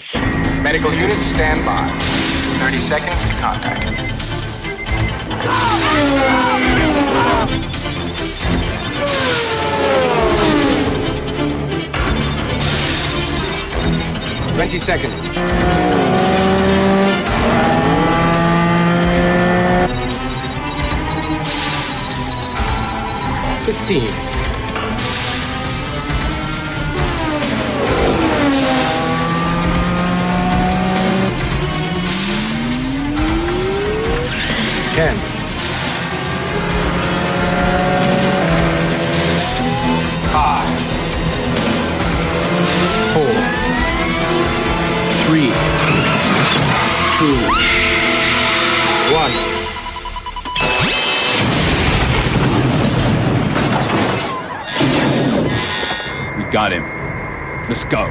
minutes. Medical units stand by. 30 seconds to contact. 20 seconds. 15. 10. 5. 4. 3. 2. 1. We got him. Let's go.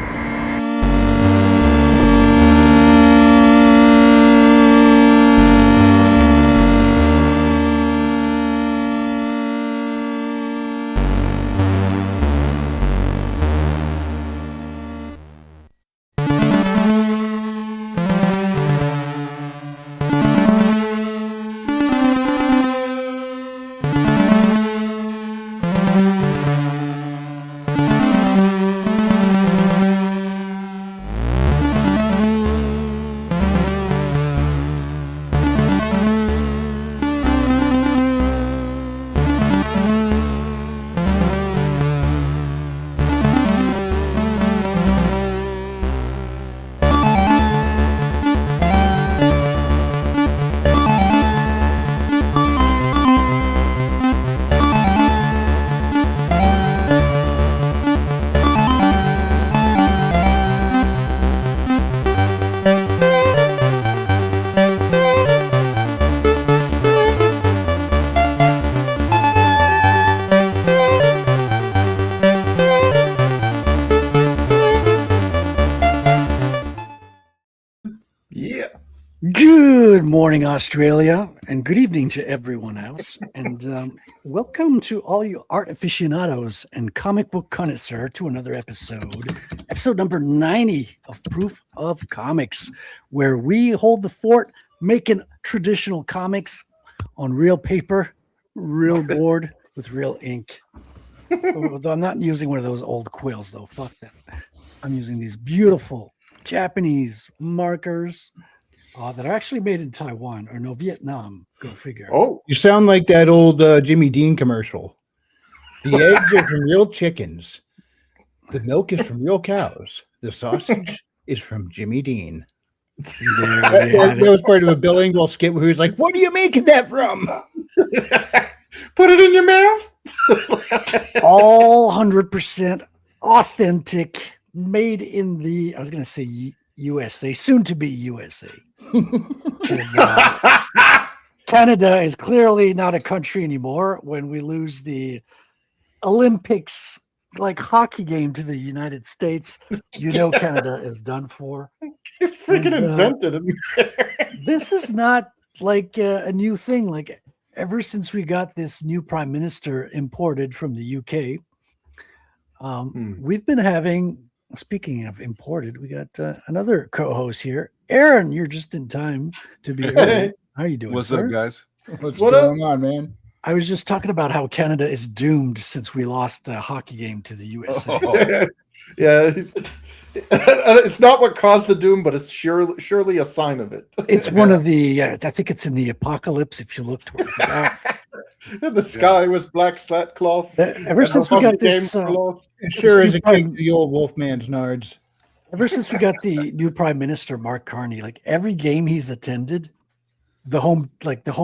Good morning, Australia, and good evening to everyone else. And welcome to all you art aficionados and comic book connoisseur to another episode number 90 of Proof of Comics, where we hold the fort making traditional comics on real paper, real board with real ink. Although I'm not using one of those old quills, though. Fuck that. I'm using these beautiful Japanese markers. That are actually made in Taiwan or no, Vietnam. Go figure. Oh, you sound like that old Jimmy Dean commercial. The eggs are from real chickens. The milk is from real cows. The sausage is from Jimmy Dean. That was part of a Bill Engvall skit where he was like, "What are you making that from?" Put it in your mouth. All 100% authentic, made in the, I was going to say USA, soon to be USA. Canada is clearly not a country anymore. When we lose the Olympics like hockey game to the United States, you know Canada is done for. Freaking invented it. This is not like a new thing. Like ever since we got this new prime minister imported from the UK, we've been having, speaking of imported, we got another co-host here. Aaron, you're just in time to be early. How are you doing, What's sir? up, guys? What's going on, man? I was just talking about how Canada is doomed since we lost the hockey game to the USA. Yeah. It's not what caused the doom, but it's surely a sign of it. It's one of the, I think it's in the apocalypse if you look towards the back. The sky was black sackcloth. Ever since we got this, It sure is a kick to the old Wolfman's nards. Ever since we got the new prime minister, Mark Carney, like every game he's attended, the home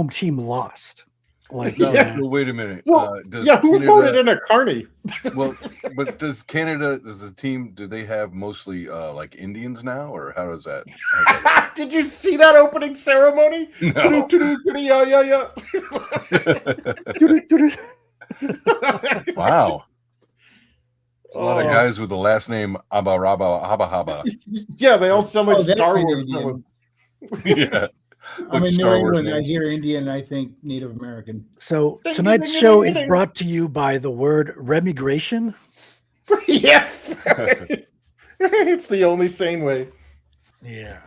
team lost. Like, Well, wait a minute. Well, Does who Canada, voted in a Carney? Well, but does the team? Do they have mostly like Indians now, or how does that? Did you see that opening ceremony? No. Wow. A lot of guys with the last name Abba Rabba Habba Habba. Yeah, they all sound like Oh, Star that's Wars Indian. villains. Yeah. I'm in New Star Wars England. I names. hear Indian, I think Native American. So tonight's show is brought to you by the word remigration. Yes. It's the only sane way. Yeah.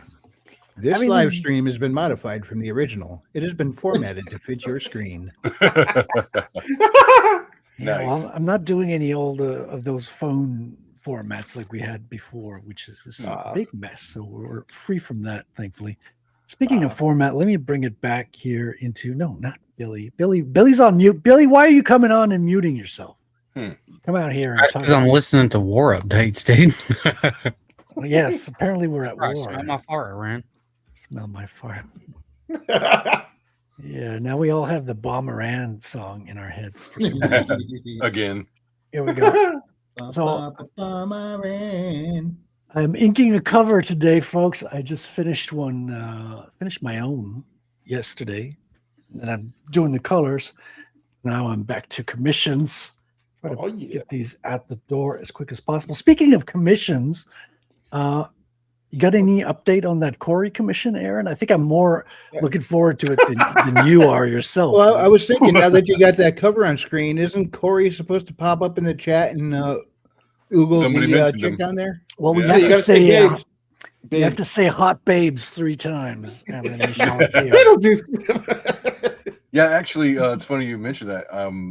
This I mean, live this- stream has been modified from the original. It has been formatted to fit your screen. Yeah, well, Nice. I'm not doing any old of those phone formats like we had before, which was a big mess. So we're free from that, thankfully. Speaking of format, let me bring it back here into no, not Billy. Billy's on mute. Billy, why are you coming on and muting yourself? Come out here and talk. Because I'm listening to war updates, dude. Well, yes, apparently we're at I war. smell my fire, Ryan. Smell my fire. Yeah, now we all have the Bomberan song in our heads for some reason. Again. Here we go. So I'm inking a cover today, folks. I just finished my own yesterday. And I'm doing the colors. Now I'm back to commissions. Try to get these out the door as quick as possible. Speaking of commissions, you got any update on that Corey commission, Aaron? I think I'm more looking forward to it than you are yourself. Well, I was thinking, now that you got that cover on screen, isn't Corey supposed to pop up in the chat and Google Somebody the mentioned chick him. down there? Well, we Yeah. have You to gotta say babes. you have to say hot babes 3 times, and then you shall They appear. don't do. Yeah, actually, it's funny you mentioned that.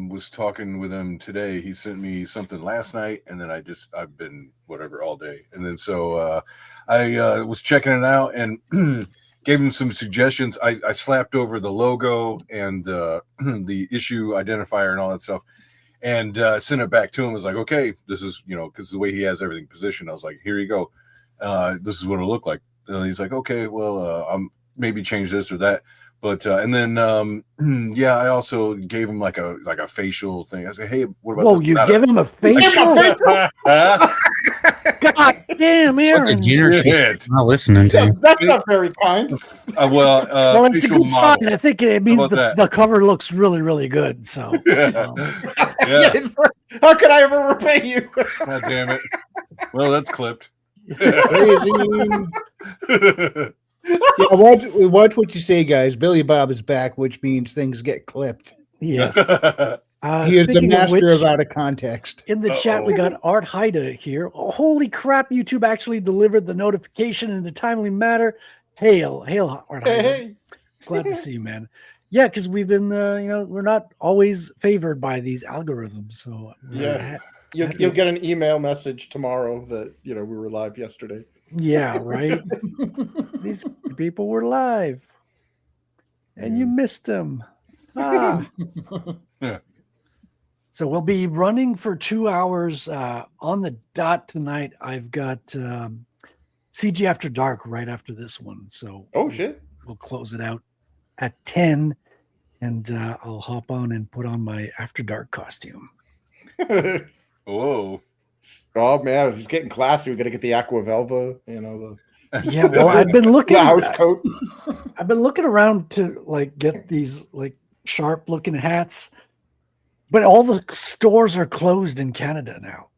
Was talking with him today. He sent me something last night, and then I've been whatever all day, and then so I was checking it out and gave him some suggestions. I slapped over the logo and the issue identifier and all that stuff, and sent it back to him. I was like, okay, this is because the way he has everything positioned, I was like, here you go. This is what it'll look like. And he's like, okay, well, I'm maybe change this or that. But and then yeah, I also gave him like a facial thing. I said, hey, what about Whoa, this? you Not give him a facial? God damn, It's like a Aaron. junior she's Shit. not listening to. That's not very kind. Well, it's a facial good sign. model. I think it means about that? the cover looks really, really good. So Yeah. Yeah, it's like, how could I ever repay you? God damn it. Well, that's clipped. Crazy. Yeah, watch what you say, guys. Billy Bob is back, which means things get clipped. yes. He is the Speaking of master which, of out of context. in the chat, we got Art Haida here. Oh, holy crap! YouTube actually delivered the notification in a timely manner. Hail, Art Haida. Hey, Glad to see you, man. Yeah, because we've been, we're not always favored by these algorithms. So Yeah. You'll get an email message tomorrow that we were live yesterday. yeah, right. These people were live, and you missed them. Ah. Yeah. So we'll be running for 2 hours on the dot tonight. I've got CG After Dark right after this one. So Oh shit! we'll close it out at 10, and I'll hop on and put on my After Dark costume. Whoa. Oh man, he's getting classy. We got to get the Aqua Velva, Yeah, well, I've been looking. the house coat. I've been looking around to get these sharp looking hats, but all the stores are closed in Canada now.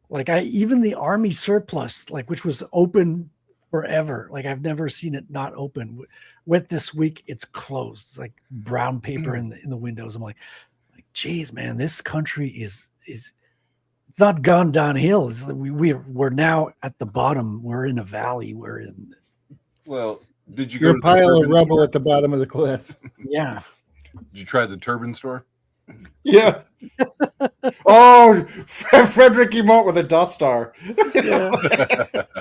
Even the army surplus, which was open forever. I've never seen it not open. With this week, it's closed. It's like brown paper in the windows. I'm like, geez, man, this country is it's not gone downhill. We're now at the bottom. We're in a valley. We're in. Well, did you You're go a to the pile of turban rubble store? at the bottom of the cliff. Yeah. Did you try the turban store? Yeah. Oh, Frederick Emont with a Dust Star.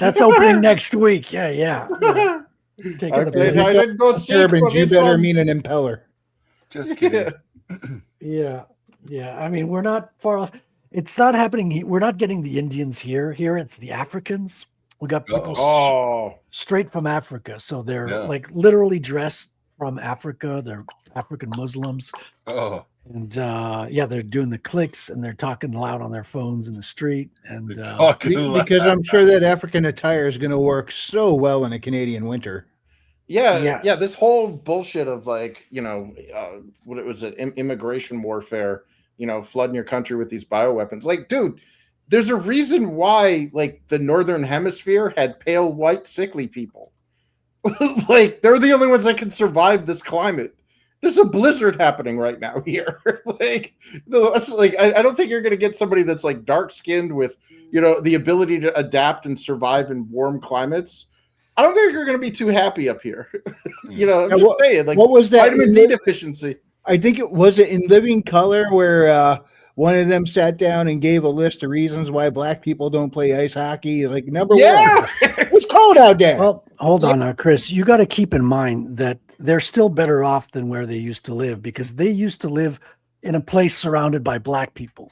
That's opening next week. Yeah. He's taking I the didn't go see Turbans, you this better one. mean an impeller. Just kidding. Yeah. I mean, we're not far off. It's not happening. We're not getting the Indians here. Here, it's the Africans. We got people Oh, straight from Africa. So they're Yeah. literally dressed from Africa. They're African Muslims. Oh, And they're doing the clicks and they're talking loud on their phones in the street. And they're talking loud. Because I'm sure that African attire is going to work so well in a Canadian winter. yeah. This whole bullshit of what it was, immigration warfare. Flooding your country with these bioweapons. Dude, there's a reason why the Northern Hemisphere had pale, white, sickly people. They're the only ones that can survive this climate. There's a blizzard happening right now here. I don't think you're going to get somebody that's dark skinned with, the ability to adapt and survive in warm climates I don't think you're going to be too happy up here. You know, I'm Now, just saying, like what was that? vitamin D deficiency. I think it was in Living Color where one of them sat down and gave a list of reasons why black people don't play ice hockey. Like number one, it's cold out there. Well, hold on now, Chris. You got to keep in mind that they're still better off than where they used to live because they used to live in a place surrounded by black people.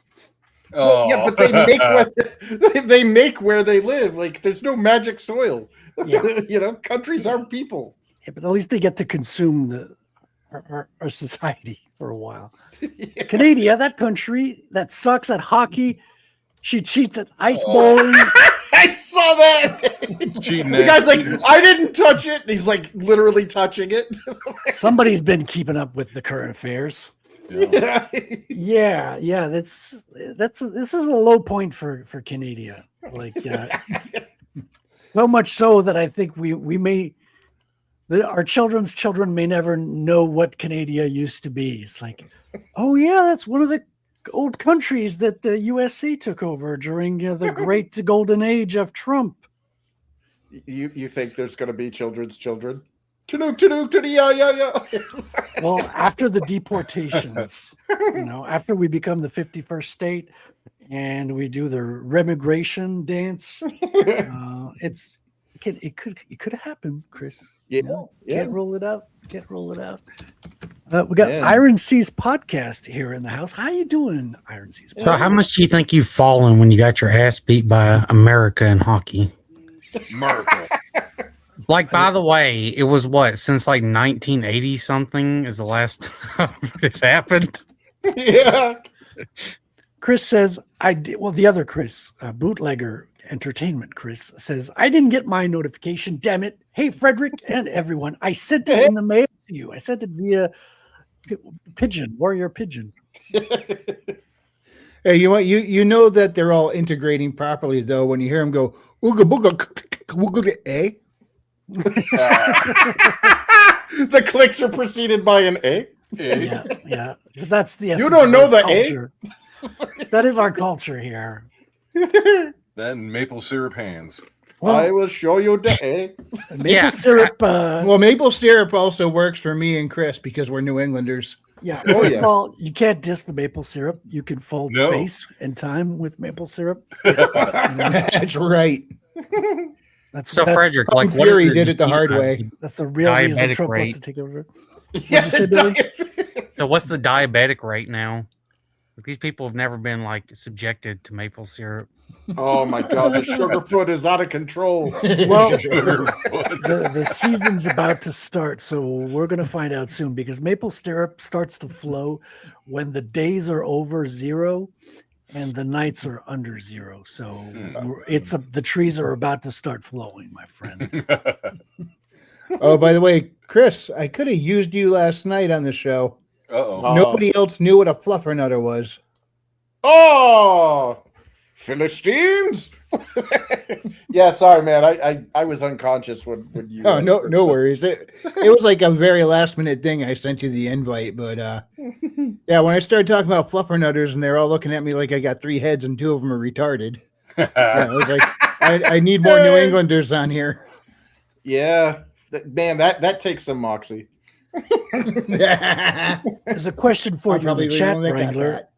Oh. Well, yeah, but they make where they live. Like there's no magic soil. Yeah. You know, countries are people. Yeah, but at least they get to consume our society for a while. Yeah. Canada, that country that sucks at hockey, she cheats at ice bowling. I saw that. Cheating The guy's like, I didn't touch it. And he's like literally touching it. Somebody's been keeping up with the current affairs. Yeah. Yeah. This is a low point for Canada. Like so much so that I think we may our children's children may never know what Canada used to be. It's like, oh yeah, that's one of the old countries that the USC took over during the great golden age of Trump. You think there's going to be children's children? Yeah. Well, after the deportations, after we become the 51st state and we do the remigration dance, it could happen, Chris. Yeah, Can't rule it out. We got Iron Seas podcast here in the house. How you doing, Iron Seas? So how much do you think you've fallen when you got your ass beat by America in hockey? Merkel. Like, by the way, it was since like 1980 something is the last time it happened. Yeah. Chris says, the other Chris, Bootlegger Entertainment Chris, says, I didn't get my notification, damn it. Hey, Frederick and everyone, I sent it in the mail to you. I sent it via pigeon, warrior pigeon. Hey, you know that they're all integrating properly, though, when you hear them go, ooga booga, eh? The clicks are preceded by an A. Yeah. Because that's the You don't know the culture. That is our culture here. Then maple syrup hands. Well, I will show you the A. maple syrup. Well, maple syrup also works for me and Chris because we're New Englanders. Yeah. Oh, First yeah. of all, you can't diss the maple syrup. You can fold No. space and time with maple syrup. That's right. That's Frederick, Tom like, what is Fury the did it the hard way. That's the real reason diabetic Trump wants rate? to take over. Yeah, you say, Billy? So what's the diabetic rate now? Like, these people have never been like subjected to maple syrup. Oh my God, the Sugarfoot is out of control. Well, Sugarfoot. the season's about to start, so we're going to find out soon because maple syrup starts to flow when the days are over 0 and the nights are under 0. So the trees are about to start flowing, my friend. Oh, by the way, Chris, I could have used you last night on the show. Uh-oh. Nobody else knew what a fluffernutter was. Oh, Philistines! Yeah, sorry, man. I was unconscious when you. Oh, no worries. It was like a very last minute thing. I sent you the invite, but yeah, when I started talking about fluffernutters and they're all looking at me like I got 3 heads and 2 of them are retarded, I was like, I need more New Englanders on here. Yeah, man, that takes some moxie. There's a question for I'm you in the probably the chat, only one that got Wrangler.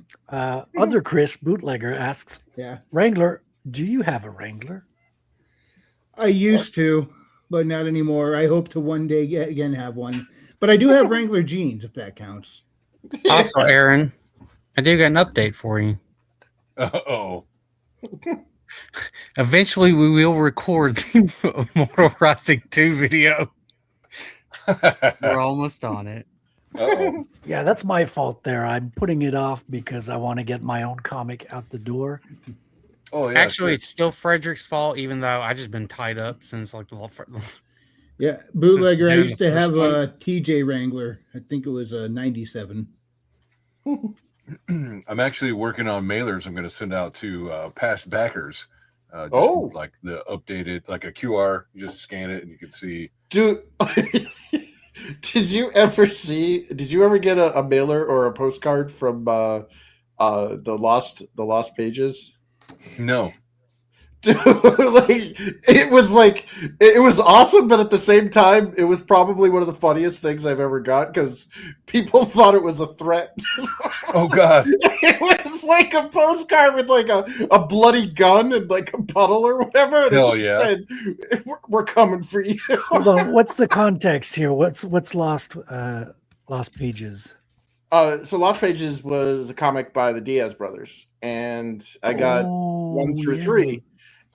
Other Chris Bootlegger asks, Yeah, Wrangler, do you have a Wrangler? I used to, but not anymore. I hope to one day again have one. But I do have Wrangler jeans, if that counts. Also, Aaron, I do got an update for you. Uh-oh. Eventually, we will record the Mortal Rising 2 video. We're almost on it. Uh-oh. Yeah, that's my fault there. I'm putting it off because I want to get my own comic out the door. Oh, yeah. Actually, it's still Frederick's fault, even though I just been tied up since like the Yeah, bootlegger. I Just used to doing the have first a TJ Wrangler. I think it was a 97. I'm actually working on mailers I'm going to send out to past backers. Just with, like the updated, like a QR, you just scan it and you can see. Dude, did you ever get a mailer or a postcard from the lost pages? No. Dude, it was awesome, but at the same time, it was probably one of the funniest things I've ever got because people thought it was a threat. Oh God. It was like a postcard with like a bloody gun and like a puddle or whatever. And Hell it just yeah. said, we're coming for you. Hold on. What's the context here? What's lost pages? So Lost Pages was a comic by the Diaz brothers, and I got 1 through 3.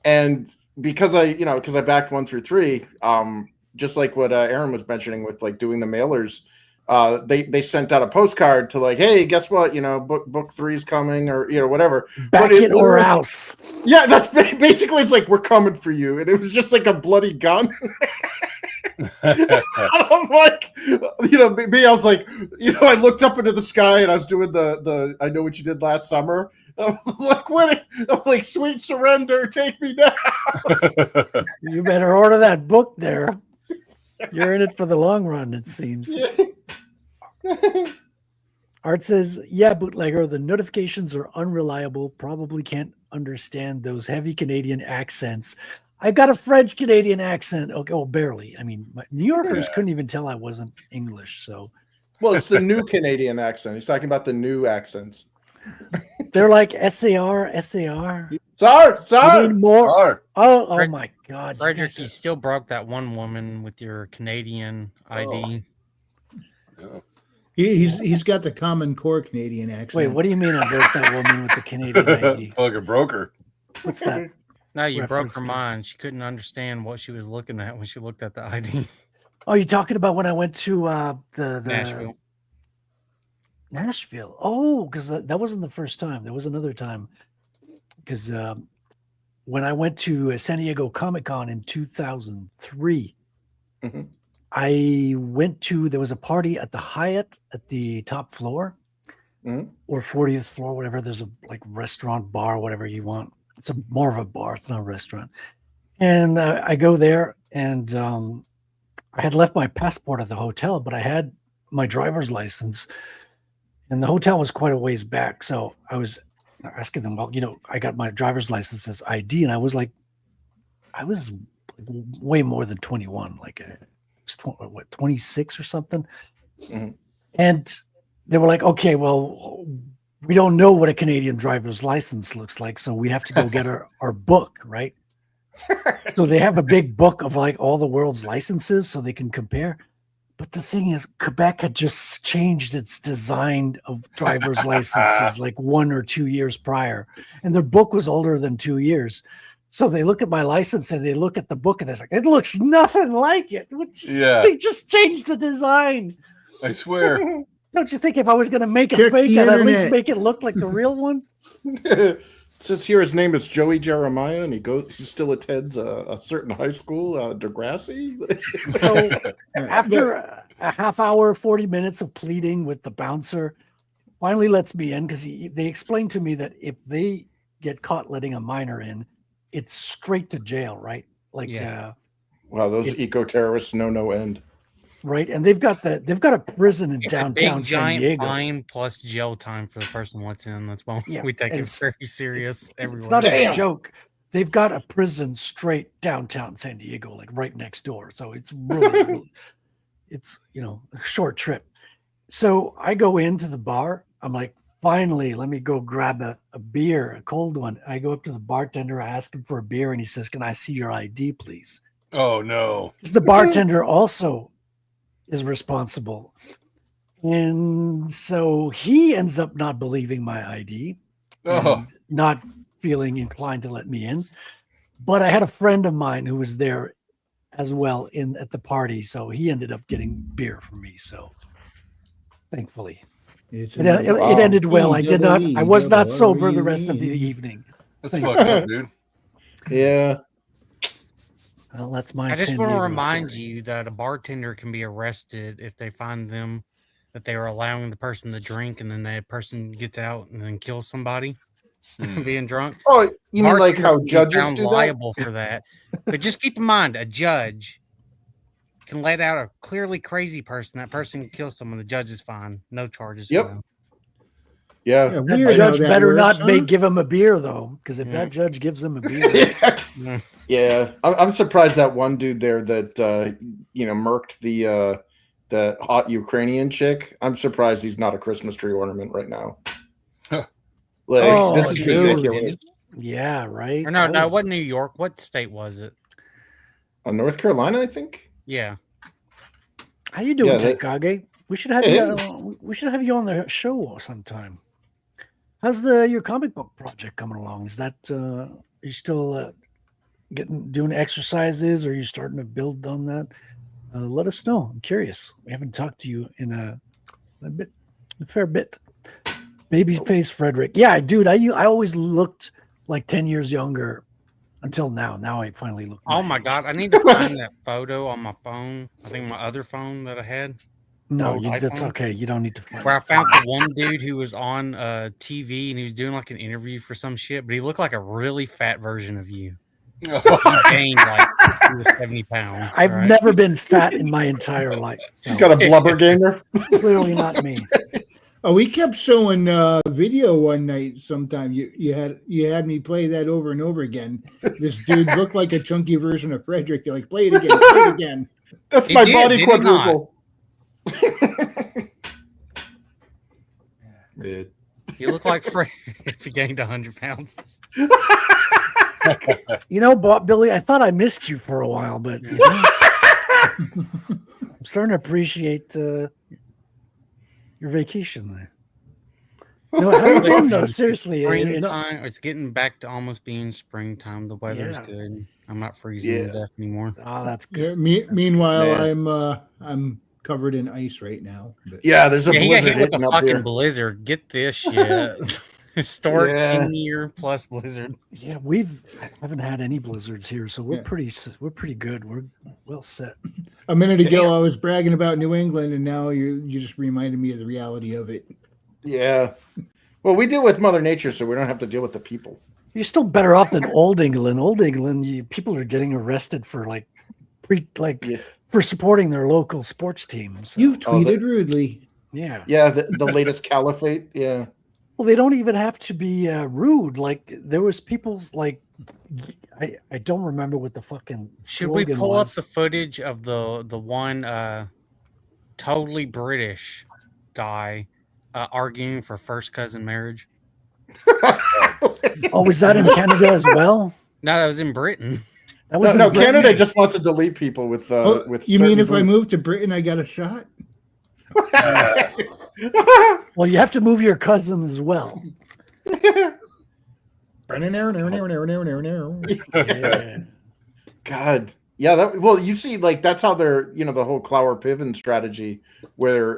And because I backed 1 through 3, just like what Aaron was mentioning with like doing the mailers, they sent out a postcard to like, hey, guess what? Book 3 is coming, or whatever. Back it or else. Yeah, that's basically, it's like, we're coming for you, and it was just like a bloody gun. I'm like, me, I was like, I looked up into the sky and I was doing the I know what you did last summer. I'm like, what? I'm like, sweet surrender, take me now. You better order that book there. You're in it for the long run, it seems. Art says, yeah, bootlegger, the notifications are unreliable. Probably can't understand those heavy Canadian accents. I got a French Canadian accent. Okay, well, barely. I mean, New Yorkers couldn't even tell I wasn't English. So, well, it's the new Canadian accent. He's talking about the new accents. They're like SAR. Sorry. You need more. Oh Fred- my God, Frederick, you still broke that one woman with your Canadian ID. Yeah. He's got the common core Canadian accent. Wait, what do you mean I broke that woman with the Canadian ID? Fucking broker. What's that? No, you broke Reference her to- mind. She couldn't understand what she was looking at when she looked at the ID. Oh, you're talking about when I went to the Nashville. Nashville. Oh, because that wasn't the first time. There was another time. Because when I went to San Diego Comic-Con in 2003, Mhm. there was a party at the Hyatt at the top floor Mhm. or 40th floor, whatever. There's a like restaurant, bar, whatever you want. It's more of a bar. It's not a restaurant. And I go there, and I had left my passport at the hotel, but I had my driver's license, and the hotel was quite a ways back. So I was asking them, well, I got my driver's license as ID, and I was way more than 21, like 26 or something. Mhm. And they were like, okay, well, we don't know what a Canadian driver's license looks like, so we have to go get our book, right? So they have a big book of like all the world's licenses so they can compare. But the thing is, Quebec had just changed its design of driver's licenses like 1 or 2 years prior. And their book was older than 2 years. So they look at my license and they look at the book and they're like, it looks nothing like it. They just changed the design. I swear. Don't you think if I was going to make a Check fake, the I'd at least internet. make it look like the real one? It says here his name is Joey Jeremiah, and he still attends a certain high school, Degrassi. So after a half hour, 40 minutes of pleading with the bouncer, finally lets me in because they explained to me that if they get caught letting a minor in, it's straight to jail, right? Like, Yeah. Wow, those eco-terrorists know no end. right. And they've got a prison in It's a downtown big, San giant Diego. fine plus jail time for the person what's in. That's why Yeah, we take and it it's- very serious everywhere. It's not a Damn. joke. They've got a prison straight downtown San Diego, like right next door. So it's really, it's, a short trip. So I go into the bar. I'm like, finally, let me go grab a beer, a cold one. I go up to the bartender, I ask him for a beer, and he says, can I see your ID, please? Oh no. 'Cause the bartender also is responsible. And so he ends up not believing my ID. Oh. And not feeling inclined to let me in. But I had a friend of mine who was there as well at the party, so he ended up getting beer from me. So thankfully, It's it ended well. I was not sober the rest of the evening. That's fucked up, dude. Yeah. Well, that's my. I just San want to Diego remind story. you that a bartender can be arrested if they find them that they are allowing the person to drink, and then that person gets out and then kills somebody being drunk. Oh, you mean like Bartender how can be judges found do that? liable for that? But just keep in mind, a judge can let out a clearly crazy person. That person can kill someone. The judge is fine, no charges. Yep. For them. Yeah. Yeah, That weird how judge that better works, not make huh? give him a beer though, because if Yeah. that judge gives him a beer, Yeah. Yeah. I'm surprised that one dude there that murked the hot Ukrainian chick. I'm surprised he's not a Christmas tree ornament right now. Huh. Like Oh, this is dude. ridiculous. yeah, right. Or no, That no, it was- wasn't New York. What state was it? North Carolina, I think. Yeah. How you doing, Yeah, Tekage? We should have Hey. you. We should have you on the show sometime. How's your comic book project coming along? Is that you still doing exercises, or are you starting to build on that? Let us know. I'm curious. We haven't talked to you in a fair bit. Babyface Frederick. Yeah, dude. I always looked like 10 years younger until now. Now I finally look. Oh my age. god, I need to find that photo on my phone. I think my other phone that I had. No, old that's iPhone? okay. You don't need to find Where I it. found the one dude who was on TV and he was doing like an interview for some shit, but he looked like a really fat version of you. He gained like 70 pounds. I've right? never been fat in my entire life. So Got a blubber gamer. clearly not me. Oh, we kept showing video one night. Sometime you had me play that over and over again. This dude looked like a chunky version of Frederick. You're like, play it again, play it again. That's He my did, body did he not? quadruple. He looked like Fred if he gained 100 pounds. You know, Billy, I thought I missed you for a while, but you know, I'm starting to appreciate your vacation there. No, how you been though? Seriously, Springtime. It's getting back to almost being springtime. The weather's Yeah. good. I'm not freezing Yeah. to death anymore. oh, that's Yeah, good. meanwhile, Man. I'm covered in ice right now. But Yeah, there's a Yeah, he got blizzard hit with hitting a up fucking here. blizzard. Get this shit. Historic Yeah. 10-year plus blizzard. Yeah, haven't had any blizzards here, so we're pretty good. We're well set. a minute ago, I was bragging about New England, and now you just reminded me of the reality of it. Yeah. Well, we deal with Mother Nature, so we don't have to deal with the people. You're still better off than Old England. Old England, people are getting arrested for Yeah. for supporting their local sports teams. You've Oh, tweeted rudely. Yeah. Yeah, the latest caliphate. Yeah. Well, they don't even have to be rude. Like there was people's like, I don't remember what the fucking Should we slogan pull up was. the footage of the one totally British guy arguing for first cousin marriage? Oh, was that in Canada as well? No, that was in Britain. That was No, in Britain? Canada just wants to delete people with Oh, with. you mean certain if I move to Britain, I got a shot? Well, you have to move your cousin as well. Yeah. God, yeah. Well, you see, like that's how they're, the whole Clower Piven strategy, where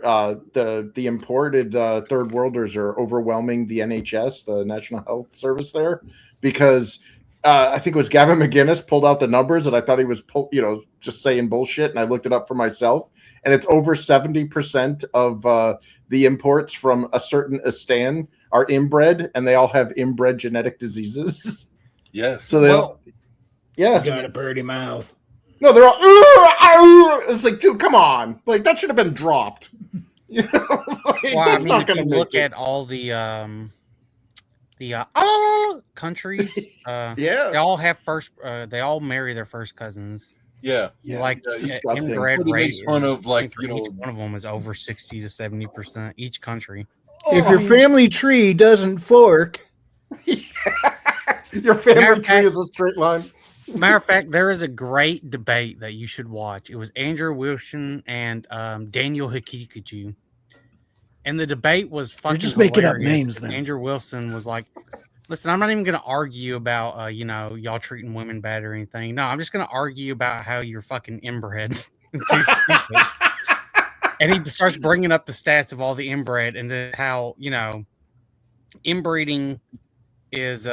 the imported third worlders are overwhelming the NHS, the National Health Service there, because I think it was Gavin McGinnis pulled out the numbers, and I thought he was just saying bullshit, and I looked it up for myself, and it's over 70% of the imports from a certain Astan are inbred, and they all have inbred genetic diseases. Yes. So they, yeah. Got a birdie mouth. No, they're all. It's like, dude, come on! Like that should have been dropped. Like, Well, I that's mean, not if going to you make look it. at all the countries, they Yeah, all have first. They all marry their first cousins. Yeah. Like yeah, it's disgusting. inbred Everybody rate. makes fun is- of, like, I think you each know- one of them is over 60 to 70% each country. If your family tree doesn't fork, your family Matter tree of fact- is a straight line. Matter of fact, there is a great debate that you should watch. It was Andrew Wilson and Daniel Hikikuchu. And the debate was fucking just making up hilarious. names then. Andrew Wilson was like, listen, I'm not even going to argue about, y'all treating women bad or anything. No, I'm just going to argue about how you're fucking inbred. Too stupid. And he starts bringing up the stats of all the inbred and then how, inbreeding is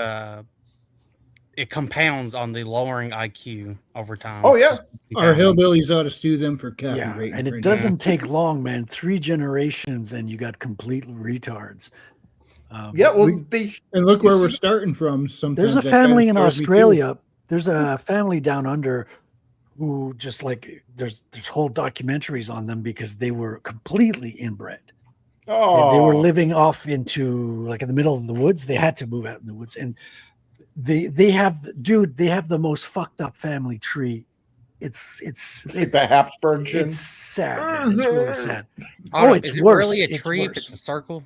it compounds on the lowering IQ over time. Oh, yeah. our hillbillies ought to sue them for Yeah, copyright. and it infringement. doesn't take long, man. 3 generations, and you got complete retards. Yeah, well, we- they. And look where we're starting from. Sometimes there's a that kinda family in scares me too. Australia. There's a family down under who just like there's whole documentaries on them because they were completely inbred. Oh, They were living off into like in the middle of the woods. They had to move out in the woods, and they have the most fucked up family tree. It's the Habsburg chin. it's sad. Man. It's really sad. Oh, it's is it worse. really a It's tree if worse. it's a circle?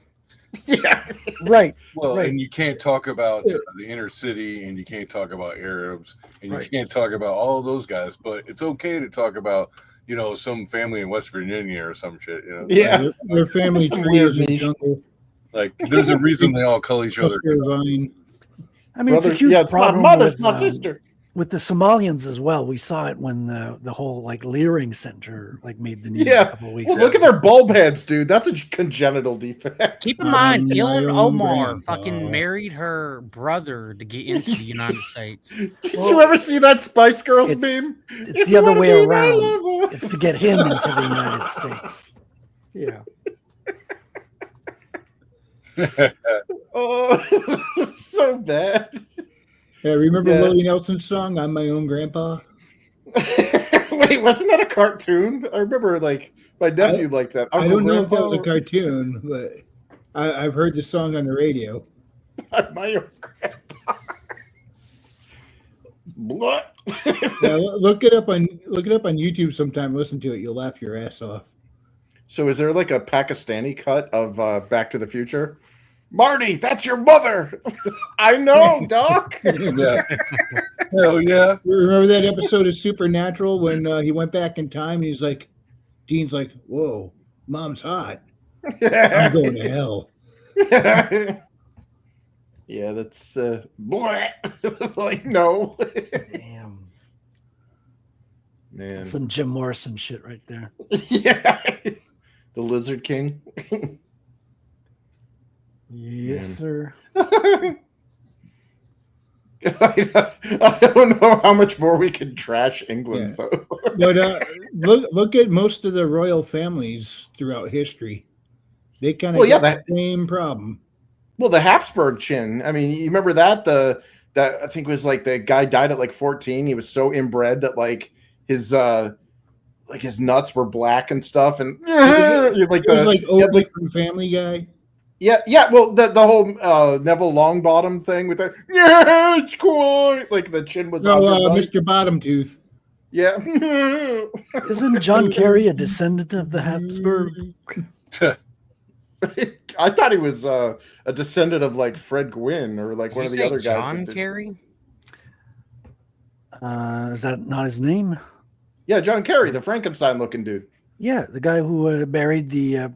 Yeah. Right. Well, Right. and you can't talk about the inner city, and you can't talk about Arabs, and you Right. can't talk about all of those guys. But it's okay to talk about, some family in West Virginia or some shit. Yeah. Their family That's a tree weird is a niche. jungle. Like there's a reason they all call each other. Cluster vine. I mean, it's a Brother, huge yeah, it's my problem mother's with, my sister. with the Somalians as well. We saw it when the whole like Leering Center like made the news Yeah. a couple of weeks Well, ago. look at their bulb heads, dude. That's a congenital defect. Keep in mind, my Ilhan own Omar grandpa. fucking married her brother to get into the United States. Did you ever see that Spice Girls It's- meme? It's If the you other wanna way be my around. lover. It's to get him into the United States. Yeah. Oh, so bad. Yeah, remember Yeah. Willie Nelson's song "I'm My Own Grandpa"? Wait, wasn't that a cartoon? I remember like my nephew liked that. I don't know if that Grandpa was a cartoon, but I've heard the song on the radio. or my own grandpa. What? Yeah, look it up on YouTube sometime. Listen to it, you'll laugh your ass off. So is there like a Pakistani cut of Back to the Future? Marty, that's your mother. I know, Doc. Yeah. Hell yeah. Remember that episode of Supernatural when he went back in time and he's like, Dean's like, "Whoa, mom's hot. I'm going to hell." Yeah, that's like no. Damn. Man. Some Jim Morrison shit right there. Yeah. The Lizard King. Yes, Man. sir. I don't know how much more we can trash England, though. But look at most of the royal families throughout history. They kind of Well, yeah, got the same problem. Well, the Habsburg chin. I mean, you remember that that I think was like the guy died at like 14. He was so inbred that like his nuts were black and stuff, and It was like yeah, Opie from Family Guy. yeah. Well, the whole Neville Longbottom thing with that. Yeah, it's quite like the chin was. No, underbite. Mr. Bottomtooth. Yeah. Isn't John Kerry a descendant of the Habsburg? I thought he was a descendant of like Fred Gwynn or like Did one you of the say other guys. John that did- Kerry? Is that not his name? Yeah, John Kerry, the Frankenstein looking dude. Yeah, the guy who married the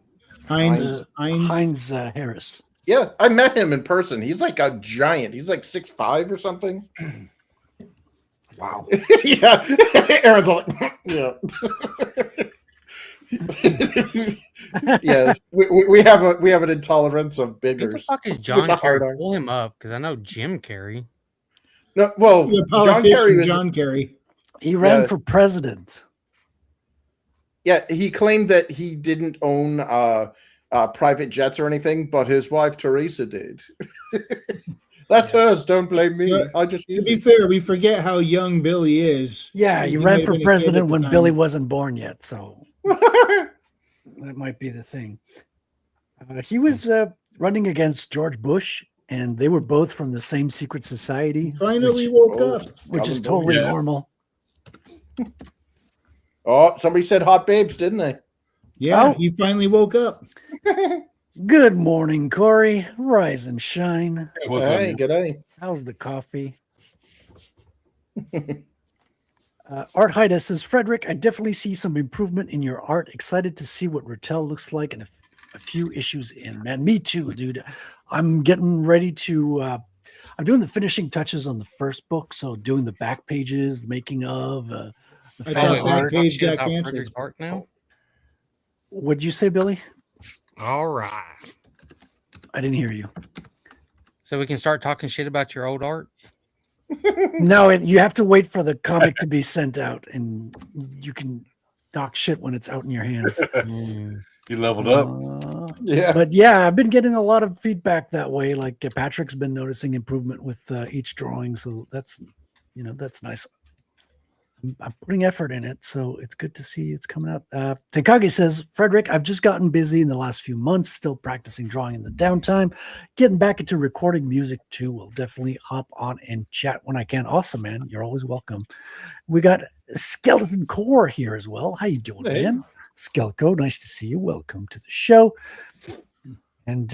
Heinz. Heinz Harris. Yeah, I met him in person. He's like a giant. He's like 6'5" or something. Wow. Yeah. Aaron's all like, yeah. Yeah. We have an intolerance of Who the biggers. fuck is With John the hard Kerry? R. Pull him up because I know Jim Kerry. No, well, The John Kerry politician was John Kerry. He ran Yeah. for president. yeah, he claimed that he didn't own private jets or anything, but his wife Teresa did. That's hers. Don't blame me. But I just To be fair, we forget how young Billy is. Yeah, he may ran have for been a kid president at the when time. Billy wasn't born yet, so that might be the thing. He was running against George Bush, and they were both from the same secret society, Finally woke up. which is Probably. totally Yeah. normal. Oh, somebody said hot babes, didn't they? Yeah, Oh. he finally woke up. Good morning, Corey. Rise and shine. Hey, what's up, Hey, man? good day. How's the coffee? Art Haida says, Frederick, I definitely see some improvement in your art. Excited to see what Rattel looks like and a few issues in. Man, me too, dude. I'm getting ready to. I'm doing the finishing touches on the first book, so doing the back pages, the making of the I fan thought that art. page Shit got about canceled. Frederick's art now. What'd you say, Billy? All right. I didn't hear you. So we can start talking shit about your old art. No, you have to wait for the comic to be sent out, and you can talk shit when it's out in your hands. You leveled up. Yeah. But yeah, I've been getting a lot of feedback that way. Like Patrick's been noticing improvement with each drawing, so that's nice. I'm putting effort in it, so it's good to see it's coming out. Tenkage says, Frederick, I've just gotten busy in the last few months, still practicing drawing in the downtime, getting back into recording music too. We'll definitely hop on and chat when I can. Awesome, man. You're always welcome. We got Skeleton Core here as well. How you doing, Hey. man? Skelko, nice to see you. Welcome to the show. And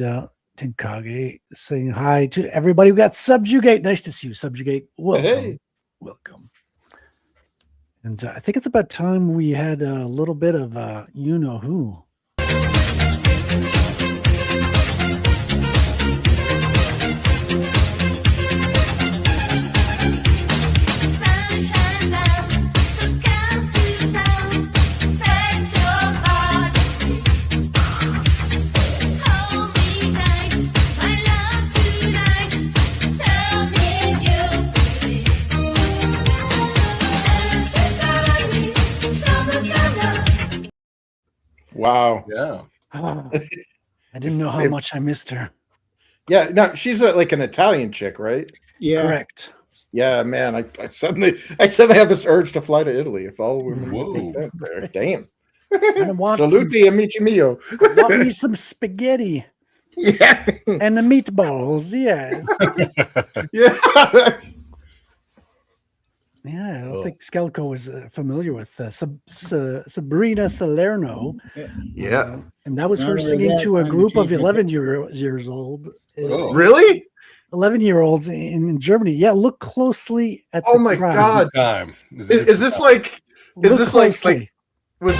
Tenkage saying hi to everybody. We got Subjugate. Nice to see you, Subjugate. Welcome. Hey. Welcome. And I think it's about time we had a little bit of you know who. Wow. Yeah. I didn't know how much I missed her. Yeah. No, she's like an Italian chick, right? Yeah. Correct. Yeah, man. I suddenly have this urge to fly to Italy. If all women Whoa. think that there. Damn. I want Saluti, some, amici mio. want me some spaghetti Yeah. and the meatballs. Yes. Yeah. Yeah, I don't Oh. think Skelko was familiar with Sabrina Salerno. Yeah. And that was I her remember singing that to a time group of she- 11-years old. Oh. Really? 11-year-olds in Germany. Yeah, look closely at Oh the my crowd. God. Time. Is this like Look this like- closely. was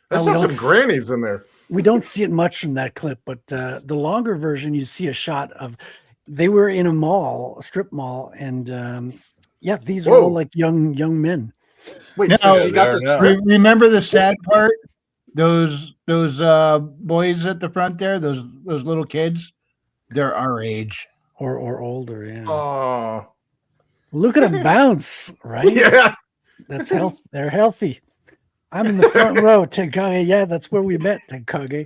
I we saw don't some grannies in there. We don't see it much from that clip, but the longer version, you see a shot of they were in a mall, a strip mall, and yeah, these are Whoa. all like young men. Wait, No, so she got they're this not. trip? Remember the sad part? Those boys at the front there, those little kids, they're our age. Or older, yeah. Oh, Look at them bounce, right? yeah. That's health. They're healthy. I'm in the front row, Tenkage. Yeah, that's where we met, Tenkage.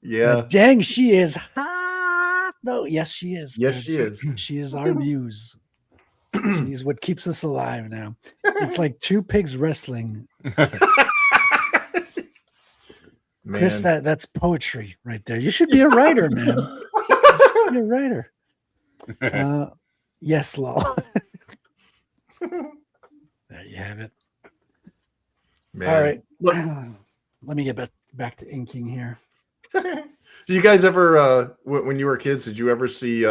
Yeah. Dang, she is hot. No, yes, she is. Yes, man. she is. She is our muse. She's what keeps us alive now. It's like two pigs wrestling. Man. Chris, that's poetry right there. You should be a writer, man. You're a writer. Yes, lol. There you have it. Man. All right. Look, Let me get back to inking here. do you guys ever when you were kids, did you ever see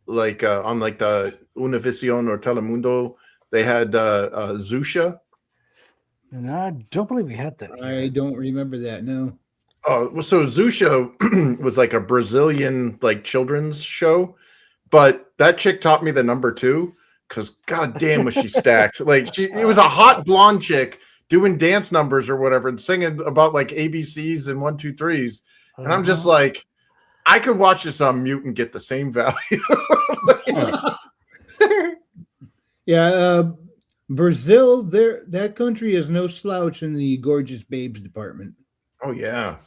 like on like the Univision or Telemundo, they had Zusha? And I don't believe we had that. I don't remember that. No. Oh, so Zusha was like a Brazilian like children's show, but that chick taught me the number 2 because goddamn was she stacked. Like it was a hot blonde chick doing dance numbers or whatever and singing about like ABCs and 1, 2, 3s. And I'm just like, I could watch this on mute and get the same value. Yeah, Brazil, that country is no slouch in the gorgeous babes department. Oh yeah.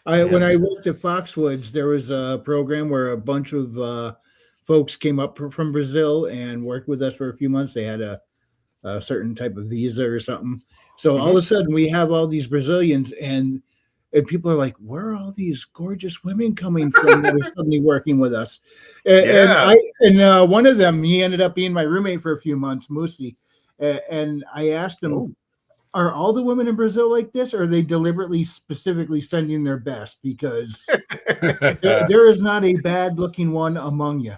When I worked at Foxwoods, there was a program where a bunch of folks came up from Brazil and worked with us for a few months. They had a certain type of visa or something. So all of a sudden, we have all these Brazilians, and people are like, "Where are all these gorgeous women coming from that are suddenly working with us?" And one of them, he ended up being my roommate for a few months, Musi. And I asked him, are all the women in Brazil like this, or are they deliberately, specifically sending their best? Because there is not a bad-looking one among you.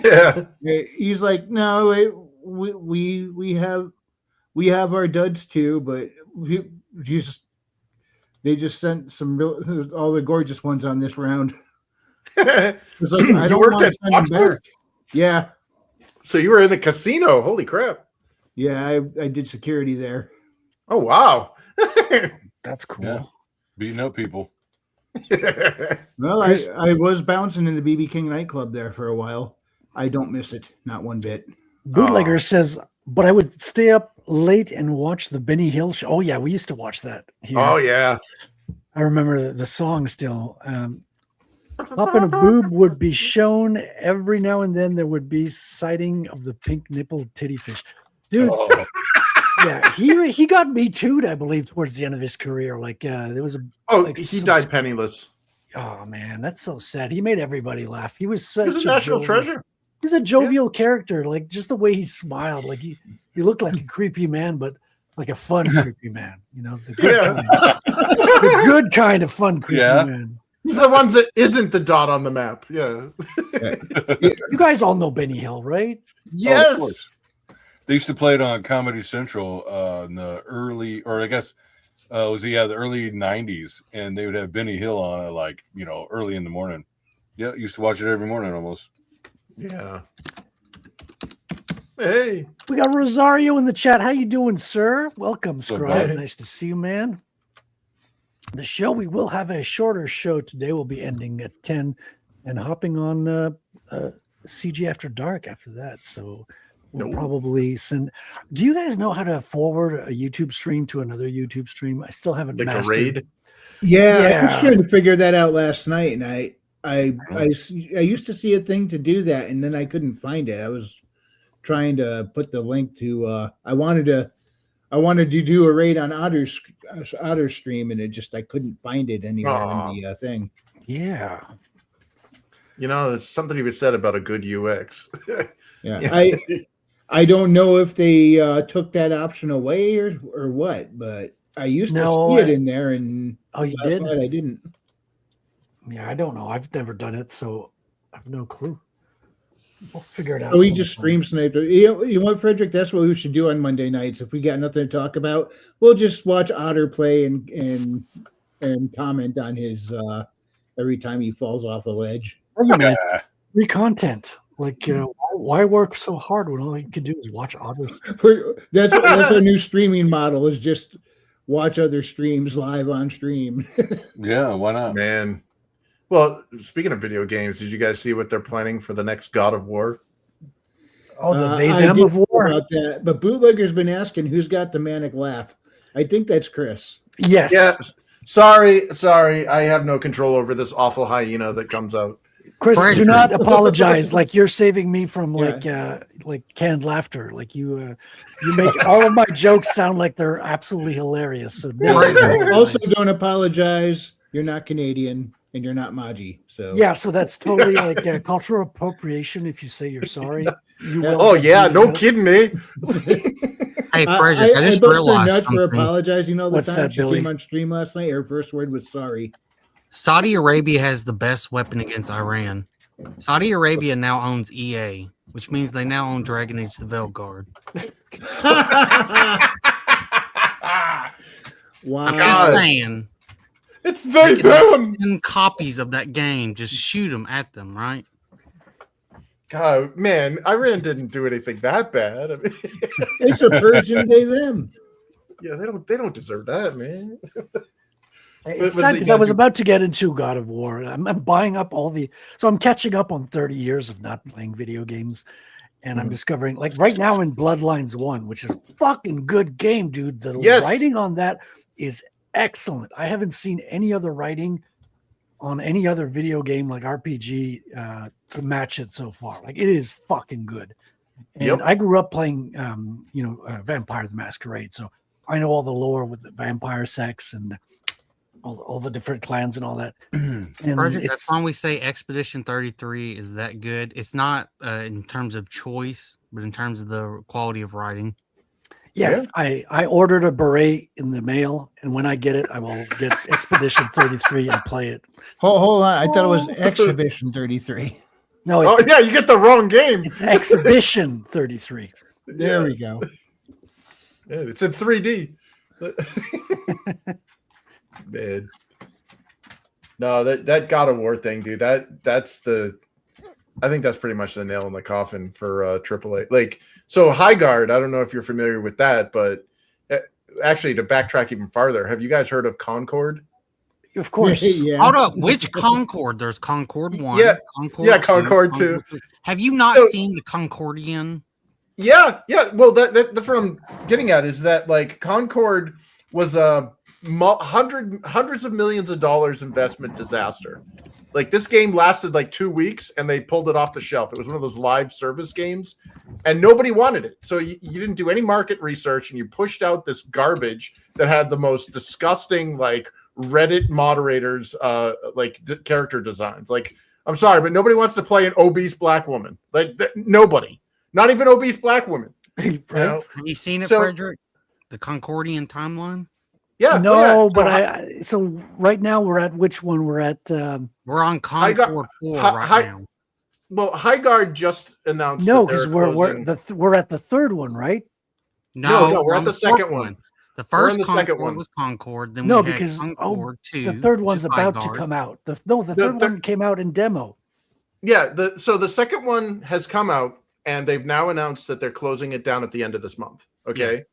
Yeah. He's like, no, we have our duds too, but they just sent all the gorgeous ones on this round. It's like, I You don't worked want at to send them Foxwoods? back. Yeah, So you were in the casino. Holy crap. yeah, I did security there. Oh wow. That's cool. Yeah. Beating up people. Well, Chris- I was bouncing in the BB King nightclub there for a while. I don't miss it, not one bit. Bootlegger Oh. says, but I would stay up late and watch the Benny Hill show. Oh yeah, we used to watch that here. Oh yeah. I remember the song still. Popping a Boob would be shown every now and then. There would be sighting of the pink nipple titty fish. Dude, Oh, yeah, he got me too'd, I believe, towards the end of his career. Like there was a Oh, Like he some- died penniless. oh man, that's so sad. He made everybody laugh. He was He such was a national jovial- treasure. He's a jovial character, like just the way he smiled. Like he looked like a creepy man, but like a fun creepy man. You know, the good, Yeah. kind, the good kind of fun creepy Yeah. man. He's the ones that isn't the dot on the map. Yeah. You guys all know Benny Hill, right? Oh, of Yes. course. They used to play it on Comedy Central in the early, or I guess the early '90s, and they would have Benny Hill on at like early in the morning. Yeah, used to watch it every morning almost. Yeah. Hey. We got Rosario in the chat. How you doing, sir? Welcome, So Scribe. good. Nice to see you, man. The show, we will have a shorter show today. We'll be ending at 10 and hopping on CG After Dark after that. So we'll No. probably send. Do you guys know how to forward a YouTube stream to another YouTube stream? I still haven't Like a mastered. raid. Yeah, I Yeah. was trying to figure that out last night, and I used to see a thing to do that, and then I couldn't find it. I was trying to put the link to. I wanted to do a raid on Otter Stream, and I couldn't find it anywhere Aw. in the thing. Yeah. There's something to be said about a good UX. Yeah, I don't know if they took that option away or what, but I used No, to see it in there, and Oh, you last did? night I didn't. Yeah, I don't know. I've never done it, so I have no clue. We'll figure it out. So we sometime. just stream sniped. You know what, Frederick? That's what we should do on Monday nights. If we got nothing to talk about, we'll just watch Otter play and comment on his every time he falls off a ledge. Wait a minute. Yeah. Free content. Like, why work so hard when all you can do is watch others? That's our new streaming model, is just watch other streams live on stream. Yeah, why not? Man. Well, speaking of video games, did you guys see what they're planning for the next God of War? Oh, the I they them did of know war. about that, but Bootlegger's been asking who's got the manic laugh. I think that's Chris. Yes. Yeah. Sorry. I have no control over this awful hyena that comes out. Chris, do Frederick. not apologize. Like you're saving me from Yeah. like canned laughter. Like you make all of my jokes sound like they're absolutely hilarious. So never apologize. Also, don't apologize. You're not Canadian and you're not Maji. So Yeah, so that's totally like cultural appropriation. If you say you're sorry, you will. Oh get yeah, beat no up. kidding me. Hey, Frederick, I just bust her realized nuts for something. apologizing all the What's time. that, She Billy? came on stream last night. Her first word was sorry. Saudi Arabia has the best weapon against Iran. Saudi Arabia now owns EA, which means they now own Dragon Age: The Veilguard. Wow. I'm just God. saying, It's they Make them. 10 copies of that game, just shoot them at them, right? God, man, Iran didn't do anything that bad. I mean, It's a Persian they them. yeah, they don't deserve that, man. It's was sad it because I was you- about to get into God of War. I'm buying up so I'm catching up on 30 years of not playing video games. And I'm discovering, like right now in Bloodlines 1, which is a fucking good game, dude. The Yes. writing on that is excellent. I haven't seen any other writing on any other video game like RPG to match it so far. Like it is fucking good. And Yep. I grew up playing, Vampire the Masquerade. So I know all the lore with the vampire sex and all the different clans and all that. And Project, it's, that's why we say Expedition 33 is that good. It's not in terms of choice, but in terms of the quality of writing. yes, I ordered a beret in the mail, and when I get it, I will get Expedition 33 and play it. Hold on. I thought it was Exhibition 33. No, Oh it's yeah, you get the wrong game. it's Exhibition 33. There we go. Yeah, it's in 3D. Man. No, that God of War thing, dude. That's I think that's pretty much the nail in the coffin for AAA. Like, so High Guard, I don't know if you're familiar with that, but actually, to backtrack even farther, have you guys heard of Concord? Of course. Yeah. Hold up, which Concord? There's Concord 1. Yeah, Concord yeah, 2, Concord 2. 3. Have you not So- seen the Concordian? Yeah. Well, that's what I'm getting at, is that like Concord was a hundreds of millions of dollars investment disaster. Like this game lasted like 2 weeks and they pulled it off the shelf. It was one of those live service games and nobody wanted it. So you didn't do any market research and you pushed out this garbage that had the most disgusting like Reddit moderators character designs. Like, I'm sorry, but nobody wants to play an obese black woman. Like nobody. Not even obese black women. Right? know? Have you seen it, So- Frederick? The Concordian timeline? Yeah. No, yeah. but so right now we're at which one? We're at We're on I got- Concord 4 hi- right hi- now. Well, Highguard just announced. no, that they're because closing- we're at the third one, right? No, we're at on the fourth second one. The We're first in the second Concord one. was Concord. Then No, we had because Concord 2. the third which one's is about to Highguard. come out. The The third thir- one came out in demo. Yeah. So the second one has come out, and they've now announced that they're closing it down at the end of this month. Okay.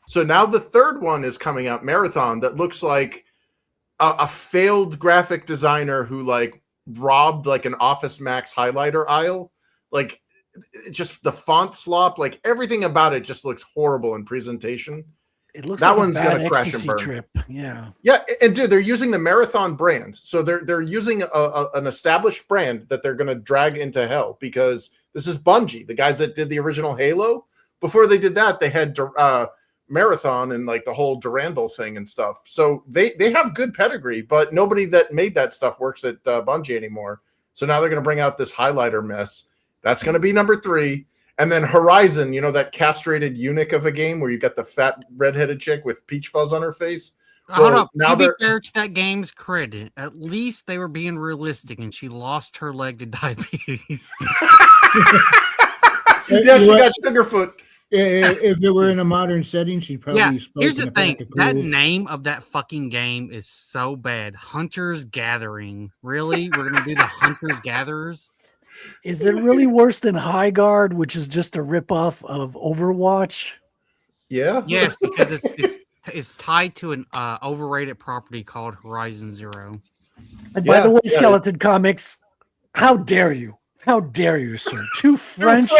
So now the third one is coming out, Marathon, that looks like a failed graphic designer who like robbed like an Office Max highlighter aisle. Like just the font slop, like everything about it just looks horrible in presentation. It looks That like one's a bad gonna crash and ecstasy burn. trip. Yeah. Yeah, and dude, they're using the Marathon brand, so they're using an established brand that they're going to drag into hell because this is Bungie, the guys that did the original Halo. Before they did that, they had Marathon and like the whole Durandal thing and stuff. So they have good pedigree, but nobody that made that stuff works at Bungie anymore. So now they're going to bring out this highlighter mess. That's going to be number 3. And then Horizon, you know, that castrated eunuch of a game where you got the fat redheaded chick with peach fuzz on her face. Hold Well, up. now To be they're- fair to that game's credit, at least they were being realistic and she lost her leg to diabetes. Yeah, she got Sugarfoot. If it were in a modern setting, she'd probably Yeah, spoke here's in the a pack thing. of That cools. name of that fucking game is so bad. Hunter's Gathering. Really? We're going to do the Hunter's Gatherers? Is it really worse than Highguard, which is just a ripoff of Overwatch? Yeah. Yes, because it's tied to an overrated property called Horizon Zero. And by Yeah, the way, yeah. Skeleton Comics, how dare you? How dare you, sir? Too French.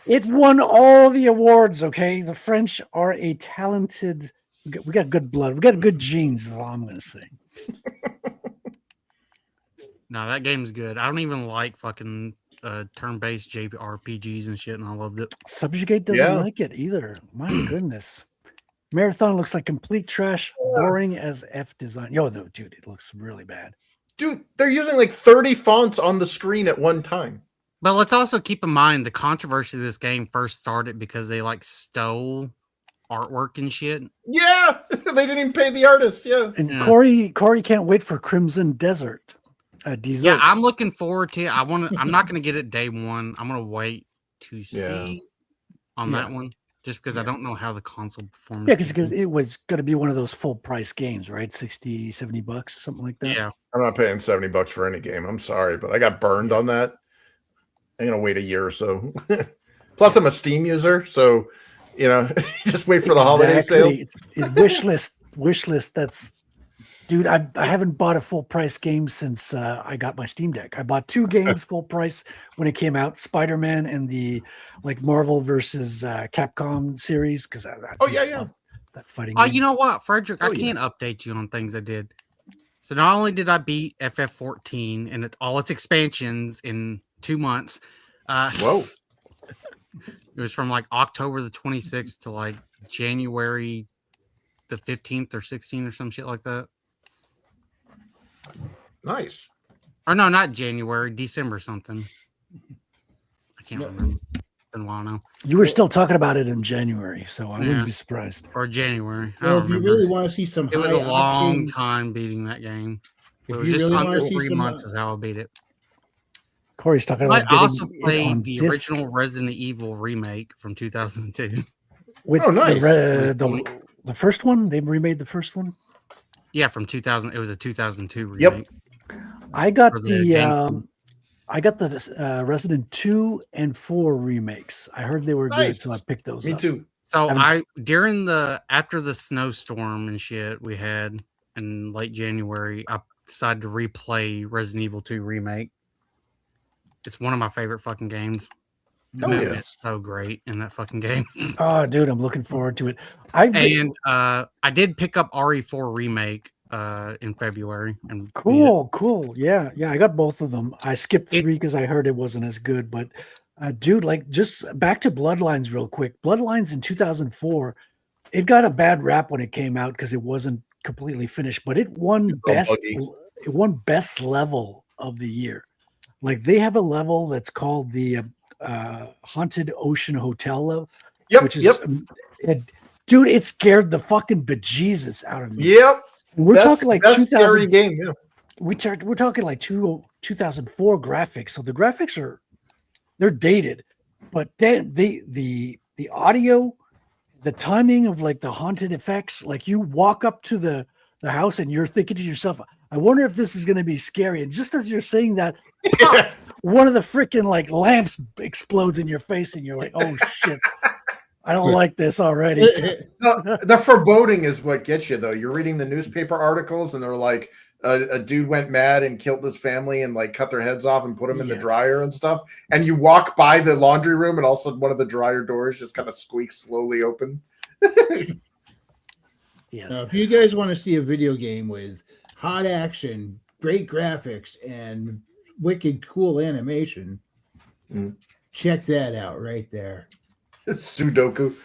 It won all the awards, okay? The French are a talented... We got good blood. We got good genes, is all I'm going to say. No, that game's good. I don't even like fucking turn-based JRPGs and shit, and I loved it. Subjugate doesn't Yeah. like it either. My goodness. Marathon looks like complete trash, boring as F design. Yo, no, dude, it looks really bad. Dude, they're using like 30 fonts on the screen at one time. But let's also keep in mind the controversy of this game first started because they like stole artwork and shit. Yeah, they didn't even pay the artist. Yeah. And Yeah. Corey can't wait for Crimson Desert. Dessert. Yeah, I'm looking forward to it. I'm not gonna get it day one. I'm gonna wait to see Yeah. on Yeah. that one. Just because I don't know how the console performance. Yeah, will because be. it was going to be one of those full price games, right? 60, 70 bucks, something like that. Yeah. I'm not paying $70 for any game. I'm sorry, but I got burned on that. I'm gonna wait a year or so. Plus, I'm a Steam user, so you know, just wait for the holiday sales. It's wish list. That's, dude. I haven't bought a full price game since I got my Steam Deck. I bought 2 games full price when it came out: Spider-Man and the like Marvel versus Capcom series. Because Oh, yeah. that fighting. Oh, game. you know what, Frederick? Oh, I yeah. can't update you on things I did. So not only did I beat FF14 and all its expansions in 2 months. Whoa. It was from like October the 26th to like January the 15th or 16th or some shit like that. Nice. Or no, not January, December something. I can't remember. It's been a while now. You were still talking about it in January, so I Yeah. wouldn't be surprised. Or January. I Well, don't if you remember. really want to see some, It was a high long octane- time beating that game. It If was you just really under wanna see 3 some, months is how I beat it. Corey's talking I about getting also it on played the disc original Resident Evil remake from 2002. with Oh, nice. the first one. They remade the first one. Yeah, from 2000. It was a 2002 Yep. remake. I got For the GameCube. the Resident 2 and 4 remakes. I heard they were Nice. good, so I picked those Me up. too. So haven't- after the snowstorm and shit we had in late January, I decided to replay Resident Evil 2 remake. It's one of my favorite fucking games. The Hell movie yeah. is so great in that fucking game. Oh, dude, I'm looking forward to it. I've been And I did pick up RE4 remake in February. And beat it. cool. Yeah. I got both of them. I skipped 3 because I heard it wasn't as good. But dude, like just back to Bloodlines real quick. Bloodlines in 2004, it got a bad rap when it came out because it wasn't completely finished, but it won best. buggy. It won best level of the year. Like they have a level that's called the Haunted Ocean Hotel level, Yep. which is yep. Dude, it scared the fucking bejesus out of me. Yep. And we're talking like best 2000. scary game. Yeah. We're talking like 2004 graphics. So the graphics they're dated, but then the audio, the timing of like the haunted effects, like you walk up to the house and you're thinking to yourself, I wonder if this is going to be scary. And just as you're saying that, pops, one of the freaking like lamps explodes in your face and you're like, oh shit, I don't like this already. No, the foreboding is what gets you, though. You're reading the newspaper articles, and they're like, a dude went mad and killed his family and like cut their heads off and put them in the Yes. dryer and stuff. And you walk by the laundry room, and all of a sudden one of the dryer doors just kind of squeaks slowly open. Yes. Now, if you guys want to see a video game with hot action, great graphics, and wicked cool animation, Mm. check that out right there. Sudoku.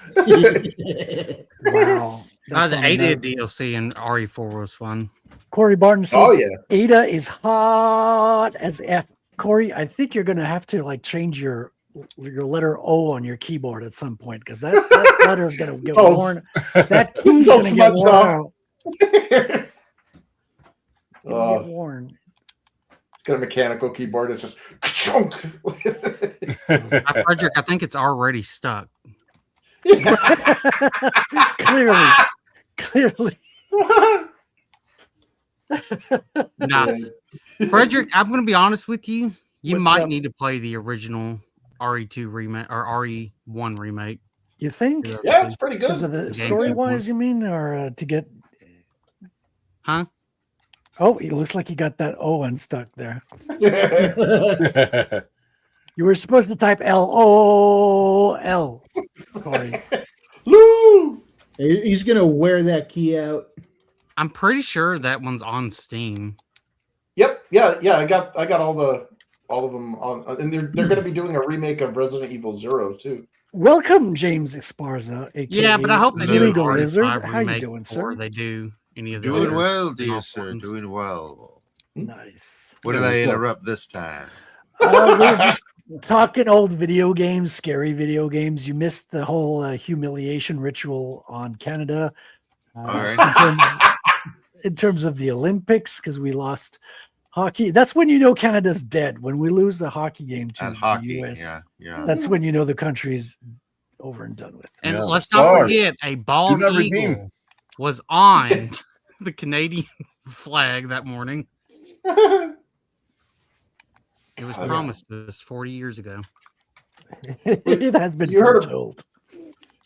Wow. That's The on Ada there. DLC in RE4 was fun. Corey Barton says, Oh yeah. Ada is hot as F. Corey, I think you're going to have to like change your letter O on your keyboard at some point because that letter is going to get all- worn. That key's it's all going to get smudged worn off. out. It's going to Oh. get worn. Got a mechanical keyboard. It's just chunk. Frederick, I think it's already stuck. Clearly. Now, Frederick, I'm going to be honest with you. You What's might up? need to play the original RE2 remake or RE1 remake. You think? Yeah, it's pretty Because good. of the Game story wise, Boy. you mean, or to get? Huh? Oh, it looks like you got that O unstuck there. You were supposed to type LOL. Corey. Lou! He's gonna wear that key out. I'm pretty sure that one's on Steam. Yep. Yeah. I got all of them on, and they're going to be doing a remake of Resident Evil 0 too. Welcome, James Esparza. AKA Yeah, but I hope they do an Illegal Lizard. RE5 How you remake doing, before sir? they do any of the Doing other well, dear small sir. ones. Doing well. Nice. What did I interrupt this time? We're just talking old video games, scary video games. You missed the whole humiliation ritual on Canada. All right. In terms of the Olympics, because we lost hockey. That's when you know Canada's dead. When we lose the hockey game to At the hockey. US, Yeah. that's when you know the country's over and done with. And Yeah. let's not Stars. forget, a bald Do not eagle redeem. was on the Canadian flag that morning. It was Oh, yeah. promised to us 40 years ago. It has been You heard of- foretold.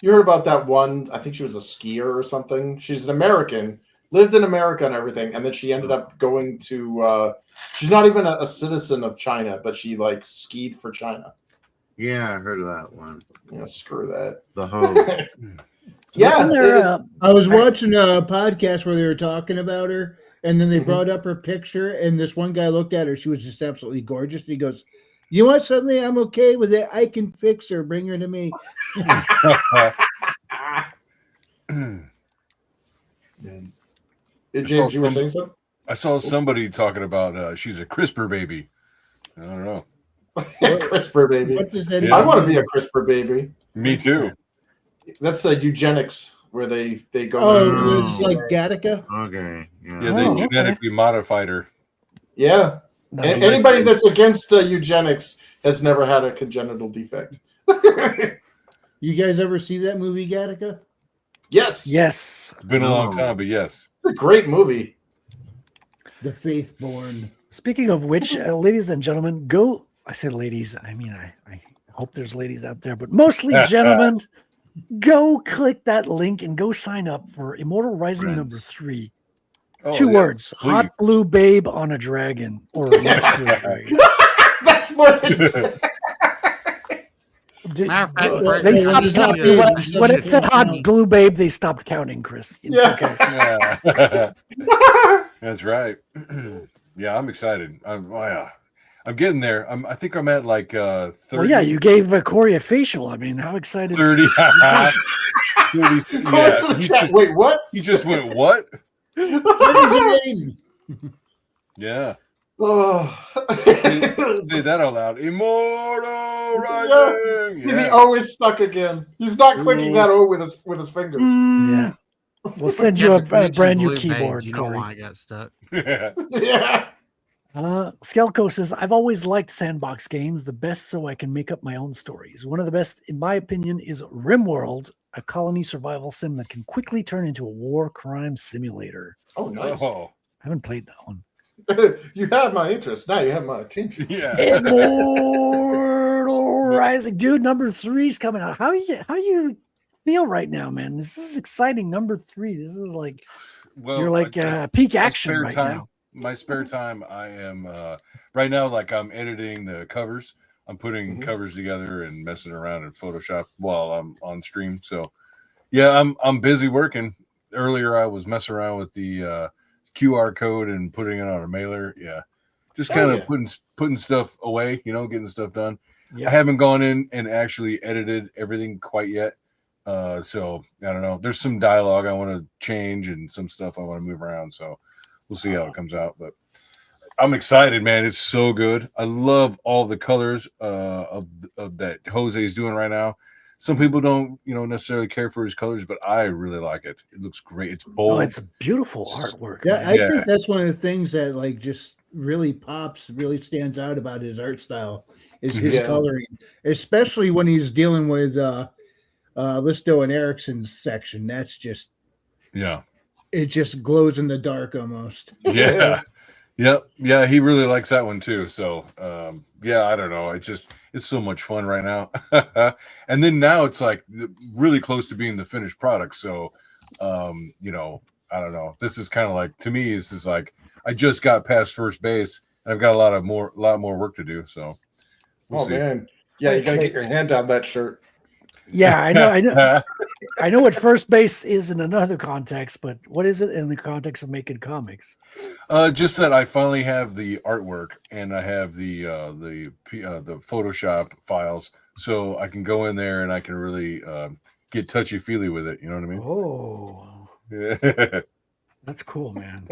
You heard about that one? I think she was a skier or something. She's an American, lived in America and everything, and then she ended up going to. She's not even a citizen of China, but she like skied for China. Yeah, I heard of that one. You know, screw that. The hose. Yeah, Wasn't it there, is. I was watching a podcast where they were talking about her, and then they Mhm. brought up her picture, and this one guy looked at her. She was just absolutely gorgeous. And he goes, "You want something? I'm okay with it. I can fix her. Bring her to me." James, you were saying something? I saw somebody talking about she's a CRISPR baby. I don't know. CRISPR baby. What does that Yeah. I even want to mean? be a CRISPR baby. Me too. That's eugenics, where they go. Oh, it's like Gattaca. Okay. Yeah. Yeah, they Oh, okay. genetically modified her. Yeah. Nice. Anybody that's against eugenics has never had a congenital defect. You guys ever see that movie Gattaca? Yes. Yes. It's been a long No. time, but yes. It's a great movie. The Faithborn. Speaking of which, ladies and gentlemen, go. I say ladies. I mean, I hope there's ladies out there, but mostly gentlemen. go click that link and go sign up for Immortal Rising Friends. number 3. Oh, 2 yeah, words: please. hot blue babe on a dragon or next to a dragon. That's more than Dude, Matter of fact, Well, Fred, they well, stopped when counting. you When, say- when it said hot blue babe, they stopped counting, Chris. It's Yeah. okay. Yeah. That's right. Yeah, I'm excited. I'm getting there. I think I'm at like 30. Well, yeah, you gave Corey a facial. I mean, how excited? 30. 30 According to yeah, the chat. Wait, what? he just went, what? What is your name? Yeah. Oh. Say that out loud. Immortal Rising. The Yeah. O is stuck again. He's not clicking that O with his fingers. Yeah. We'll send you Yeah, a but mention brand new blue keyboard, babes, you know Corey. why I got stuck. Yeah. Yeah. Skelko says, I've always liked sandbox games the best so I can make up my own stories. One of the best, in my opinion, is RimWorld, a colony survival sim that can quickly turn into a war crime simulator. Oh, nice. Oh, I haven't played that one. You had my interest. Now you have my attention. yeah. Immortal Rising. Dude, number 3 is coming out. How you feel right now, man? This is exciting. Number 3. This is like Well, you're like peak my action spare right time, now. My spare time, I am right now. Like I'm editing the covers. I'm putting covers together and messing around in Photoshop while I'm on stream. So, yeah, I'm busy working. Earlier, I was messing around with the QR code and putting it on a mailer. Yeah, just kind of putting stuff away. You know, getting stuff done. Yeah. I haven't gone in and actually edited everything quite yet. So I don't know. There's some dialogue I want to change and some stuff I want to move around. So we'll see how it comes out. But I'm excited, man. It's so good. I love all the colors of that Jose's doing right now. Some people don't, necessarily care for his colors, but I really like it. It looks great. It's bold. Oh, it's a beautiful artwork. Yeah, man. I Yeah. think that's one of the things that like just really pops, really stands out about his art style is his Yeah. coloring, especially when he's dealing with Listo and Erickson's section. That's just Yeah. it just glows in the dark almost. Yeah. Yep. Yeah, he really likes that one too. So yeah, I don't know. It's so much fun right now. And then now it's like really close to being the finished product. So I don't know. This is kind of like, to me, this is like I just got past first base and I've got a lot more work to do. So we'll see. Man. Yeah, you gotta get your hand on that shirt. Yeah, I know. I know what first base is in another context, but what is it in the context of making comics? Just that I finally have the artwork and I have the Photoshop files, so I can go in there and I can really get touchy feely with it. You know what I mean? Oh, Yeah. that's cool, man.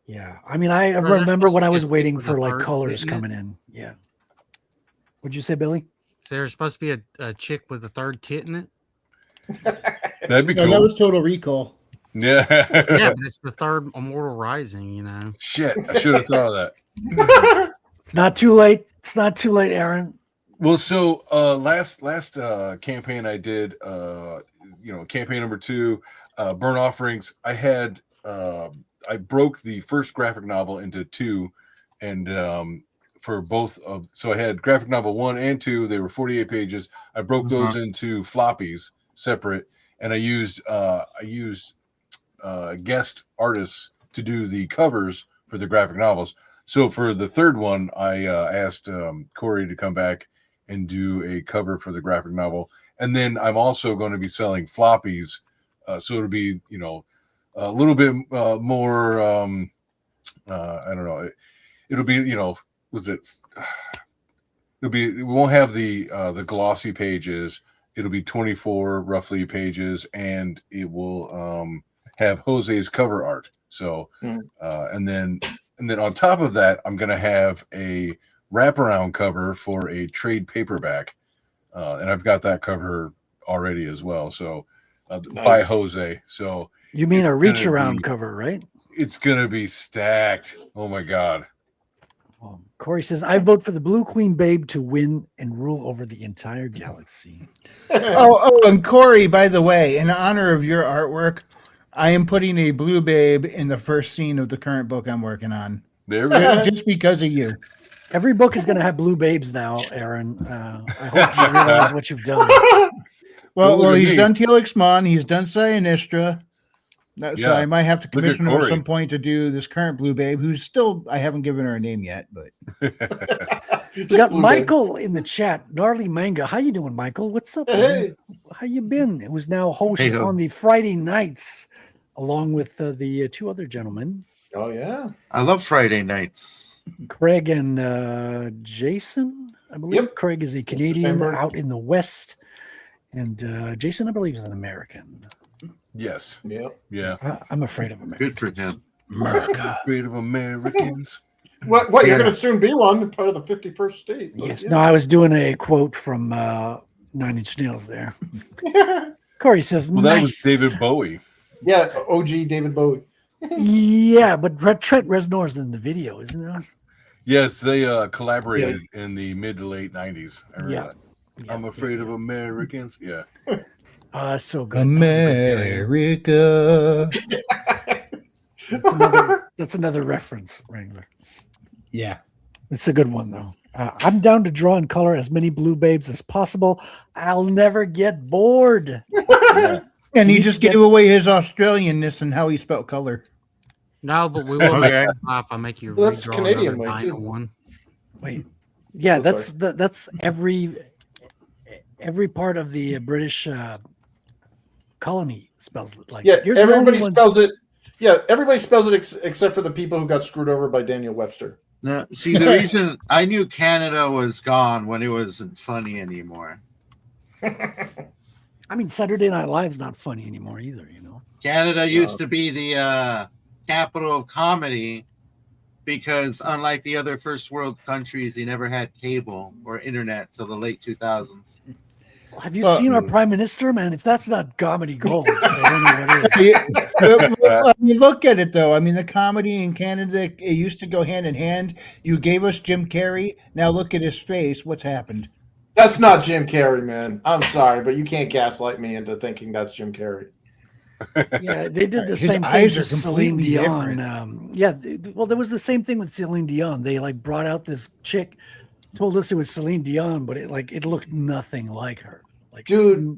Yeah, I mean, I they're remember supposed when to I get was picked waiting with for a like third, colors isn't it? coming in. Yeah. What'd you say, Billy? So there's supposed to be a chick with a third tit in it. That'd be No, cool. that was Total Recall. Yeah. Yeah, but it's the third Immortal Rising. You know. Shit, I should have thought of that. It's not too late. It's not too late, Aaron. Well, so last campaign I did, campaign number 2, Burn Offerings. I had I broke the first graphic novel into 2, and for both of, so I had graphic novel 1 and 2. They were 48 pages. I broke those into floppies separate, and I used guest artists to do the covers for the graphic novels. So for the third one, I asked Corey to come back and do a cover for the graphic novel. And then I'm also going to be selling floppies. So it'll be, a little bit more, I don't know. It'll be, we won't have the glossy pages. It'll be 24 roughly pages, and it will have Jose's cover art. So, and then on top of that, I'm going to have a wraparound cover for a trade paperback. And I've got that cover already as well. So by Jose. So You mean a it's reach gonna around be- cover, right? It's going to be stacked. Oh my God. Corey says, I vote for the Blue Queen Babe to win and rule over the entire galaxy. And Corey, by the way, in honor of your artwork, I am putting a blue babe in the first scene of the current book I'm working on. There we go. Just because of you. Every book is going to have blue babes now, Aaron. I hope you realize what you've done. Well, Look at he's me. done Telix Mon. He's done Cyanistra. So Yeah. I might have to Look at commission her at Corey. some point to do this current Blue Babe, who's still, I haven't given her a name yet, but We got Michael in the chat. Gnarly Manga. How you doing, Michael? What's up, man? Hey. How you been? It was now host Hey-ho. on the Friday nights, along with the two other gentlemen, Oh yeah. I love Friday nights. Craig and Jason. I believe Yep. Craig is a Canadian Sandberg. out in the West, and Jason, I believe, is an American. Yes. Yep. Yeah. I'm afraid of Americans. Good for him. America. Afraid of Americans. What? Yeah. You're going to soon be one, part of the 51st state. Yes. Yeah. No, I was doing a quote from 9 Inch Nails there. Corey says, Well, that was nice. David Bowie. Yeah, OG David Bowie. Yeah, but Trent Reznor's in the video, isn't it? Yes, they collaborated in the mid to late 90s. I remember Yeah. that. Yeah. I'm afraid of Americans. Yeah. So good. America. That's another reference, Wrangler. Yeah. It's a good one, though. I'm down to draw and color as many blue babes as possible. I'll never get bored. And he You just get- gave away his Australianness and how he spelled color. No, but we will make Okay. you laugh if I make you Well, that's redraw Canadian another way, too. Dino one. Wait, yeah, Oh, that's every part of the British colony spells it like Yeah, that. You're the only everybody ones- spells it. Yeah, everybody spells it except for the people who got screwed over by Daniel Webster. No, see, the reason I knew Canada was gone when it wasn't funny anymore. I mean, Saturday Night Live's not funny anymore either. You know. Canada used to be the capital of comedy because, unlike the other first world countries, they never had cable or internet till the late 2000s. Have you seen our prime minister, man? If that's not comedy gold, I don't know what is. Yeah, I mean, look at it though. I mean, the comedy in Canada, it used to go hand in hand. You gave us Jim Carrey. Now look at his face. What's happened? That's not Jim Carrey, man. I'm sorry, but you can't gaslight me into thinking that's Jim Carrey. Yeah, they did the His same thing eyes to are Celine completely Dion. different. Well, there was the same thing with Celine Dion. They like brought out this chick, told us it was Celine Dion, but it looked nothing like her. Like, Dude,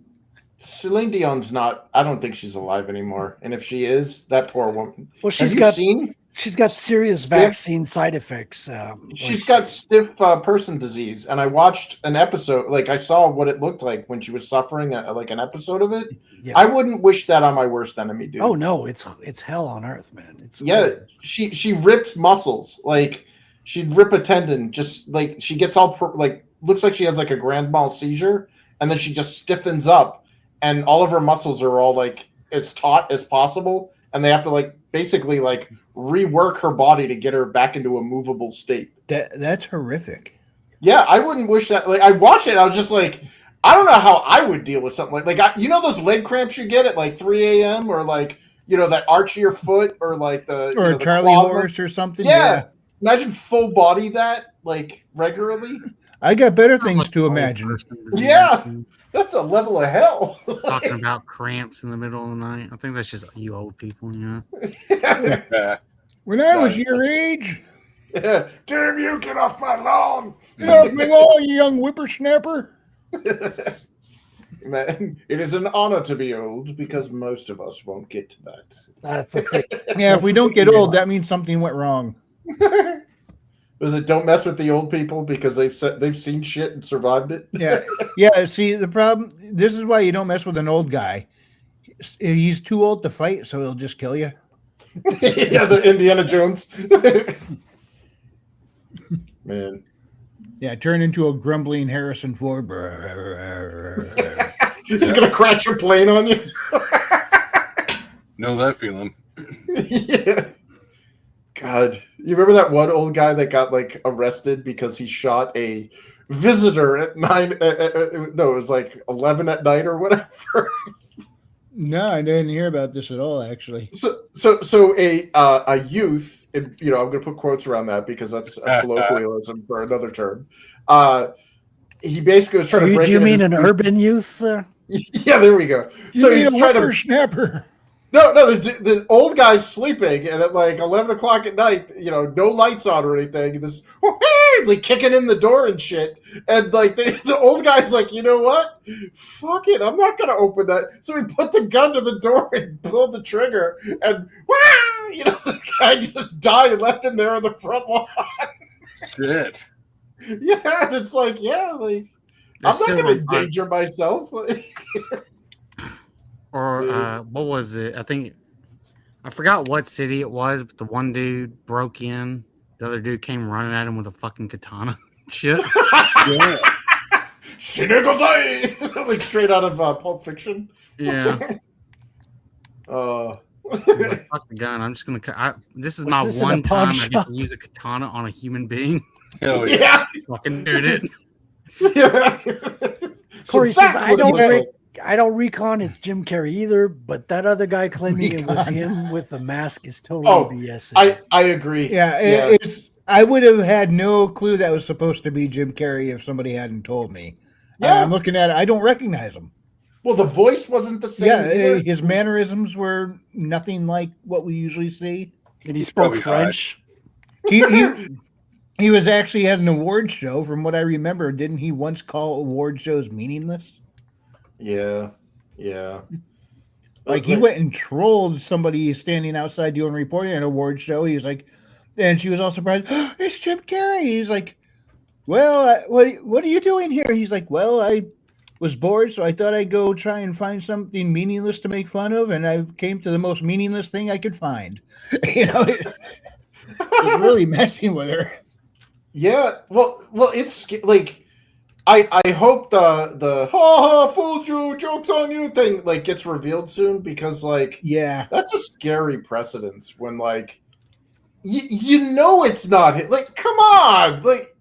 Celine Dion's not. I don't think she's alive anymore. And if she is, that poor woman. well, Have you seen? she's got serious vaccine side effects. She's got stiff person disease, and I watched an episode. Like I saw what it looked like when she was suffering, like an episode of it. Yeah. I wouldn't wish that on my worst enemy, dude. Oh no, it's hell on earth, man. It's Yeah, she rips muscles. Like she'd rip a tendon. Just like she gets all like looks like she has like a grand mal seizure, and then she just stiffens up, and all of her muscles are all like as taut as possible, and they have to like basically like rework her body to get her back into a movable state. That's horrific. Yeah, I wouldn't wish that. Like I watched it, I was just like, I don't know how I would deal with something you know those leg cramps you get at like 3 a.m. or like that arch of your foot or like the Or the Charlie quad- horse or something. Yeah. Imagine full body that like regularly. I got better things to imagine. Yeah. That's a level of hell. Talking about cramps in the middle of the night. I think that's just you old people, you know. When I was your age, Damn you, get off my lawn. get off me lawn, you young whippersnapper. Man, it is an honor to be old because most of us won't get to that. That's a thing. Yeah, if we don't get old, that means something went wrong. Was it don't mess with the old people because they've seen shit and survived it? Yeah, yeah. See, the problem. This is why you don't mess with an old guy. He's too old to fight, so he'll just kill you. Yeah, the Indiana Jones. Man. Yeah, turn into a grumbling Harrison Ford. He's gonna crash a plane on you. Know that feeling. Yeah. God, you remember that one old guy that got like arrested because he shot a visitor at 9? No, it was like 11 at night or whatever. No, I didn't hear about this at all. Actually, So a youth, I'm going to put quotes around that because that's a colloquialism for another term. He basically was trying to break. Do you into mean this an dude's- urban youth? Yeah, there we go. you So mean he's a trying to. whippersnapper. No, the old guy's sleeping, and at like 11 o'clock at night, no lights on or anything. And this, like kicking in the door and shit. And like the old guy's like, you know what? Fuck it, I'm not gonna open that. So he put the gun to the door and pulled the trigger, and the guy just died and left him there on the front lawn. Shit. Yeah, and it's like, I'm not gonna endanger myself. Or what was it? I forgot what city it was, but the one dude broke in. The other dude came running at him with a fucking katana. Shit. Yeah. Shinigozai! Like straight out of Pulp Fiction. Yeah. Like, fuck the gun. I'm just gonna. This is my this in a one pawn time I get shop? to use a katana on a human being. Hell yeah. Fucking dude it. Yeah. Corey So says, that's what I don't recon it's Jim Carrey either, but that other guy claiming it was him with the mask is totally BS. I agree. Yeah, it's. I would have had no clue that was supposed to be Jim Carrey if somebody hadn't told me. Yeah. I'm looking at it. I don't recognize him. Well, the voice wasn't the same. Yeah, either. his mannerisms were nothing like what we usually see. And he spoke Probably French. He was actually at an award show, from what I remember. Didn't he once call award shows meaningless? Yeah. Like he went and trolled somebody standing outside doing reporting at an award show. He was like, and she was all surprised. Oh, it's Jim Carrey. He's like, well, what are you doing here? He's like, well, I was bored, so I thought I'd go try and find something meaningless to make fun of, and I came to the most meaningless thing I could find. It was really messing with her. Yeah. Well, it's like I hope the ha ha fooled you, joke's on you thing like gets revealed soon, because like Yeah. that's a scary precedence when like it's not him. Like, come on, like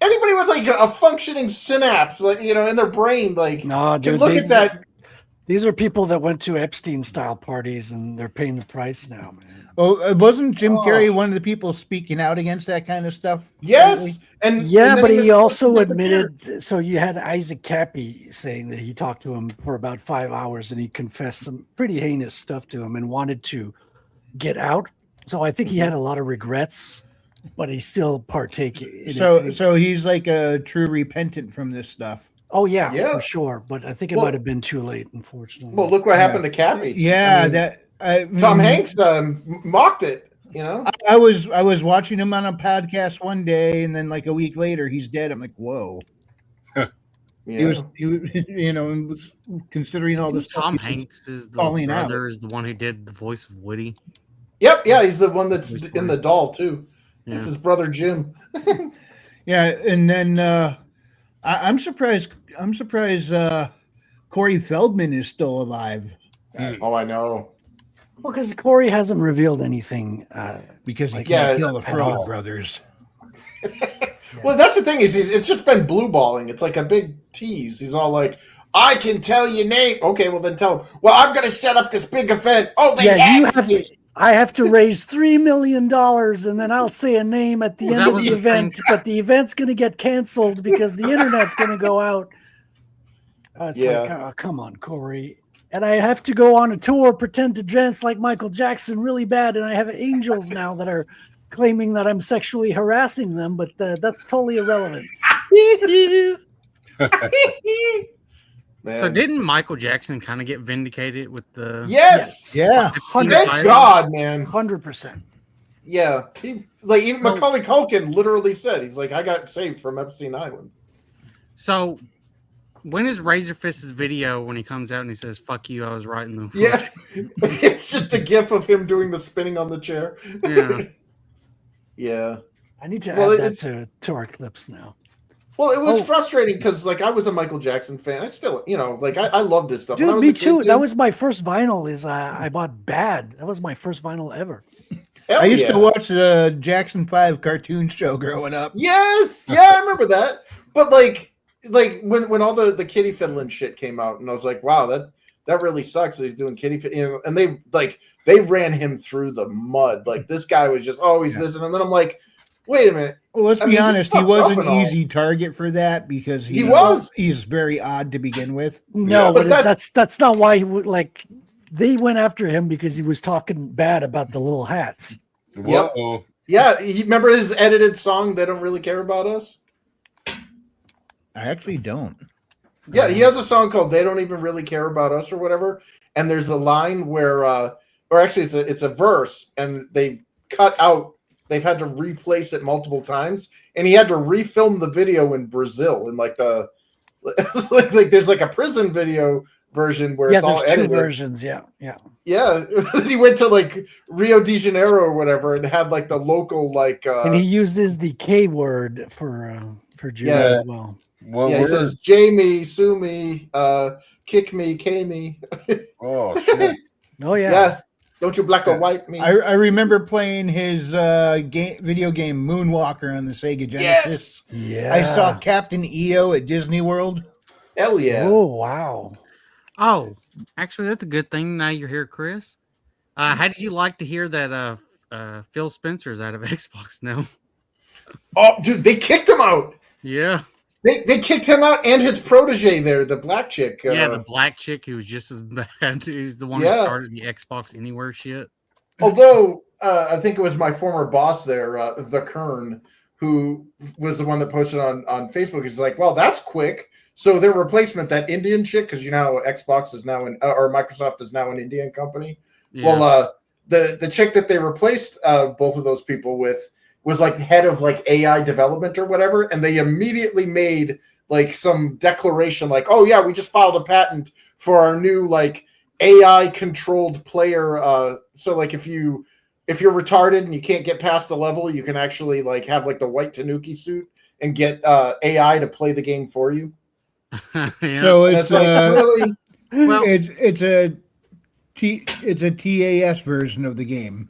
anybody with like a functioning synapse, like in their brain, like No, can dude, look at that. These are people that went to Epstein style parties and they're paying the price now, man. Oh, wasn't Jim Oh. Carrey one of the people speaking out against that kind of stuff? Yes, and Yeah, and but then he also disappeared. admitted. So you had Isaac Cappy saying that he talked to him for about 5 hours and he confessed some pretty heinous stuff to him and wanted to get out. So I think he had a lot of regrets, but he still partake in it. So he's like a true repentant from this stuff. Oh yeah, Yeah. for sure. But I think it Well- might have been too late, unfortunately. Well, look what happened to Cappy. Yeah, I mean, Tom Hanks mocked it. I was watching him on a podcast one day, and then like a week later, he's dead. I'm like, whoa. Yeah. He was, and was considering all this. Tom Hanks is the falling out. brother, is the one who did the voice of Woody. Yep. Yeah, he's the one that's Which in one? the doll too. Yeah. It's his brother Jim. Yeah, and then I'm surprised. Corey Feldman is still alive Oh, I know. well, because Corey hasn't revealed anything. because he Like, can't yeah, kill the at Frog all. brothers. Well, that's the thing is, it's just been blue balling. It's like a big tease. He's all like, "I can tell your name." Okay, well then tell him. Well, I'm going to set up this big event. Oh, they I have to raise $3 million, and then I'll say a name at the Well, end that of was the the event. thing. But the event's going to get canceled because the internet's going to go out. It's Yeah. like, oh, come on, Corey. And I have to go on a tour, pretend to dance like Michael Jackson really bad, and I have angels now that are claiming that I'm sexually harassing them, but that's totally irrelevant. Man. So didn't Michael Jackson kind of get vindicated with the? Yes. Yeah, Thank God, man. 100%. Yeah. Even Macaulay Culkin literally said, he's like, I got saved from Epstein Island. So when is Razorfist's video when he comes out and he says, "Fuck you, I was right in the." Yeah. It's just a gif of him doing the spinning on the chair. Yeah. Yeah. I need to Well, add that to our clips now. Well, it was Oh. frustrating because, like, I was a Michael Jackson fan. I still, I loved his stuff. When I Dude, was me a kid, too. dude, That was my first vinyl. I bought Bad. That was my first vinyl ever. hell I used yeah. to watch the Jackson 5 cartoon show growing up. Yes, yeah, I remember that. But like when all the kitty fiddling shit came out, and I was like, wow, that really sucks that he's doing kitty fiddling. And they ran him through the mud. Like this guy was just always this, and then I'm like, wait a minute. Well, let's I be mean, he's honest. He fucked was up an and all. easy target for that because He was. He's very odd to begin with. No, Yeah, but but that's not why he would like. they went after him because he was talking bad about the little hats. Whoa. Yeah, remember his edited song, They Don't Really Care About Us? I actually don't. Yeah, he has a song called They Don't Even Really Care About Us or whatever. And there's a line where, or actually it's a verse, and they cut out, they've had to replace it multiple times. And he had to refilm the video in Brazil in like like there's like a prison video version where it's all there's two edited. versions. Yeah. Yeah, he went to like Rio de Janeiro or whatever and had like the local like. And he uses the K word for Jews as well. What Yeah, he word? says Jamie, sue me, kick me, K me. Oh shit. Oh yeah. Yeah, don't you black or white me? I remember playing his video game Moonwalker on the Sega Genesis. Yeah. I saw Captain EO at Disney World. Hell yeah. Oh wow. Oh, actually, that's a good thing. Now you're here, Chris. How did you like to hear that Phil Spencer's out of Xbox now? Oh, dude, they kicked him out. Yeah. They kicked him out and his protege there, the black chick. Yeah, the black chick who was just as bad. Who's the one Yeah. who started the Xbox Anywhere shit. Although I think it was my former boss there, the Kern, who was the one that posted on Facebook. He's like, well, that's quick. So their replacement, that Indian chick, because you know Xbox is now or Microsoft is now an Indian company. Yeah. Well, the chick that they replaced both of those people with was like head of like AI development or whatever, and they immediately made like some declaration like, oh yeah, we just filed a patent for our new like AI controlled player. So like if you're retarded and you can't get past the level, you can actually like have like the white Tanuki suit and get AI to play the game for you. Yeah. So And it's it's like really. well, it's a TAS version of the game.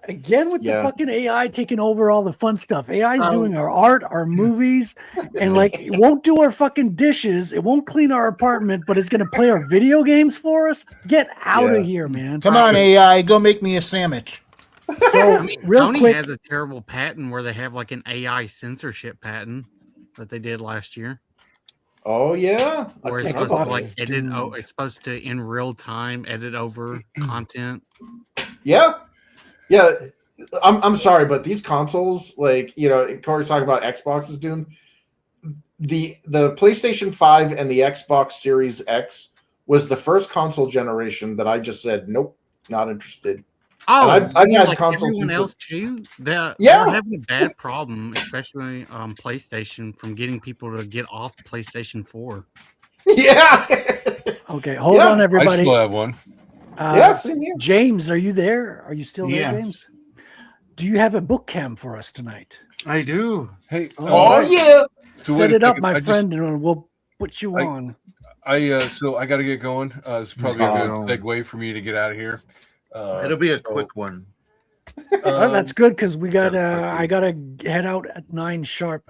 Again with Yeah. the fucking AI taking over all the fun stuff. AI is Oh. doing our art, our movies, and like it won't do our fucking dishes. It won't clean our apartment, but it's gonna play our video games for us. Get out Yeah. of here, man. Come on, AI, go make me a sandwich. So I mean, real Sony quick, has a terrible patent where they have like an AI censorship patent that they did last year. Oh yeah. Where it's Xbox supposed to like is edit. Oh, doomed. it's supposed to in real time edit over content. Yeah. Yeah. I'm sorry, but these consoles, like, you know, Corey's talking about Xbox is doomed. The PlayStation 5 and the Xbox Series X was the first console generation that I just said, nope, not interested. Oh, And I've yeah, had like consoles everyone since else too. They're Yeah. having a bad problem, especially PlayStation, from getting people to get off PlayStation 4. Yeah. okay, hold Yeah, on, I everybody. still have one. Yeah, same here. James, are you there? Are you still there, Yes. James? Do you have a book cam for us tonight? I do. Hey, Oh yeah. so wait Set a it up, second. my I just- friend, and we'll put you on. So I got to get going. It's probably a good segue for me to get out of here. It'll be a quick one. Well, that's good because we got yeah, I gotta head out at 9 sharp.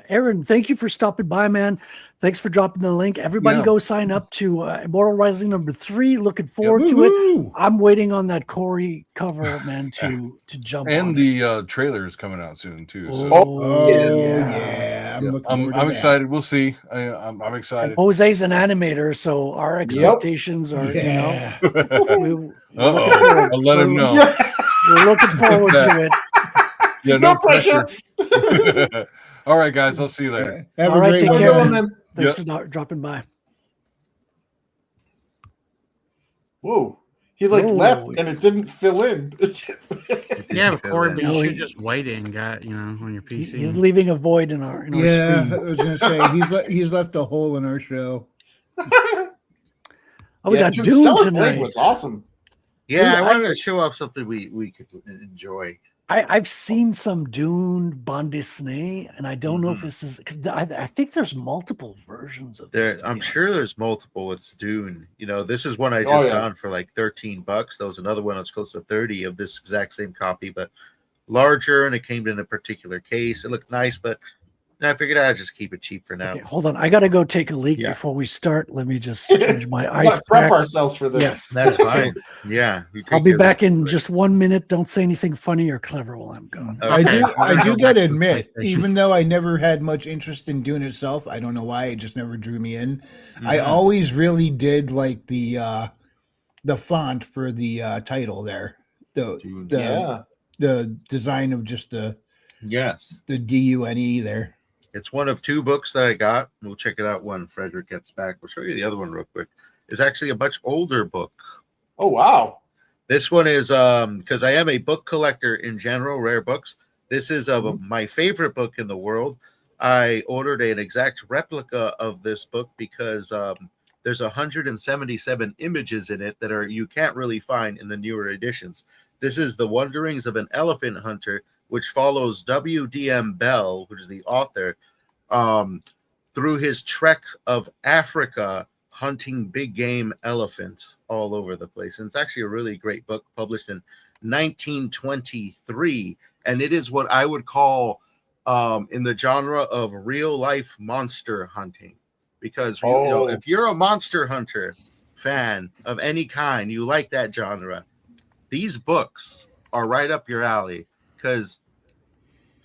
Aaron, thank you for stopping by, man. Thanks for dropping the link. Everybody Yeah. go sign up to Immortal Rising number 3. Looking forward to it. Woohoo! I'm waiting on that Corey cover, man, to jump on. And the trailer is coming out soon too. So Oh, yeah. yeah. I'm looking forward to I'm that. excited. We'll see. I'm And excited. Jose's an animator, so our expectations are, Yeah. we're Uh-oh. I'll let him know. looking forward to it. Yeah, No no pressure. pressure. All right, guys. I'll see you later. Have All a right, great take one. care. Go on then. Thanks Yep. for dropping by. Whoa. He like Whoa. left and it didn't fill in. Yeah, but Corey, but No, you he- should just wait it and got on your He's PC. leaving a void in our Yeah, screen. I was gonna say he's left a hole in our show. Oh, we Yeah, got dude, Dune Stellar Blade tonight. was awesome. Yeah, Dude, I wanted to show off something we could enjoy. I've seen some Dune bande dessinée, and I don't know if this is because I think there's multiple versions of this. There, to I'm be sure honest. there's multiple. It's Dune. You know, this is one I just Oh, yeah. found for like $13. There was another one that's close to 30 of this exact same copy, but larger, and it came in a particular case. It looked nice, but I figured I'd just keep it cheap for now. Okay, hold on. I got to go take a leak Yeah. before we start. Let me just change my We ice gotta prep pack. ourselves for this. Yes. That's fine. Yeah, you I'll take be care of back that. in just 1 minute. Don't say anything funny or clever while I'm gone. I Okay. do I'm gonna go gotta back to the admit, PlayStation. even though I never had much interest in Dune itself, I don't know why it just never drew me in. I Mhm. always really did like the the font for the title there. Yeah. The design of just the Yes. DUNE there. It's one of 2 books that I got. We'll check it out when Frederick gets back. We'll show you the other one real quick. It's actually a much older book. Oh wow. This one is because I am a book collector in general, rare books. This is my favorite book in the world. I ordered an exact replica of this book because there's 177 images in it that you can't really find in the newer editions. This is The Wanderings of an Elephant Hunter, which follows W.D.M. Bell, which is the author, through his trek of Africa, hunting big game elephant all over the place. And it's actually a really great book, published in 1923. And it is what I would call in the genre of real life monster hunting. Because you know, if you're a monster hunter fan of any kind, you like that genre, these books are right up your alley because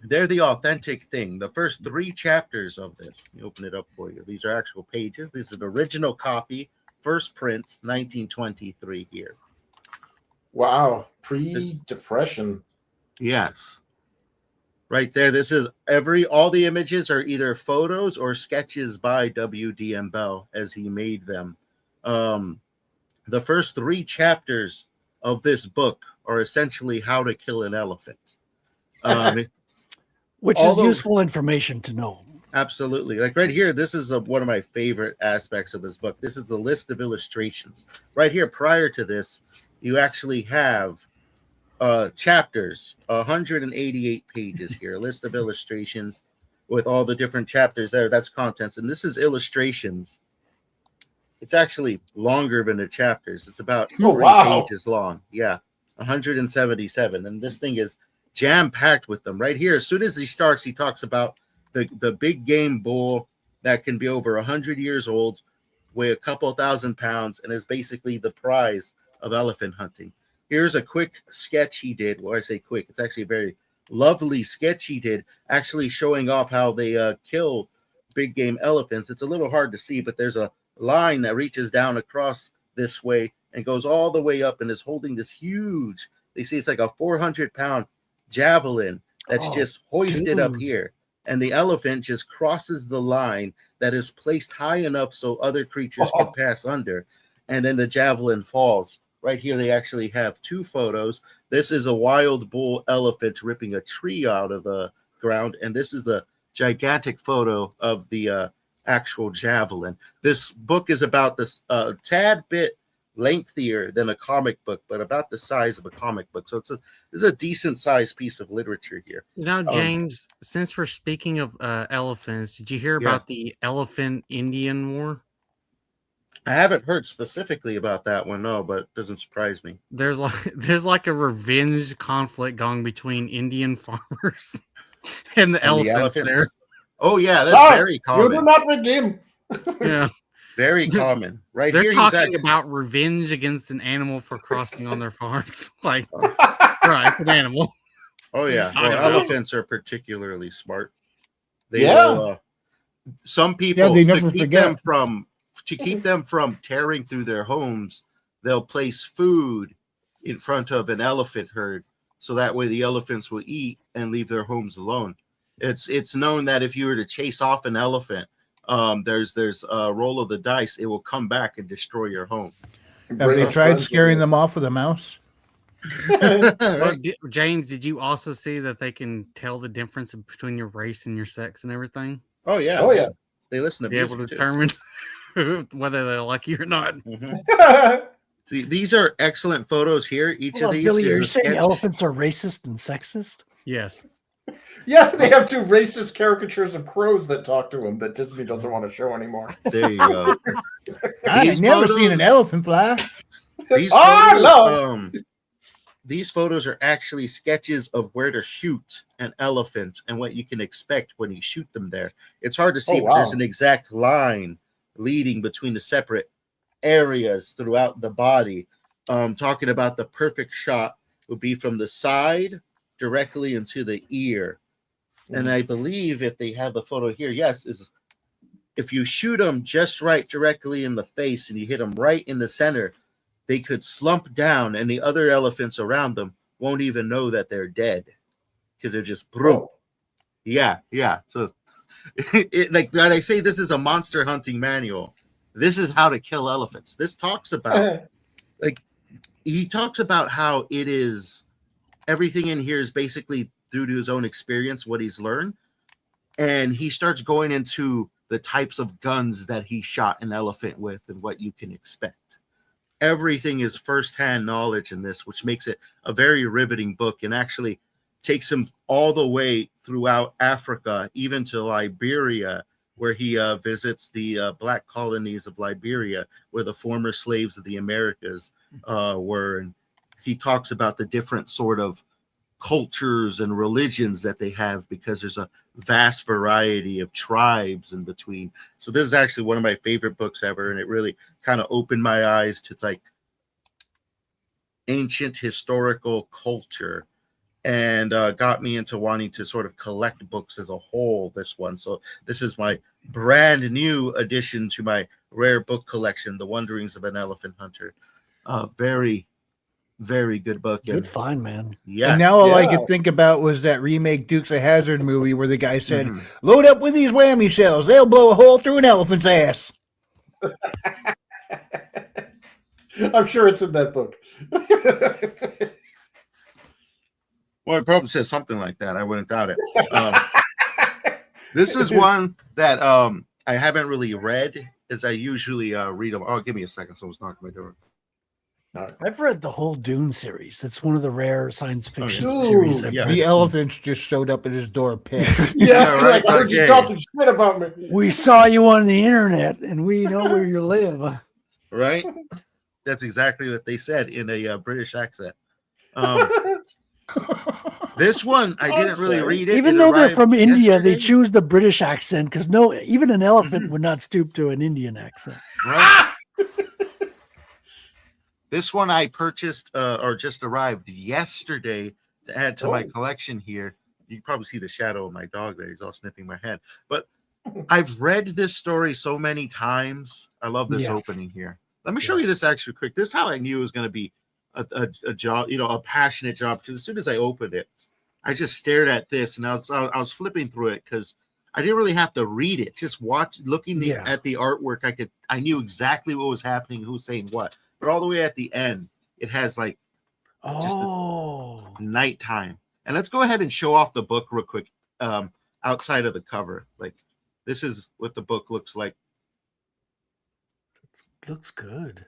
they're the authentic thing. The first 3 chapters of this, let me open it up for you. These are actual pages. This is an original copy, first print, 1923 here. Wow. Pre-depression. Yes. Right there. This is all the images are either photos or sketches by W.D.M. Bell as he made them. The first 3 chapters of this book are essentially how to kill an elephant. Which is useful information to know. Absolutely. Like right here, this is one of my favorite aspects of this book. This is the list of illustrations. Right here, prior to this, you actually have chapters, 188 pages here, a list of illustrations with all the different chapters there. That's contents. And this is illustrations. It's actually longer than the chapters. It's about 3 pages long. Yeah, 177. And this thing is jam-packed with them. Right here, as soon as he starts, he talks about the big game bull that can be over 100 years old, weigh a couple thousand pounds, and is basically the prize of elephant hunting. Here's a quick sketch he did. Well, I say quick. It's actually a very lovely sketch he did, actually showing off how they kill big game elephants. It's a little hard to see, but there's a line that reaches down across this way and goes all the way up and is holding this huge, they see it's like a 400-pound javelin that's just hoisted up here. And the elephant just crosses the line that is placed high enough so other creatures can pass under. And then the javelin falls. Right here, they actually have 2 photos. This is a wild bull elephant ripping a tree out of the ground. And this is the gigantic photo of the actual javelin. This book is about this tad bit lengthier than a comic book, but about the size of a comic book. So it's a decent sized piece of literature here. Now, James, since we're speaking of elephants, did you hear about the Elephant Indian War? I haven't heard specifically about that one, no, but it doesn't surprise me. There's like a revenge conflict going between Indian farmers and the elephants there. Oh yeah, that's very common. You do not redeem. Yeah. Very common. Right They're here, talking about revenge against an animal for crossing on their farms. Like, right, an animal. Oh yeah, well, elephants are particularly smart. They some people they never to keep them from tearing through their homes, they'll place food in front of an elephant herd, so that way the elephants will eat and leave their homes alone. It's known that if you were to chase off an elephant, there's a roll of the dice, it will come back and destroy your home. Have they tried scaring them off with a mouse? Well, James, did you also see that they can tell the difference between your race and your sex and everything? Oh yeah, they listen to be able to determine whether they like you or not. See, these are excellent photos here. Each of these, Billy, are you saying elephants are racist and sexist? Yes. Yeah, they have 2 racist caricatures of crows that talk to him that Disney doesn't want to show anymore. There you go. I've never seen an elephant fly. These photos are actually sketches of where to shoot an elephant and what you can expect when you shoot them there. It's hard to see, but there's an exact line leading between the separate areas throughout the body. Talking about the perfect shot would be from the side directly into the ear. And I believe if they have the photo here, is if you shoot them just right directly in the face and you hit them right in the center, they could slump down and the other elephants around them won't even know that they're dead because they're just bro. Yeah. So like when I say this is a monster hunting manual, this is how to kill elephants. This talks about like he talks about how it is everything in here is basically due to his own experience, what he's learned. And he starts going into the types of guns that he shot an elephant with and what you can expect. Everything is firsthand knowledge in this, which makes it a very riveting book and actually takes him all the way throughout Africa, even to Liberia, where he visits the black colonies of Liberia, where the former slaves of the Americas were. And he talks about the different sort of cultures and religions that they have because there's a vast variety of tribes in between. So this is actually one of my favorite books ever, and it really kind of opened my eyes to like ancient historical culture and got me into wanting to sort of collect books as a whole, this one. So this is my brand new addition to my rare book collection, The Wanderings of an Elephant Hunter. Very, very good book. Good find, man. Yeah. And now all I could think about was that remake Dukes of Hazzard movie where the guy said, load up with these whammy shells. They'll blow a hole through an elephant's ass. I'm sure it's in that book. Well, it probably says something like that. I wouldn't doubt it. This is one that I haven't really read, as I usually read them. Oh, give me a second. Someone's knocking my door. I've read the whole Dune series. It's one of the rare science fiction Ooh, series. I've yeah. read. The elephants just showed up at his door pissed. Yeah, right, like, I heard you okay. talking shit about me. We saw you on the internet, and we know where you live. Right? That's exactly what they said in a British accent. This one, I didn't really read it. Even It though they're arrived from India, they yesterday. choose the British accent because even an elephant would not stoop to an Indian accent. Right? This one I purchased or just arrived yesterday to add to my collection here. You can probably see the shadow of my dog there. He's all sniffing my head. But I've read this story so many times. I love this opening here. Let me show you this actually quick. This is how I knew it was going to be a job, a passionate job. Because as soon as I opened it, I just stared at this and I was flipping through it because I didn't really have to read it. Just looking at the artwork, I knew exactly what was happening, who's saying what. But all the way at the end, it has like just nighttime. And let's go ahead and show off the book real quick outside of the cover. Like this is what the book looks like. Looks good.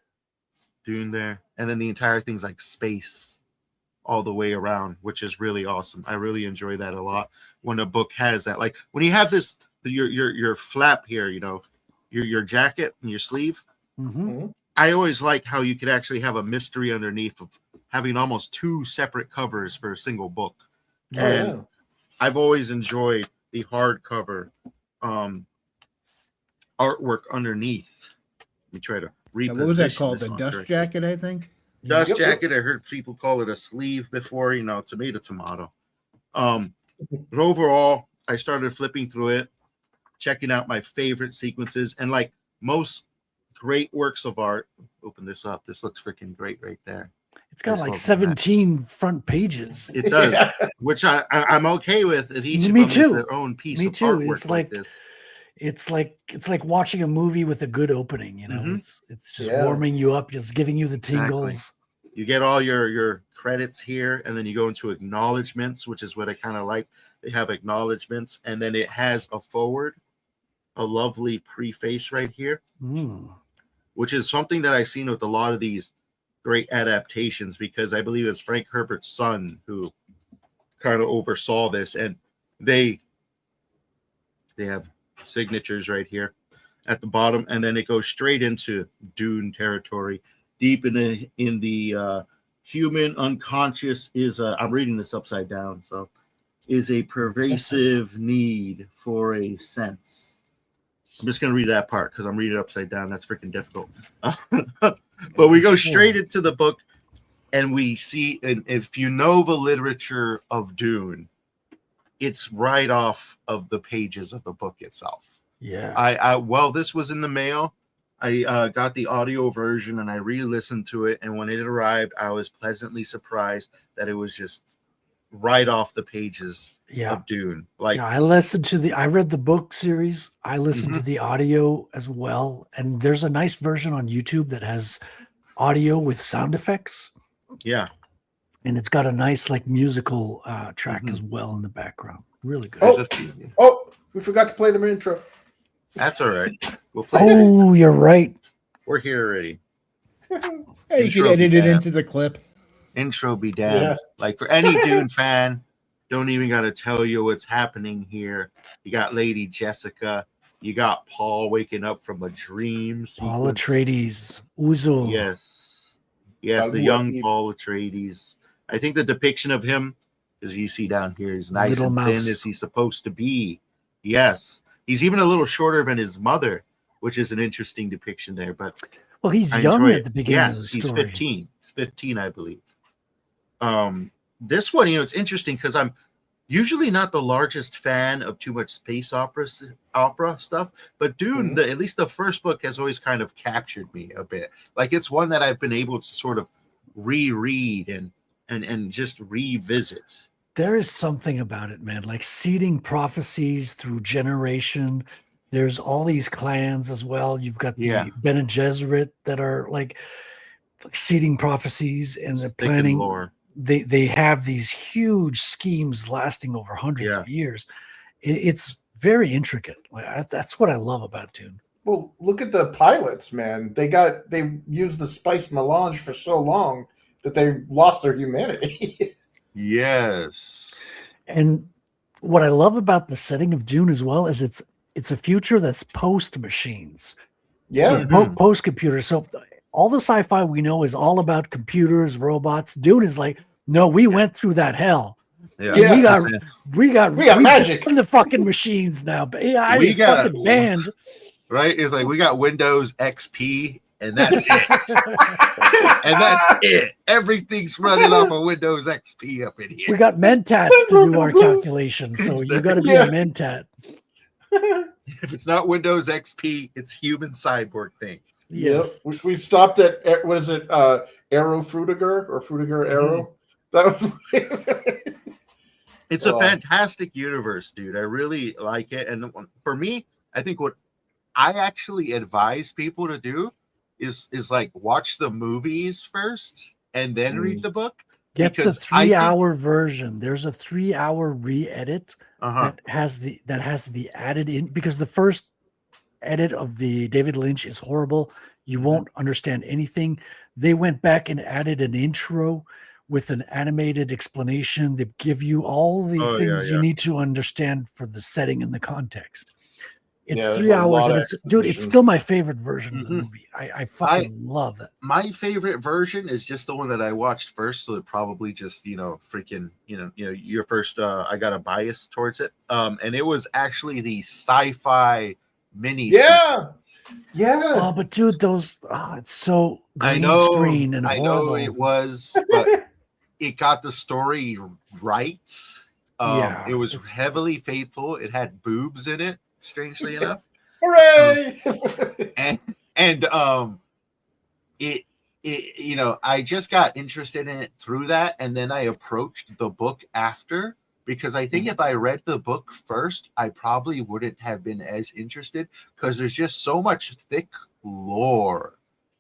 Dune there. And then the entire thing's like space all the way around, which is really awesome. I really enjoy that a lot when a book has that. Like when you have this, your flap here, your jacket and your sleeve. Mm-hmm. I always like how you could actually have a mystery underneath of having almost two separate covers for a single book. And I've always enjoyed the hardcover artwork underneath. Let me try to reposition. What was that called? this The one dust correctly. jacket, I think. Dust jacket. I heard people call it a sleeve before, tomato. But overall, I started flipping through it, checking out my favorite sequences, and like most great works of art. Open this up. This looks freaking great right there. It's got like 17 front pages. It does, which I'm okay with. If each of Me them too. is their own piece Me of too. artwork It's like like this. it's like watching a movie with a good opening. It's just warming you up, just giving you the tingles. Exactly. You get all your credits here, and then you go into acknowledgments, which is what I kind of like. They have acknowledgments, and then it has a forward, a lovely preface right here, which is something that I've seen with a lot of these great adaptations, because I believe it's Frank Herbert's son who kind of oversaw this, and they have signatures right here at the bottom, and then it goes straight into Dune territory. Deep in the human unconscious is I'm reading this upside down, so is a pervasive need for a sense. I'm just going to read that part because I'm reading it upside down. That's freaking difficult. But we go straight into the book, and we see, and if you know the literature of Dune, it's right off of the pages of the book itself. Yeah. While this was in the mail, I got the audio version and I re-listened to it, and when it arrived, I was pleasantly surprised that it was just right off the pages Yeah. of Dune. Like, Yeah, I read the book series. I listened to the audio as well. And there's a nice version on YouTube that has audio with sound effects. yeah, And it's got a nice like musical track as well in the background. Really good. there's a few. Oh, we forgot to play the intro. That's all right. We'll play it. Oh, you're right. We're here already. Hey, you can edit it into the clip. Intro be damned. Yeah. Like, for any Dune fan, don't even got to tell you what's happening here. You got Lady Jessica. You got Paul waking up from a dream Paul sequence. Atreides, Uzo. Yes. Yes, the young Paul Atreides. I think the depiction of him, as you see down here, is nice Little and mouse. thin as he's supposed to be. Yes. He's even a little shorter than his mother, which is an interesting depiction there. But Well, he's I young enjoy at it. the beginning of the Yes, he's story. 15. He's 15, I believe. This one, it's interesting because I'm usually not the largest fan of too much space opera stuff, but Dune, at least the first book, has always kind of captured me a bit. Like, it's one that I've been able to sort of reread and just revisit. There is something about it, man. Like seeding prophecies through generation. There's all these clans as well. You've got the Yeah. Bene Gesserit that are like seeding prophecies and the Thick and planning. lore. They have these huge schemes lasting over hundreds of years. It's very intricate. Like, that's what I love about Dune. Well, look at the pilots, man. They used the spice melange for so long that they lost their humanity. Yes. And what I love about the setting of Dune as well is it's a future that's post machines. Yeah. So post computer. So all the sci-fi we know is all about computers, robots. Dune is like, no, we went through that hell. Yeah. And we got magic from the fucking machines now. But AI We is got- fucking banned. Right? It's like we got Windows XP, and that's it. And that's it. Everything's running off of Windows XP up in here. We got mentats to do our calculations. So you got to be a mentat. If it's not Windows XP, it's human cyborg thing. Yes. Yep. We stopped at what is it? Arrow Frutiger or Frutiger Arrow? That was It's a fantastic universe, dude. I really like it. And for me, I think what I actually advise people to do is like watch the movies first and then read the book. Get the Because I think- 3-hour version. There's a 3-hour re-edit Uh-huh. that has the added in, because the first edit of the David Lynch is horrible. You won't understand anything. They went back and added an intro with an animated explanation that give you all the Oh, yeah, things you yeah. need to understand for the setting and the context. It's Yeah, there's 3 a hours, lot and of it's dude, it's exposition. still my favorite version of the Mhm. movie. I fucking love it. My favorite version is just the one that I watched first, so it probably just freaking your first. I got a bias towards it, and it was actually the sci-fi mini. Yeah. Yeah. Oh, but dude, it's so I green know, screen and I know horrible. it was, but it got the story right. Yeah, It was it's- heavily faithful. It had boobs in it, strangely enough. Hooray! and I just got interested in it through that, and then I approached the book after, because I think if I read the book first, I probably wouldn't have been as interested, because there's just so much thick lore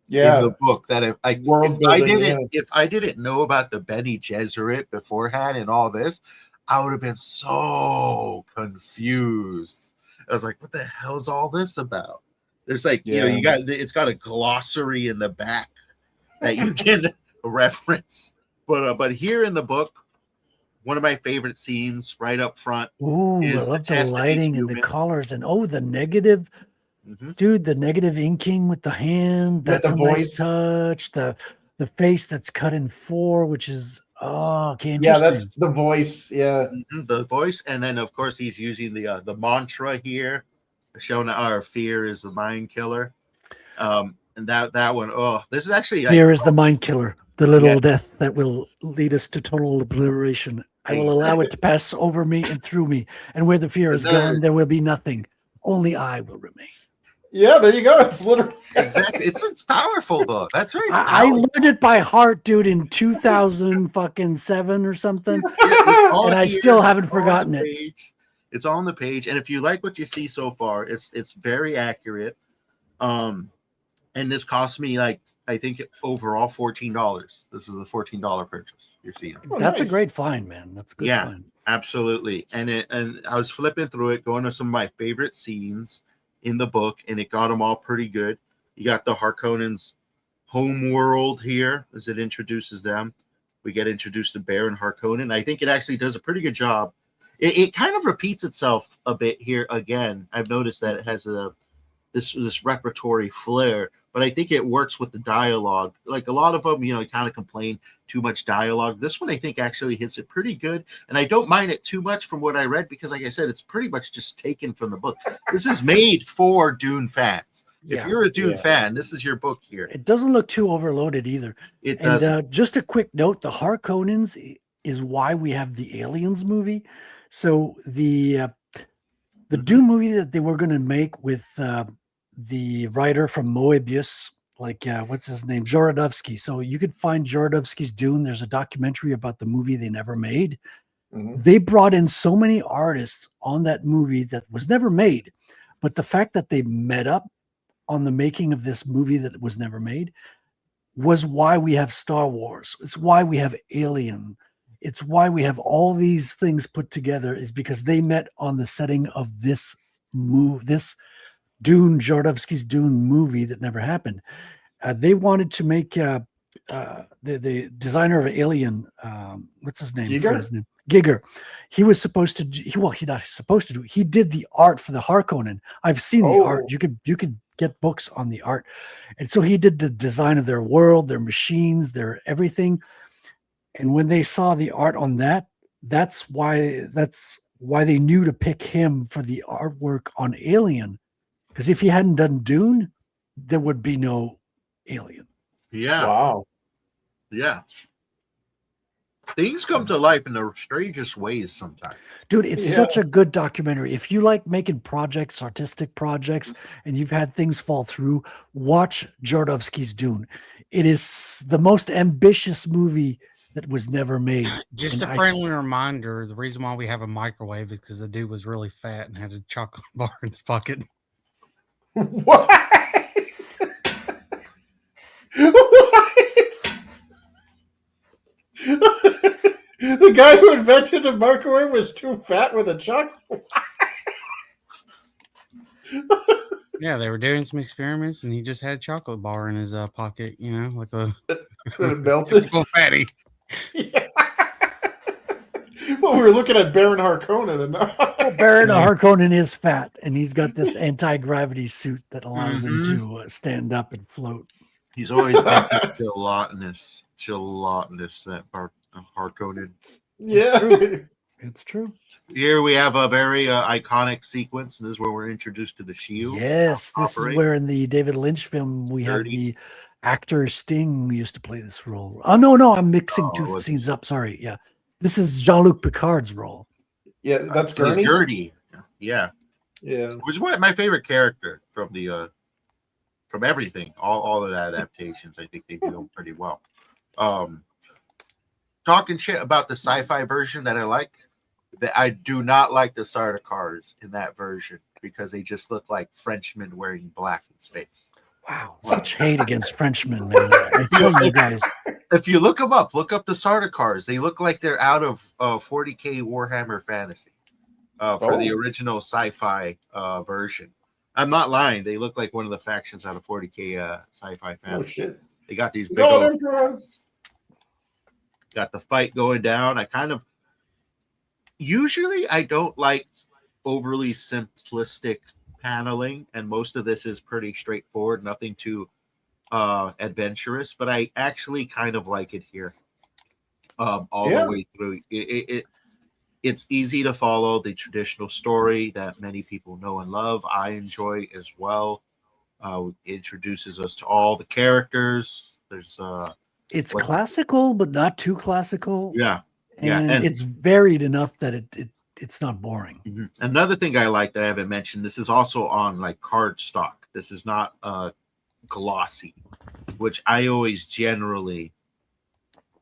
in Yeah. the book that if World building, I didn't know about the Bene Gesserit beforehand and all this, I would have been so confused. I was like, what the hell is all this about? There's like, it's got a glossary in the back that you can reference. But here in the book, one of my favorite scenes right up front. Ooh, I is the love the test of lighting and the human. colors, and the negative, dude, the negative inking with the hand. With That's the a nice voice. touch. The face that's cut in 4, which is okay, Yeah, interesting. that's the voice. Yeah. The voice, and then of course he's using the mantra here, showing that our fear is the mind killer. And that one, this is actually Fear is the mind killer, the little Yeah. death that will lead us to total obliteration. I will allow it to pass over me and through me, and where the fear is Another- gone, there will be nothing. Only I will remain. Yeah, there you go. It's literally Exactly. It's powerful though. That's right. I learned it by heart, dude, in 2007 or something, and I still haven't forgotten it. It's on the page, and if you like what you see so far, it's very accurate. And this cost me like I think overall $14. This is a $14 purchase. You're seeing. That's a great find, man. That's a good Yeah. find. Absolutely. And I was flipping through it, going to some of my favorite scenes in the book, and it got them all pretty good. You got the Harkonnens' home world here as it introduces them. We get introduced to Baron Harkonnen. I think it actually does a pretty good job. It kind of repeats itself a bit here again. I've noticed that it has this repertory flair, but I think it works with the dialogue. Like a lot of them, kind of complain too much dialogue. This one I think actually hits it pretty good, and I don't mind it too much from what I read because, like I said, it's pretty much just taken from the book. This is made for Dune fans. If you're a Dune fan, this is your book here. It doesn't look too overloaded either. It and does. Just a quick note: the Harkonnens is why we have the Aliens movie. So the Dune movie that they were going to make with the writer from Moebius, like what's his name, Jorodowski. So you could find Jorodowski's Dune. There's a documentary about the movie they never made. Mhm. They brought in so many artists on that movie that was never made, but the fact that they met up on the making of this movie that was never made was why we have Star Wars. It's why we have Alien. It's why we have all these things put together, is because they met on the setting of this Dune, Jorodowski's Dune movie that never happened. They wanted to make the designer of Alien, what's his name? Giger? Giger. He was supposed to do, he's not supposed to do, he did the art for the Harkonnen. I've seen the art. You could get books on the art. And so he did the design of their world, their machines, their everything. And when they saw the art on that, that's why they knew to pick him for the artwork on Alien. Because if he hadn't done Dune, there would be no Alien. Yeah. Wow. Yeah. Things come to life in the strangest ways sometimes. Dude, it's such a good documentary. If you like making projects, artistic projects, and you've had things fall through, watch Jorodowski's Dune. It is the most ambitious movie that was never made. Just And a friendly reminder, the reason why we have a microwave is because the dude was really fat and had a chocolate bar in his pocket. What? The guy who invented the microwave was too fat with a chocolate. Yeah, they were doing some experiments, and he just had a chocolate bar in his pocket, like a It melted. typical fatty. Yeah. Well, we were looking at Baron Harkonnen, and Baron Harkonnen is fat, and he's got this anti-gravity suit that allows him to stand up and float. He's always been gelatinous, that Harkonnen. yeah. It's true. Here we have a very iconic sequence. This is where we're introduced to the shield. Yes, this is operate. where in the David Lynch film we have 30. the actor Sting who used to play this role. Oh no, I'm mixing two it's- scenes up. Sorry, yeah, this is Jean-Luc Picard's role. Yeah, that's He's Gurney. Gertie. Yeah. Yeah. Which is one of my favorite character from the from everything. All of the adaptations. I think they do them pretty well. Talking shit about the sci-fi version that I like. That I do not like the Sardaukars in that version because they just look like Frenchmen wearing black in space. Wow, such hate against Frenchmen, man. I tell you guys. If you look them up, look up the Sardaukars. They look like they're out of 40K Warhammer Fantasy for the original sci-fi version. I'm not lying. They look like one of the factions out of 40K sci-fi Oh fantasy. shit. They got these big God, old, Emperor. got the fight going down. Usually I don't like overly simplistic paneling, and most of this is pretty straightforward, nothing too adventurous, but I actually kind of like it here. All the way through. It's easy to follow the traditional story that many people know and love. I enjoy as well. It introduces us to all the characters. There's It's classical, but not too classical. yeah. And, and- it's varied enough that it's not boring. Another thing I like that I haven't mentioned, this is also on like card stock. This is not glossy, which I always generally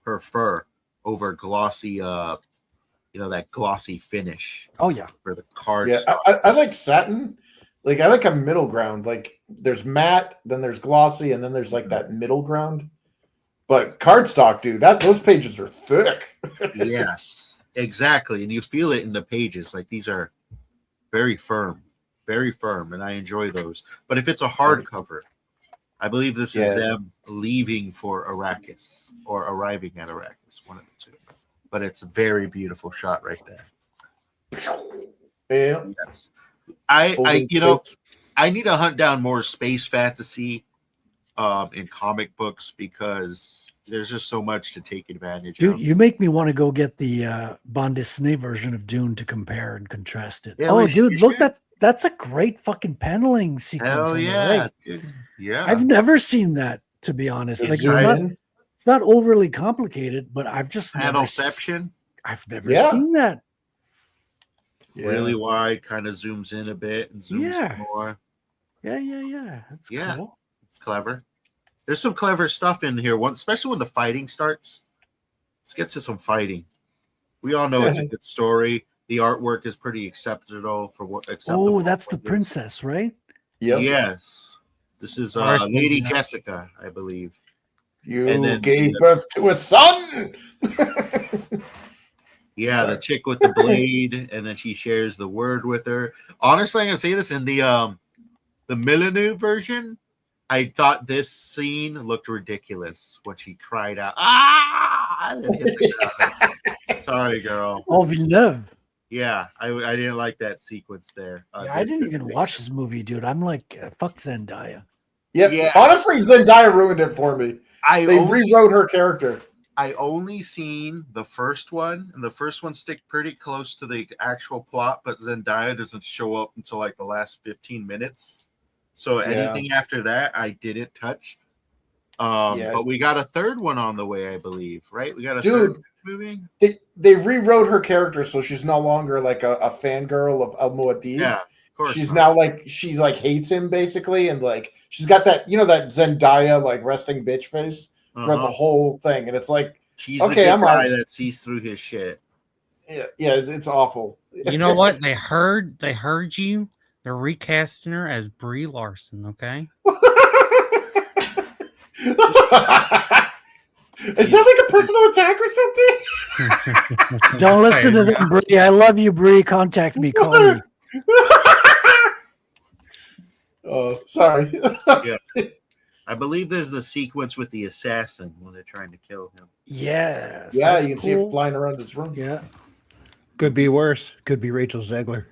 prefer over glossy. That glossy finish Oh yeah. for the card. Yeah, I like satin. Like I like a middle ground. Like there's matte, then there's glossy, and then there's like that middle ground. But cardstock, dude, those pages are thick. Yes, exactly, and you feel it in the pages. Like these are very firm, and I enjoy those. But if it's a hardcover, I believe this is them leaving for Arrakis or arriving at Arrakis, one of the two. But it's a very beautiful shot right there. Yeah. Yes. I need to hunt down more space fantasy in comic books because there's just so much to take advantage Dude, of. you make me want to go get the bande dessinée version of Dune to compare and contrast it. Yeah, oh, we should- dude, we look, should. that's a great fucking paneling sequence. Hell on the yeah, right. dude. Yeah. I've never seen that, to be honest. Like Zoom it's not overly complicated, but I've just Panelception, I've never Yeah. seen that. Yeah. really wide, kind of zooms in a bit and zooms Yeah. more. Yeah. That's Yeah. cool. It's clever. There's some clever stuff in here, especially when the fighting starts. Let's get to some fighting. We all know it's a good story. The artwork is pretty acceptable for what. Oh, that's the princess, right? Yep. Yes, this is Nice. Lady Jessica, I believe. You And then gave the- birth to a son. Yeah, the chick with the blade, and then she shares the word with her. Honestly, I'm gonna say this in the Villeneuve version. I thought this scene looked ridiculous when she cried out, "Ah!" and then hit the ground. Sorry, girl. Oh, Villeneuve. Yeah, I didn't like that sequence there. Yeah, I didn't even watch this movie, dude. I'm like, fuck Zendaya. Yep. Yeah. Honestly, Zendaya ruined it for me. They rewrote her character. I only seen the first one, and the first one stick pretty close to the actual plot, but Zendaya doesn't show up until like the last 15 minutes. So anything after that, I didn't touch. But we got a third one on the way, I believe, right? We got a third movie. They rewrote her character so she's no longer like a fangirl of Al Muad'Dib. Yeah, of course. She's now like she like hates him basically, and like she's got that that Zendaya like resting bitch face throughout the whole thing, and it's like she's okay, the good I'm guy on. that sees through his shit. Yeah, it's awful. You know what? They heard you. They're recasting her as Brie Larson, okay? Is that like a personal attack or something? Don't listen to them, Brie. I love you, Brie. Contact me. Call me. Oh, sorry. I believe there's the sequence with the assassin when they're trying to kill him. Yes. Yeah, that's you can see cool. it flying around this room. Yeah. Could be worse. Could be Rachel Zegler.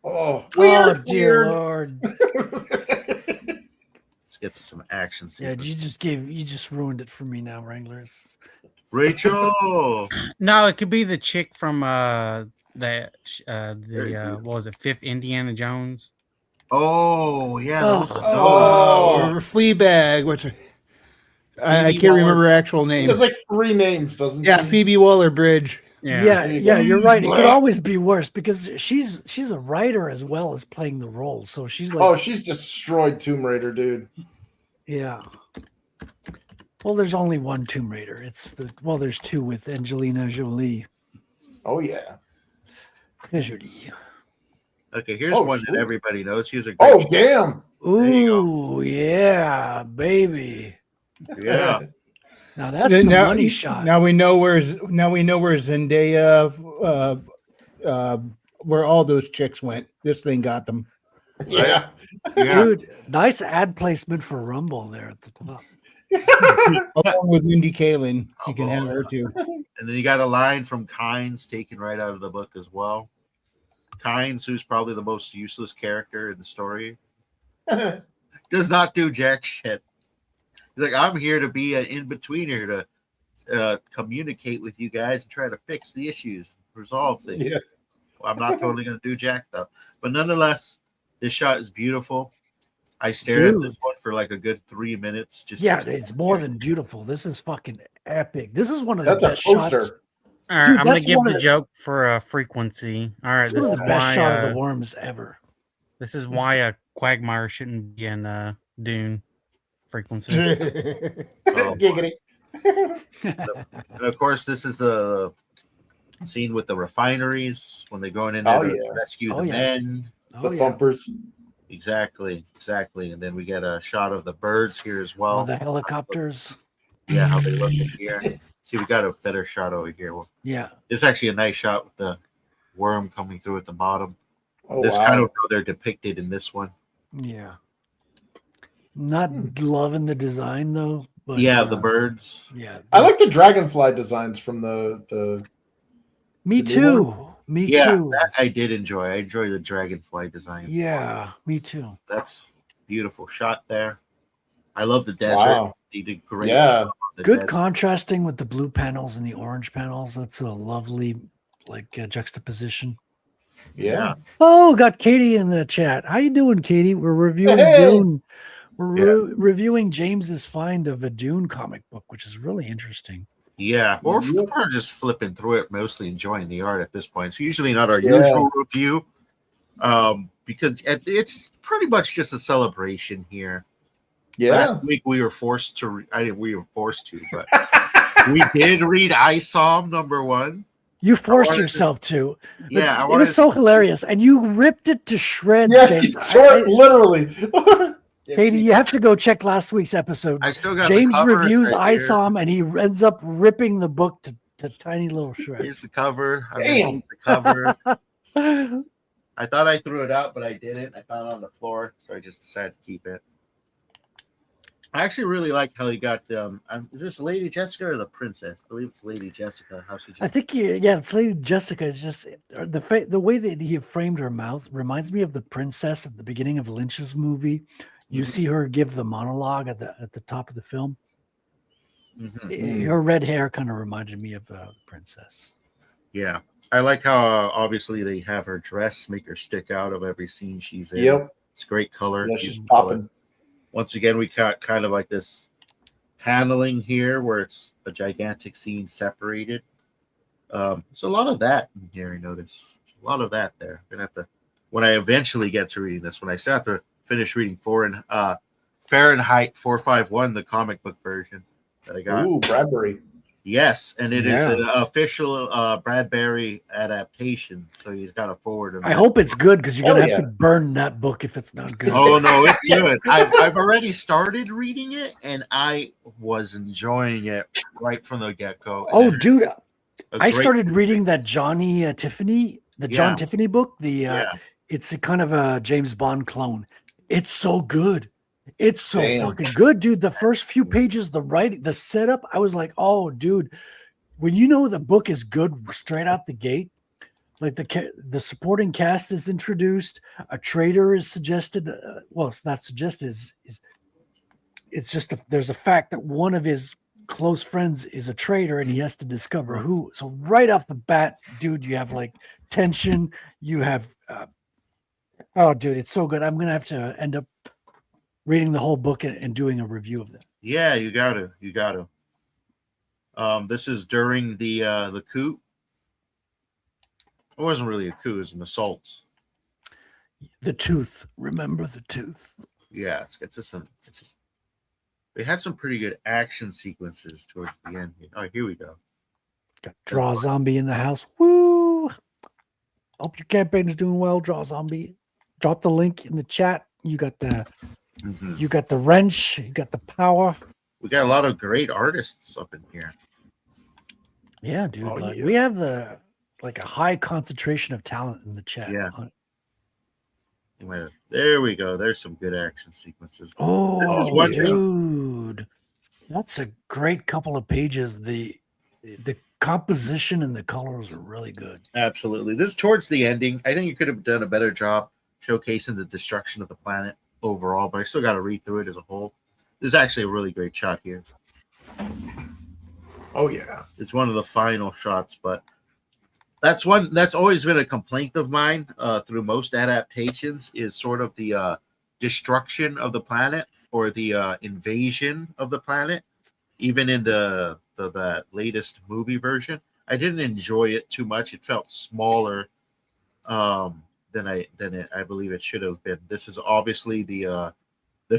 Oh, Oh, weird, dear weird. Lord. Let's get to some action Yeah, sequence. you just ruined it for me now, Wranglers. Rachel. No, it could be the chick from what was it, Fifth Indiana Jones? Oh yeah. Oh. Oh. Or Fleabag. Which I Phoebe can't Waller- remember her actual He name. has like 3 names, doesn't Yeah, he? Phoebe Waller-Bridge. Yeah, you go. you're right. It could always be worse because she's a writer as well as playing the role. So she's like, Oh, she's destroyed Tomb Raider, dude. yeah. Well, there's only one Tomb Raider. There's two with Angelina Jolie. Oh yeah. Jolie. Okay, here's Oh, one sure. that everybody knows. Here's a Oh great damn. There you go. Ooh, yeah, baby. yeah. Now that's the now, money shot. Now we know where Zendaya, where all those chicks went. This thing got them. Yeah. Yeah. Dude, nice ad placement for Rumble there at the top. Along with Mindy Kaling. You can have her too. And then you got a line from Kynes taken right out of the book as well. Kynes, who's probably the most useless character in the story, does not do jack shit. He's like, I'm here to be an in-betweener to communicate with you guys and try to fix the issues, resolve things. Yeah. Well, I'm not totally going to do jack though. But nonetheless, this shot is beautiful. I stared at this one for like a good 3 minutes. Yeah, it's more than beautiful. This is fucking epic. This is one of the That's a best shots. poster. All right, Dude, I'm gonna that's give one of the the- joke for frequency. All right, It's this one is of the best shot of why the worms ever. this is why a Quagmire shouldn't be in Dune frequency. Giggity. And of course, this is the scene with the refineries when they're going in there to rescue the men. The thumpers. Exactly. And then we get a shot of the birds here as well. the helicopters. Yeah, how they look in here. See, we got a better shot over here. Well, Yeah. it's actually a nice shot with the worm coming through at the bottom. Oh, This wow. kind of how they're depicted in this one. Yeah. Not loving the design though. But, The birds. Yeah. I like the dragonfly designs from the Me the new one. too. Me Yeah, too. that I did enjoy. I enjoy the dragonfly designs. Yeah, me too. That's beautiful shot there. I love the desert. Wow. They did great. Yeah. job on the Good desert. contrasting with the blue panels and the orange panels. That's a lovely juxtaposition. Yeah. Oh, got Katie in the chat. How you doing, Katie? We're reviewing Hey! Dune. We're reviewing James's find of a Dune comic book, which is really interesting. Yeah, or Yep. we're just flipping through it, mostly enjoying the art at this point. It's usually not our Yeah. usual review, because it's pretty much just a celebration here. Yeah. Last week we were forced to. We were forced to, but we did read ISOM #1. You forced wanted to- yourself to. Yeah, It was so hilarious, and you ripped it to shreds, Yeah, James. literally. Katie, you have to go check last week's episode. I still got James the cover reviews right here. ISOM, and he ends up ripping the book to tiny little shreds. Here's the cover. I Damn. mean, the cover. I thought I threw it out, but I didn't. I found it on the floor, so I just decided to keep it. I actually really like how he got is this Lady Jessica or the princess? I believe it's Lady Jessica. How she just I think it's Lady Jessica. Is just the way that he framed her mouth reminds me of the princess at the beginning of Lynch's movie. You see her give the monologue at the top of the film. Mhm. Her red hair kind of reminded me of the princess. Yeah, I like how obviously they have her dress make her stick out of every scene she's in. Yep. It's great color. Yeah, she's beautiful color. popping. Once again, we got kind of like this paneling here where it's a gigantic scene separated. So a lot of that in here, I notice. A lot of that there. I'm gonna have to, when I eventually get to reading this, when I start to finish reading Fahrenheit 451, the comic book version that I got. Ooh, Bradbury. Yes, and it is Yeah. an official Bradbury adaptation, so he's got a forward. I hope it's good because you're Hell gonna have yeah. to burn that book if it's not good. Oh no, it's good. I've already started reading it, and I was enjoying it right from the get go. Oh, dude, I started reading that Johnny Tiffany, the John Yeah. Tiffany book. Yeah, It's a kind of a James Bond clone. It's so good. It's so Damn. fucking good, dude. The first few pages, the writing, the setup, I was like, oh, dude, when you know the book is good straight out the gate, like the supporting cast is introduced, a traitor is suggested. Well, it's not suggested. It's just there's a fact that one of his close friends is a traitor, and he has to discover who. So right off the bat, dude, you have like tension. You have, oh, dude, it's so good. I'm gonna have to end up reading the whole book and doing a review of that. yeah, you got to. This is during the coup. It wasn't really a coup; it was an assault. The Tooth. Remember the Tooth. Yeah, they had some pretty good action sequences towards the end. Oh, here we go. Got Draw Zombie in the house. Woo! Hope your campaign is doing well. Draw Zombie. Drop the link in the chat. You got the Mhm. you got the wrench. You got the power. We got a lot of great artists up in here. Yeah, dude. Oh, like yeah. we have a high concentration of talent in the chat. Yeah. There we go. There's some good action sequences. Oh, This is one thing. dude, that's a great couple of pages. The composition and the colors are really good. Absolutely. This is towards the ending. I think you could have done a better job showcasing the destruction of the planet overall, but I still got to read through it as a whole. This is actually a really great shot here. Oh yeah. It's one of the final shots, but that's always been a complaint of mine through most adaptations is sort of the destruction of the planet or the invasion of the planet. Even in the latest movie version, I didn't enjoy it too much. It felt smaller than than I believe it should have been. This is obviously the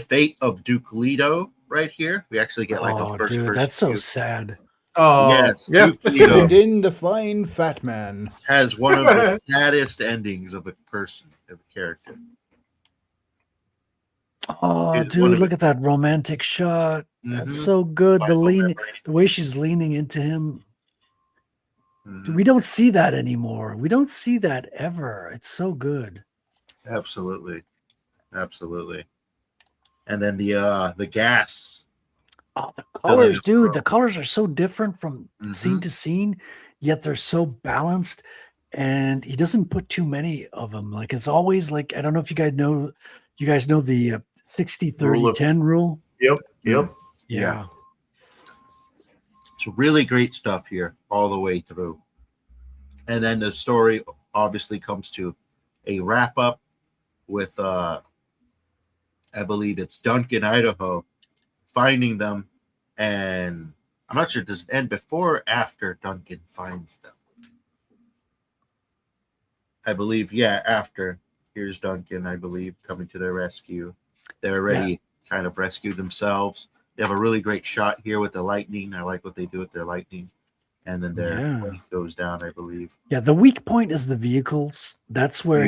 fate of Duke Leto right here. We actually get like Oh, a first dude, person that's so view. sad. Oh, Yes, yeah. Duke Leto And in the flying fat man. has one of the saddest endings of a person, of a character. Oh, It's one dude, of look it. at that romantic shot. That's Mhm. so good. The Final the way she's leaning into him. Mhm. Dude, we don't see that anymore. We don't see that ever. It's so good. Absolutely, absolutely. And then the gas. Oh, the Filling colors, his dude. throat. The colors are so different from scene Mhm. to scene, yet they're so balanced. And he doesn't put too many of them. Like it's always like, I don't know if you guys know the 60 30 Rule of- 10 rule. Yep. Yep. Yeah. So really great stuff here all the way through. And then the story obviously comes to a wrap up with I believe it's Duncan, Idaho, finding them, and I'm not sure does it end before or after Duncan finds them. I believe, yeah, after. Here's Duncan, I believe, coming to their rescue. They're already kind of rescued themselves. They have a really great shot here with the lightning. I like what they do with their lightning. And then their Yeah. plane goes down, I believe. Yeah, the weak point is the vehicles. That's where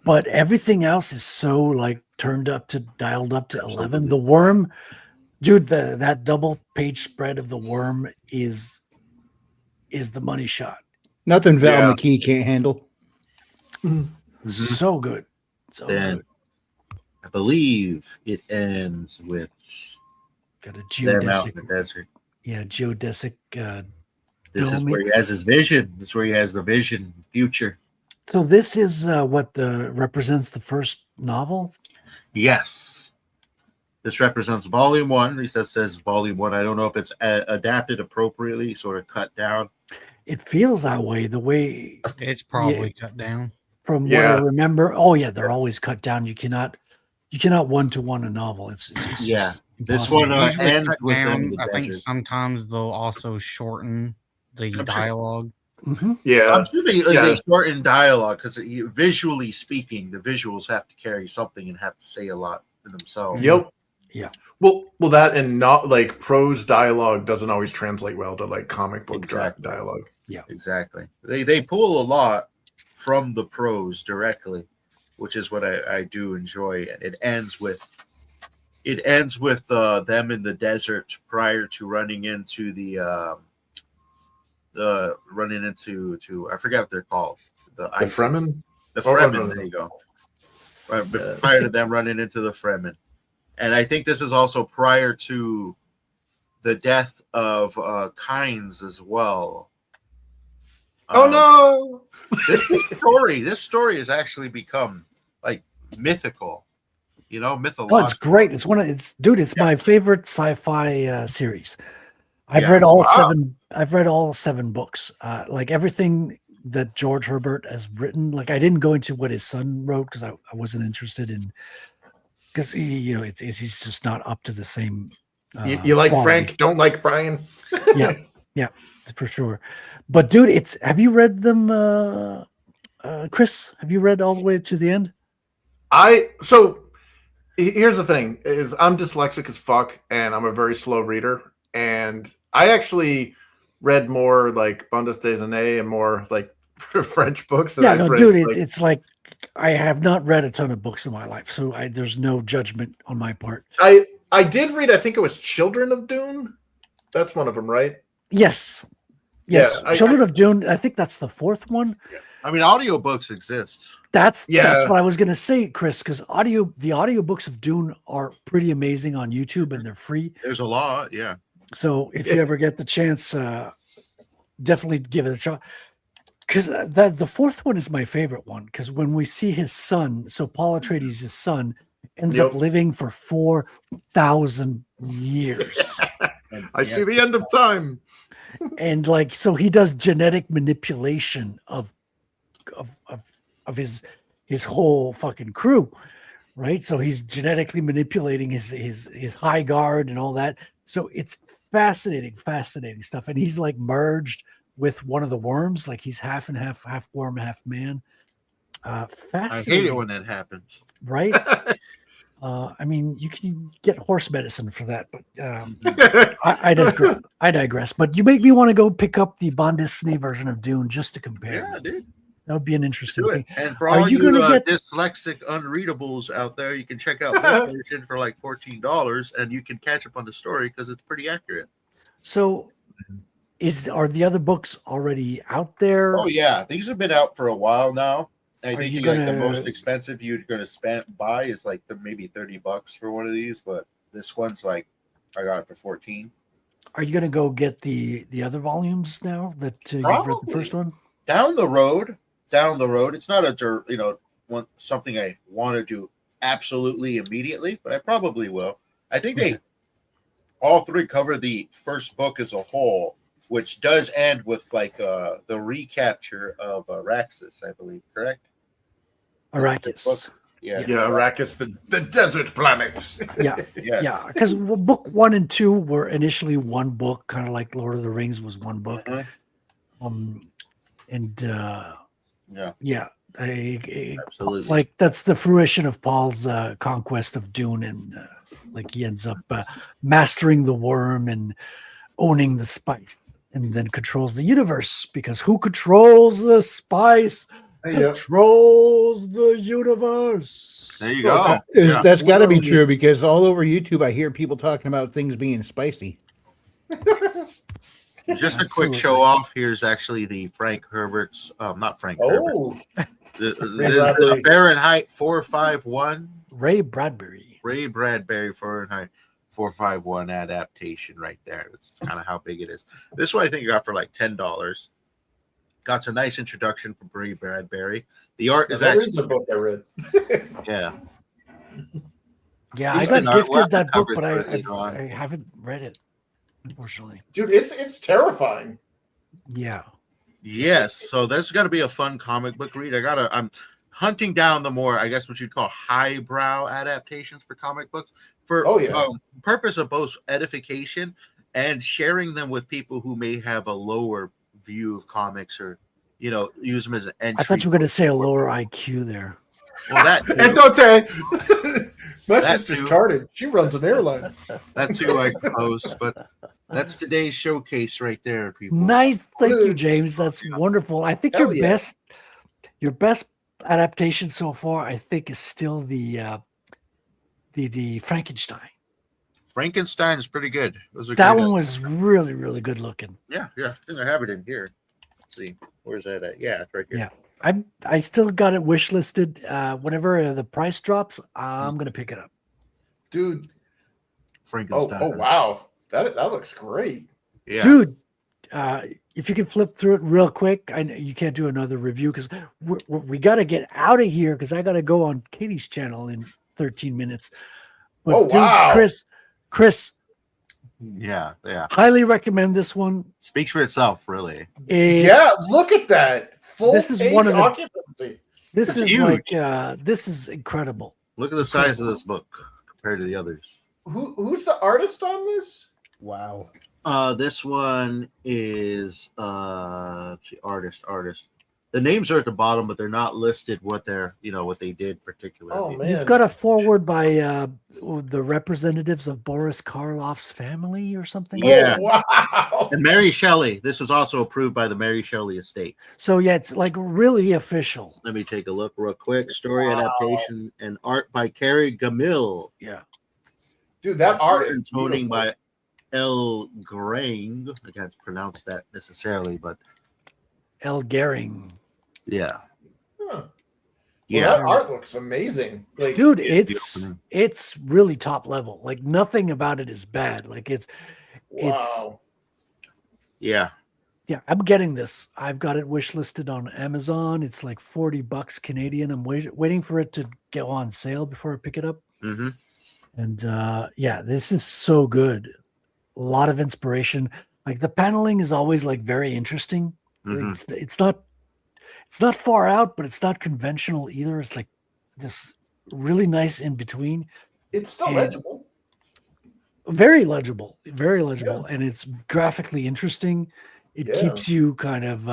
but everything else is so like dialed up to 11. Absolutely. The worm, dude, that double page spread of the worm is the money shot. Nothing Val Yeah. McKee can't handle. So good. So Then good. I believe it ends with Got a them out in geodesic. the desert. Yeah, geodesic. This is Dome. where he has his vision. This is where he has the vision, future. So this is what represents the first novel. Yes. This represents volume one. At least that says volume one. I don't know if it's adapted appropriately, sort of cut down. It feels that way. The way It's probably cut down. from what Yeah. I remember. Oh yeah, they're always cut down. You cannot one-to-one a novel. It's Yeah. just This impossible. one Usually ends cut with them in down. the I think desert. sometimes they'll also shorten the sure. dialogue. Mhm. Yeah. I'm sure they Yeah. shorten dialogue because visually speaking, the visuals have to carry something and have to say a lot in themselves. Yep. Yeah. Well, that and not like prose dialogue doesn't always translate well to like comic book Exactly. dialogue. Exactly. They pull a lot from the prose directly, which is what I do enjoy. And it ends with them in the desert prior to running into I forget what they're called. The Fremen? The Oh, Fremen, no, no. there you go. Right, prior to them running into the Fremen. And I think this is also prior to the death of Kynes as well. Oh no! This story has actually become like mythical, mythological. Oh, it's great. It's it's my favorite sci-fi series. I've Yeah. read all Wow. seven. I've read all 7 books. Like everything that George Herbert has written. Like I didn't go into what his son wrote because I wasn't interested in. Because he's just not up to the same. You like quality. Frank, don't like Brian. Yeah, for sure. But dude, have you read them, Chris? Have you read all the way to the end? So here's the thing: is I'm dyslexic as fuck, and I'm a very slow reader, and I actually read more like Bandes Dessinées and more like French books. Than Yeah, I've no, read, dude, like, it's like I have not read a ton of books in my life, so there's no judgment on my part. I did read. I think it was Children of Dune. That's one of them, right? Yes, Yeah, Children of Dune. I think that's the 4th one. I mean, audiobooks exist. That's Yeah. what I was gonna say, Chris. Because the audiobooks of Dune are pretty amazing on YouTube, and they're free. There's a lot, yeah. So if you ever get the chance, definitely give it a shot. Because the 4th one is my favorite one. Because when we see his son, so Paul Atreides' his son, ends up Yep. living for 4,000 years. I see the end of time. And like, so he does genetic manipulation of his whole fucking crew, right? So he's genetically manipulating his high guard and all that. So it's fascinating stuff. And he's like merged with one of the worms, like he's half and half worm, half man. I hate Fascinating, it when that happens. right? I mean, you can get horse medicine for that, but I digress. But you make me want to go pick up the Bond Disney version of Dune just to compare. Yeah, dude. That would be an interesting Do thing. it. And for Are all you you gonna get- dyslexic unreadables out there, you can check out this version for like $14, and you can catch up on the story because it's pretty accurate. So, are the other books already out there? Oh yeah, these have been out for a while now. I Are think you like the gonna- most expensive you're going to buy is like maybe $30 for one of these, but this one's like I got it for 14. Are you going to go get the other volumes now that you've read the Probably. first one? Down the road, it's not something I want to do absolutely immediately, but I probably will. I think they all three cover the first book as a whole, which does end with like the recapture of Araxis, I believe, correct? Arrakis. Yeah. Yeah, Arrakis, the desert planet. Yeah, Yes. yeah. Because book 1 and 2 were initially one book, kind of like Lord of the Rings was one book. Mhm. Yeah. Absolutely. Like that's the fruition of Paul's conquest of Dune, and like he ends up mastering the worm and owning the spice, and then controls the universe, because who controls the spice controls the universe. There you go. That's got to be Literally. true, because all over YouTube I hear people talking about things being spicy. Just a quick Absolutely. show off. Here's actually the Frank Herbert's, not Frank Herbert. Oh, The Fahrenheit 451, Ray Bradbury. Ray Bradbury Fahrenheit 451 adaptation right there. That's kind of how big it is. This one I think I got for like $10. Got a nice introduction from Ray Bradbury. The art is that actually, is a book I read. yeah. Yeah, I Decent got art. We'll have gifted that to book, cover but it later on. I haven't read it, unfortunately. Dude, it's terrifying. Yeah. Yes, so that's going to be a fun comic book read. I'm hunting down the more, I guess, what you'd call highbrow adaptations for comic books for purpose of both edification and sharing them with people who may have a lower view of comics, or use them as an entry. I thought you were going to say a lower IQ there. Well, that And Dante, my That sister's too. retarded. She runs an airline. that too, I suppose. But that's today's showcase right there, people. Nice. Thank you, James. That's wonderful. I think Hell your yeah. best adaptation so far, I think, is still the Frankenstein. Frankenstein is pretty good. Those are That good. one was really, really good looking. Yeah. I think I have it in here. Let's see, where's that at? Yeah, it's right here. Yeah. I still got it wish listed. Whenever the price drops, I'm gonna pick it up. Dude. Frankenstein. Oh wow. That looks great. Yeah. Dude, if you can flip through it real quick, I know you can't do another review because we got to get out of here, because I got to go on Katie's channel in 13 minutes. But Oh, wow. Chris, Yeah. highly recommend this one. Speaks for itself, really. Yeah, look at that. Full This is page one of the- occupancy. This It's is huge. like this is incredible. Look at the size of this book compared to the others. Who's the artist on this? Wow. This one is let's see, artist. The names are at the bottom, but they're not listed what they did particularly. Oh man. You've got a foreword by the representatives of Boris Karloff's family or something. Yeah. Oh, wow. And Mary Shelley. This is also approved by the Mary Shelley estate. So yeah, it's like really official. Let me take a look real quick. Story adaptation and art by Carrie Gamil. Yeah. Dude, that art and is toning beautiful. by El Grang. I can't pronounce that necessarily, but El Gehring. yeah. Huh. Yeah. Well, that art looks amazing. Like, Dude, opening. it's really top level. Like nothing about it is bad. Like it's wow. Yeah. yeah, I'm getting this. I've got it wish listed on Amazon. It's like $40 Canadian. I'm waiting for it to go on sale before I pick it up. Mm-hmm. And yeah, this is so good. A lot of inspiration. Like the paneling is always like very interesting. Mhm. It's not far out, but it's not conventional either. It's like this really nice in between. It's still And- legible. Very legible, and it's graphically interesting. It Yeah. keeps you kind of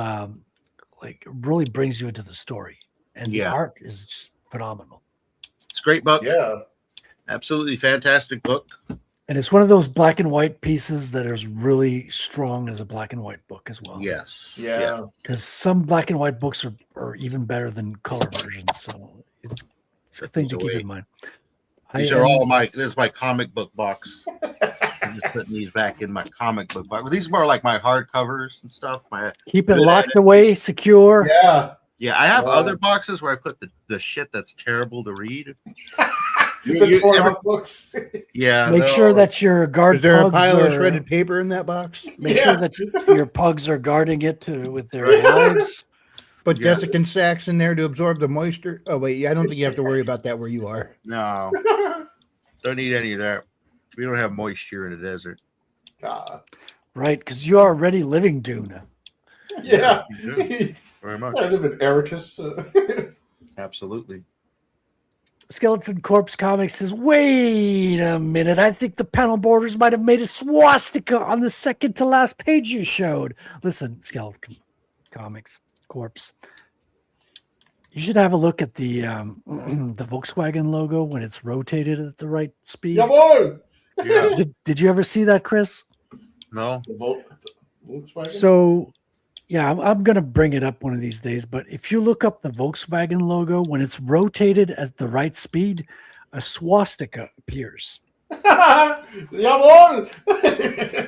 like really brings you into the story, and the Yeah. art is just phenomenal. It's a great book. Yeah. Absolutely fantastic book. And it's one of those black and white pieces that is really strong as a black and white book as well. Yes. Yeah. Because some black and white books are even better than color versions. So it's a thing to keep in mind. These are all my. This is my comic book box. I'm just putting these back in my comic book box. These are more like my hardcovers and stuff. My keep it locked away, secure. Yeah, I have other boxes where I put the shit that's terrible to read. The torn out books. Yeah. Make sure that your guard Is there a pugs pile of are- shredded paper in that box? Make sure that your pugs are guarding it with their lives. Put Yeah. desiccant sacks in there to absorb the moisture. Oh wait, I don't think you have to worry about that where you are. No, don't need any of that. We don't have moisture in the desert. Right, because you are already living Dune. Yeah. Very much. I live in Ericus. Absolutely. Skeleton Corpse Comics says, wait a minute. I think the panel borders might have made a swastika on the second to last page you showed. Listen, Skeleton Comics Corpse. You should have a look at the the Volkswagen logo when it's rotated at the right speed. Yeah, boy. Yeah. Did you ever see that, Chris? No. Volkswagen? So, yeah, I'm going to bring it up one of these days. But if you look up the Volkswagen logo, when it's rotated at the right speed, a swastika appears. Jawohl!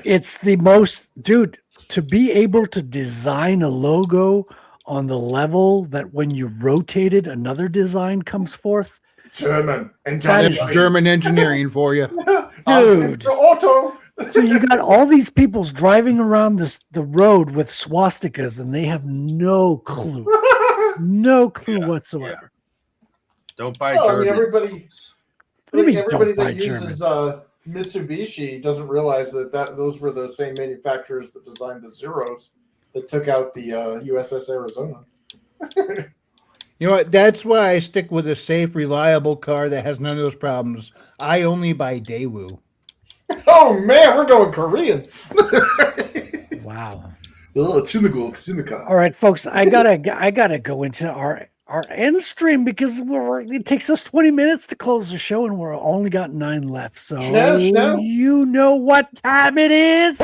It's the most, dude, to be able to design a logo on the level that when you rotate it, another design comes forth. German. That is That's German engineering for you. Dude. Auto. So you got all these peoples driving around the road with swastikas, and they have no clue, whatsoever. Don't buy Well, I German. mean, everybody What do you mean, everybody don't buy that uses German? Mitsubishi doesn't realize that those were the same manufacturers that designed the Zeros that took out the USS Arizona. You know what? That's why I stick with a safe, reliable car that has none of those problems. I only buy Daewoo. Oh man, we're going Korean. Wow. Cynical. All right, folks, I gotta go into our end stream because it takes us 20 minutes to close the show, and we're only got 9 left. So Schnell. you know what time it is.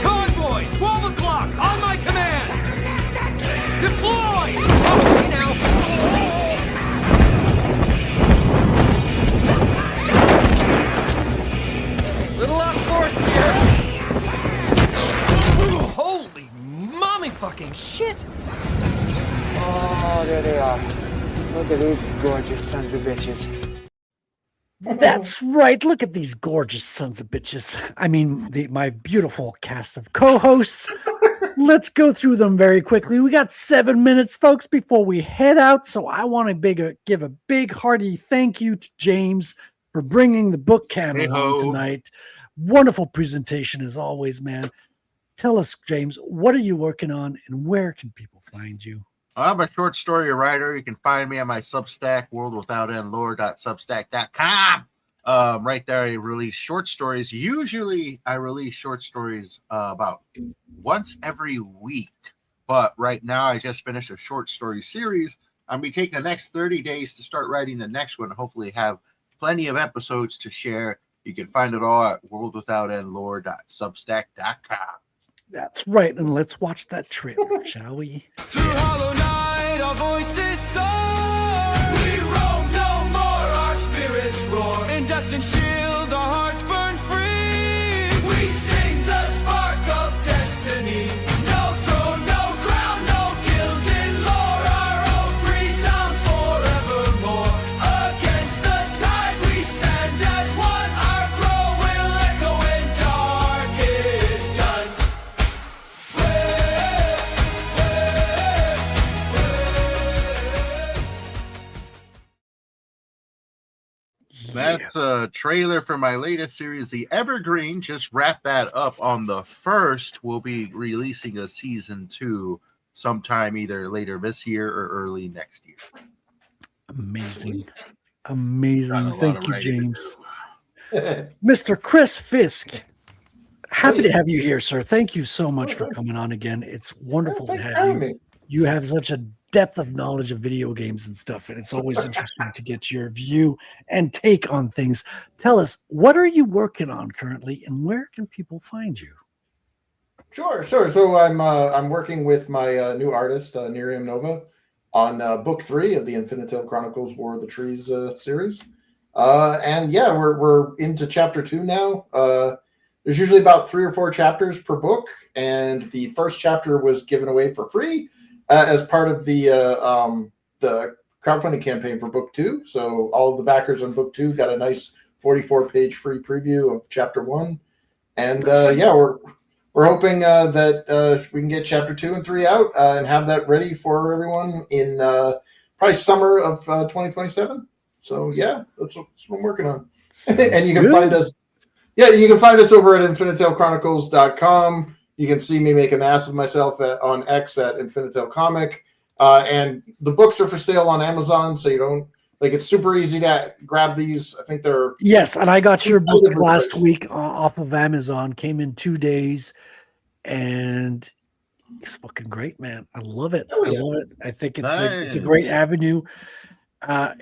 Convoy, 12 o'clock, on my command! Deploy! Little off course here! Holy mommy fucking shit! Oh, there they are. Look at these gorgeous sons of bitches. That's right. Look at these gorgeous sons of bitches. I mean, my beautiful cast of co-hosts. Let's go through them very quickly. We got 7 minutes, folks, before we head out. So I want to give a big hearty thank you to James for bringing the book cam along tonight. Wonderful presentation as always, man. Tell us, James, what are you working on and where can people find you? I'm a short story writer. You can find me on my Substack, worldwithoutendlore.substack.com. Right there, I release short stories. Usually, I release short stories about once every week. But right now, I just finished a short story series. I'm going to take the next 30 days to start writing the next one. Hopefully, have plenty of episodes to share. You can find it all at worldwithoutendlore.substack.com. That's right. And let's watch that trailer, shall we? Through hollow night, our voices soar. We roam no more, our spirits roar. In dust and shield, our hearts burn free. We sing the spark of destiny. That's a trailer for my latest series, The Evergreen. Just wrap that up on the 1st. We'll be releasing a season 2 sometime either later this year or early next year. Amazing. Got Amazing. a lot Thank of you, writing to James. do. Mr. Chris Fisk. Happy to have you here, sir. Thank you so much for coming on again. It's wonderful to Thanks for have having you. me. You have such a depth of knowledge of video games and stuff, and it's always interesting to get your view and take on things. Tell us, what are you working on currently, and where can people find you? Sure. So I'm working with my new artist, Nerium Nova, on book 3 of the Infinitel Chronicles War of the Trees series. And yeah, we're into chapter 2 now. There's usually about 3 or 4 chapters per book, and the first chapter was given away for free as part of the crowdfunding campaign for book 2. So all of the backers on book 2 got a nice 44-page free preview of chapter 1. And yeah, we're hoping that we can get chapter 2 and 3 out and have that ready for everyone in probably summer of 2027. So yeah, that's what I'm working on. And you can find us. Yeah, you can find us over at InfinitelChronicles.com. You can see me make an ass of myself on X at Infinitel Comic. And the books are for sale on Amazon, so you don't it's super easy to grab these. I think they're Yes, and I got your book last week off of Amazon. Came in 2 days, and it's fucking great, man. I love it. Oh, yeah. I love it. I think it's a Nice. great avenue.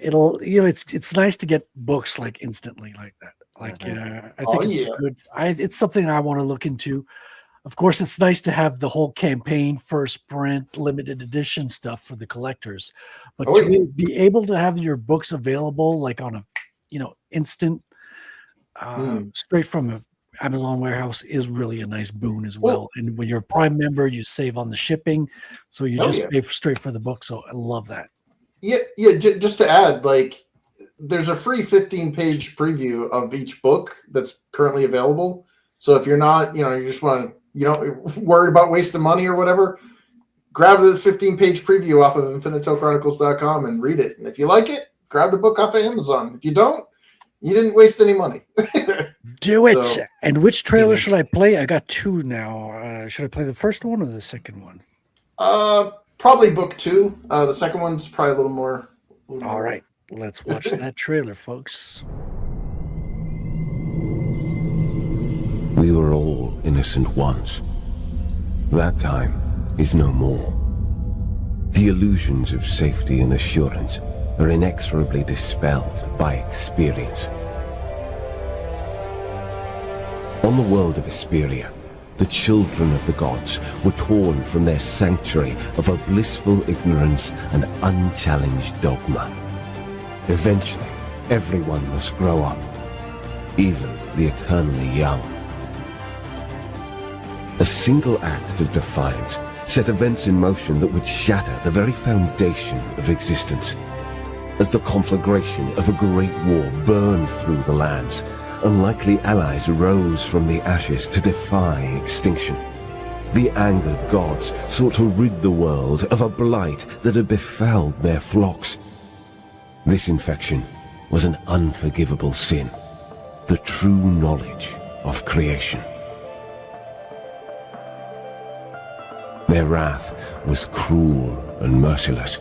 It'll it's nice to get books like instantly like that. Like I think it's good. It's something I want to look into. Of course, it's nice to have the whole campaign, first print, limited edition stuff for the collectors, but to be able to have your books available like on a instant straight from a Amazon warehouse is really a nice boon as well. And when you're a Prime member, you save on the shipping, so you just pay straight for the book. So I love that. Yeah. Just to add, there's a free 15-page preview of each book that's currently available. So if you're not, you just want to, worried about wasting money or whatever, grab this 15-page preview off of InfinitelChronicles.com and read it. And if you like it, grab the book off of Amazon. If you don't, you didn't waste any money. Do it. So- And which trailer should I play? I got 2 now. Should I play the first one or the second one? Probably book 2. The second one's probably a little more. All right. Let's watch that trailer, folks. We were all innocent once. That time is no more. The illusions of safety and assurance are inexorably dispelled by experience. On the world of Asperia, the children of the gods were torn from their sanctuary of a blissful ignorance and unchallenged dogma. Eventually, everyone must grow up, even the eternally young. A single act of defiance set events in motion that would shatter the very foundation of existence. As the conflagration of a great war burned through the lands, unlikely allies rose from the ashes to defy extinction. The angered gods sought to rid the world of a blight that had befelled their flocks. This infection was an unforgivable sin, the true knowledge of creation. Their wrath was cruel and merciless.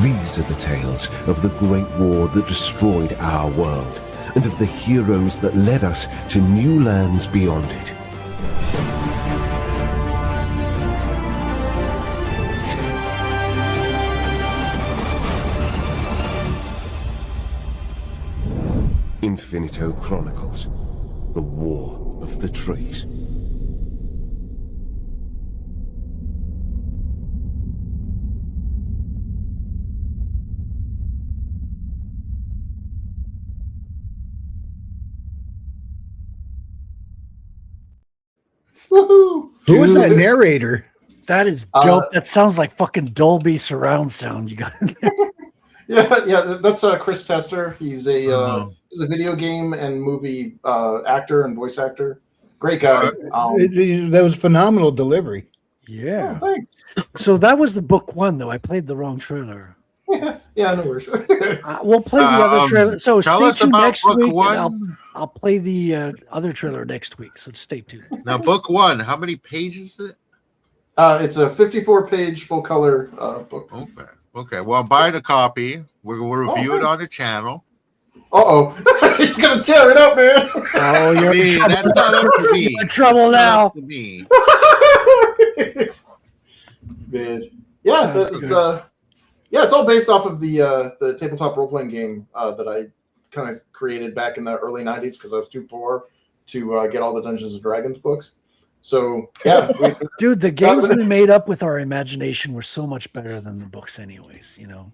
These are the tales of the great war that destroyed our world, and of the heroes that led us to new lands beyond it. Infinito Chronicles, the War of the Trees. Woohoo! Who was that narrator? That is dope. That sounds like fucking Dolby surround sound you got in there. Yeah, that's Chris Tester. He's a video game and movie actor and voice actor. Great guy. That was phenomenal delivery. Yeah. Oh, thanks. So that was the book one, though. I played the wrong trailer. Yeah, no worries. We'll play the other trailer. So tell stay us tuned about next book week. And one. I'll play the other trailer next week. So stay tuned. Now, book one, how many pages is it? It's a 54-page full color book. Okay. Okay. Well, I'm buying a copy. We're going to review it on the channel. He's gonna tear it up, man. Oh, you're in Me, trouble. that's not up to me. You're in trouble That's not now. up to me. Man. Yeah, Sounds it's good. it's all based off of the tabletop role playing game that I kind of created back in the early '90s because I was too poor to get all the Dungeons and Dragons books. So yeah, Dude, the games we made up with our imagination were so much better than the books, anyways. You know.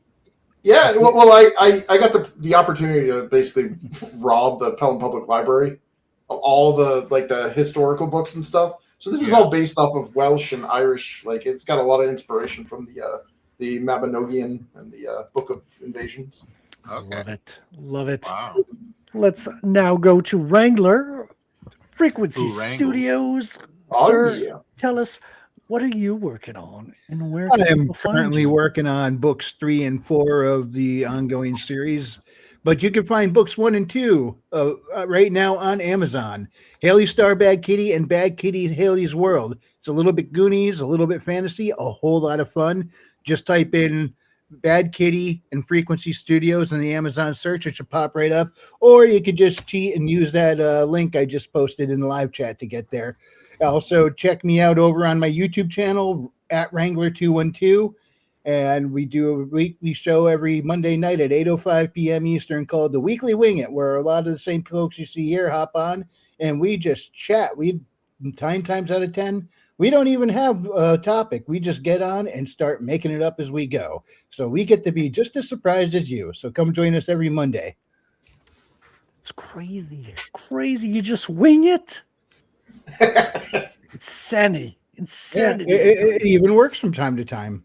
yeah. Well, I got the opportunity to basically rob the Pelham Public Library of all the historical books and stuff. So this is all based off of Welsh and Irish. Like it's got a lot of inspiration from the Mabinogion and the Book of Invasions. Okay. Love it. Wow. Let's now go to Wrangler Frequency Ooh, Wrangler. Studios. Oh, Sir, yeah. tell us, what are you working on, and where I can am people find currently you? working on books 3 and 4 of the ongoing series, but you can find books 1 and 2 right now on Amazon. Haley Star Bad Kitty and Bad Kitty Haley's World. It's a little bit Goonies, a little bit fantasy, a whole lot of fun. Just type in Bad Kitty and Frequency Studios in the Amazon search. It should pop right up. Or you could just cheat and use that link I just posted in the live chat to get there. Also, check me out over on my YouTube channel at Wrangler212. And we do a weekly show every Monday night at 8:05 p.m. Eastern called The Weekly Wing It, where a lot of the same folks you see here hop on and we just chat. We 9 times out of 10, we don't even have a topic. We just get on and start making it up as we go. So we get to be just as surprised as you. So come join us every Monday. It's crazy. Crazy. You just wing it. Insanity. Yeah, Insanity. it even works from time to time.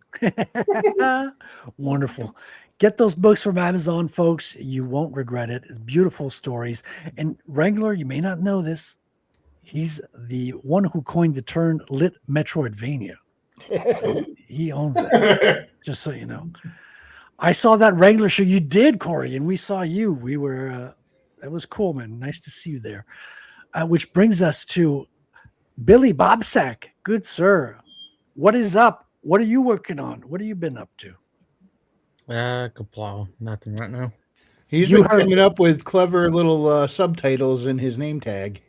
Wonderful. Get those books from Amazon, folks. You won't regret it. It's beautiful stories. And Wrangler, you may not know this. He's the one who coined the term lit Metroidvania. He owns that. Just so you know. I saw that Wrangler show. You did, Corey, and we saw you. We were that was cool, man. Nice to see you there. Which brings us to Billy Bobsack. Good sir. What is up? What are you working on? What have you been up to? Kaplow. Nothing right now. He's You been heard- coming up with clever little subtitles in his name tag.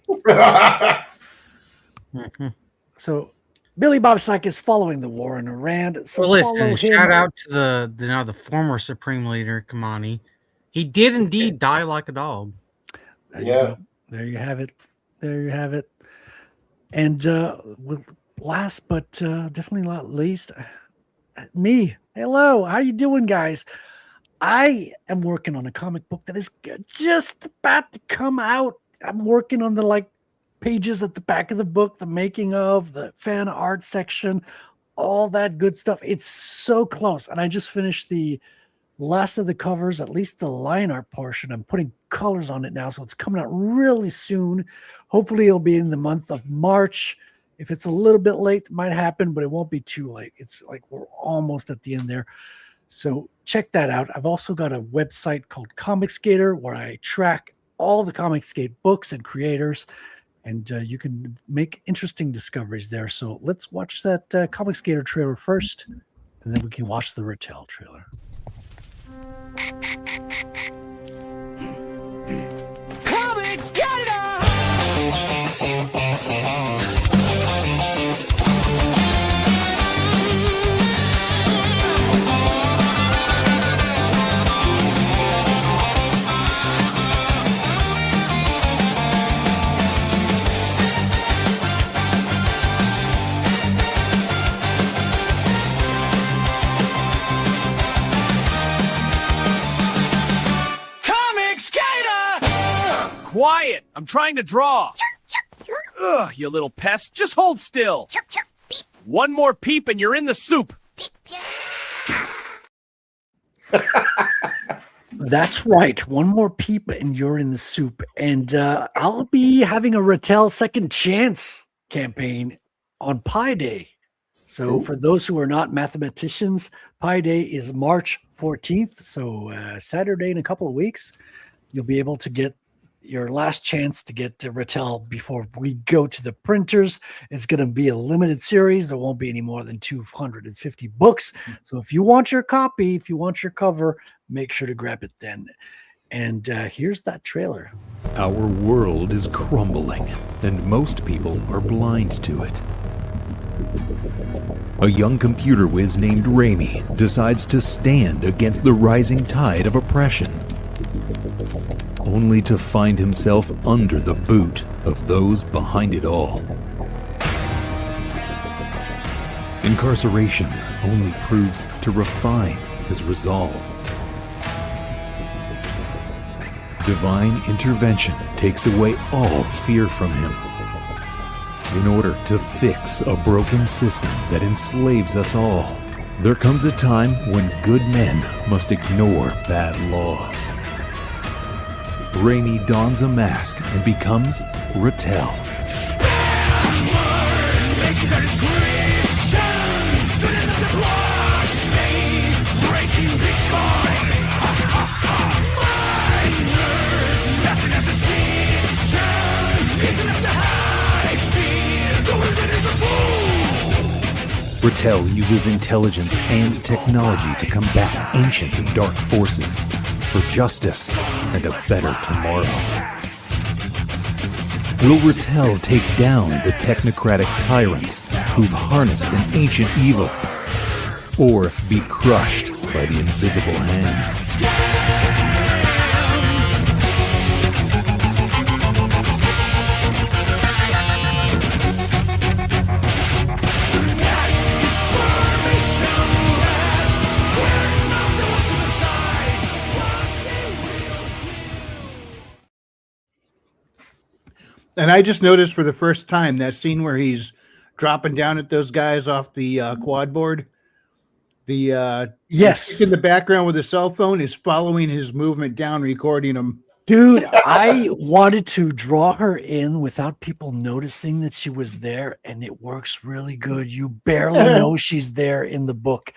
Mhm. So Billy Bobsack is following the war in Iran. So Well, follow listen, him. shout out to the former Supreme Leader, Kamani. He did indeed die like a dog. There you Yeah. go. There you have it. There you have it. And last but definitely not least, me. Hello, how you doing, guys? I am working on a comic book that is just about to come out. I'm working on the pages at the back of the book, the making of, the fan art section, all that good stuff. It's so close. And I just finished the last of the covers, at least the line art portion. I'm putting colors on it now, so it's coming out really soon. Hopefully it'll be in the month of March. If it's a little bit late, it might happen, but it won't be too late. It's like we're almost at the end there. So check that out. I've also got a website called Comic Skater where I track all the Comic Skate books and creators, and you can make interesting discoveries there. So let's watch that Comic Skater trailer first, and then we can watch the Rattel trailer. Comics Canada! Comics Canada! Quiet! I'm trying to draw. Ugh, you little pest. Just hold still. One more peep and you're in the soup. That's right. One more peep and you're in the soup. And I'll be having a Rattel Second Chance campaign on Pi Day. So for those who are not mathematicians, Pi Day is March 14th. So Saturday in a couple of weeks, you'll be able to get your last chance to get to Rattel before we go to the printers. It's going to be a limited series. There won't be any more than 250 books. So if you want your copy, if you want your cover, make sure to grab it then. And here's that trailer. Our world is crumbling, and most people are blind to it. A young computer whiz named Raimi decides to stand against the rising tide of oppression, only to find himself under the boot of those behind it all. Incarceration only proves to refine his resolve. Divine intervention takes away all fear from him in order to fix a broken system that enslaves us all. There comes a time when good men must ignore bad laws. Raimi dons a mask and becomes Rattel. Rattel uses intelligence and technology to combat ancient and dark forces for justice and a better tomorrow. Will Rattel take down the technocratic tyrants who've harnessed an ancient evil, or be crushed by the invisible hand? And I just noticed for the first time that scene where he's dropping down at those guys off the quad board. The Yes. in the background with a cell phone is following his movement down, recording him. Dude, I wanted to draw her in without people noticing that she was there, and it works really good. You barely know she's there in the book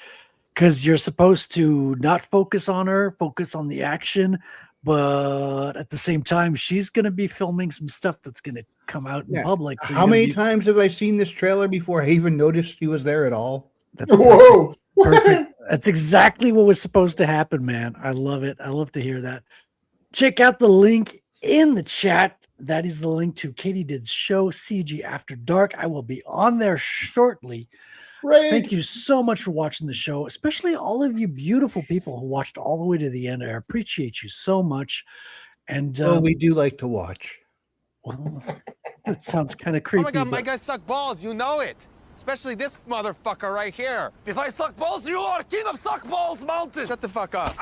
because you're supposed to not focus on her, focus on the action, but at the same time, she's going to be filming some stuff that's going to come out in public. So How many times have I seen this trailer before I even noticed he was there at all? That's perfect. Perfect. That's exactly what was supposed to happen, man. I love it. I love to hear that. Check out the link in the chat. That is the link to Katie Did's show, CG After Dark. I will be on there shortly. Right. Thank you so much for watching the show, especially all of you beautiful people who watched all the way to the end. I appreciate you so much. And we do like to watch. Well, that sounds kind of creepy. Oh my god, my but- guys suck balls, you know it. Especially this motherfucker right here. If I suck balls, you are king of suck balls mountain. Shut the fuck up.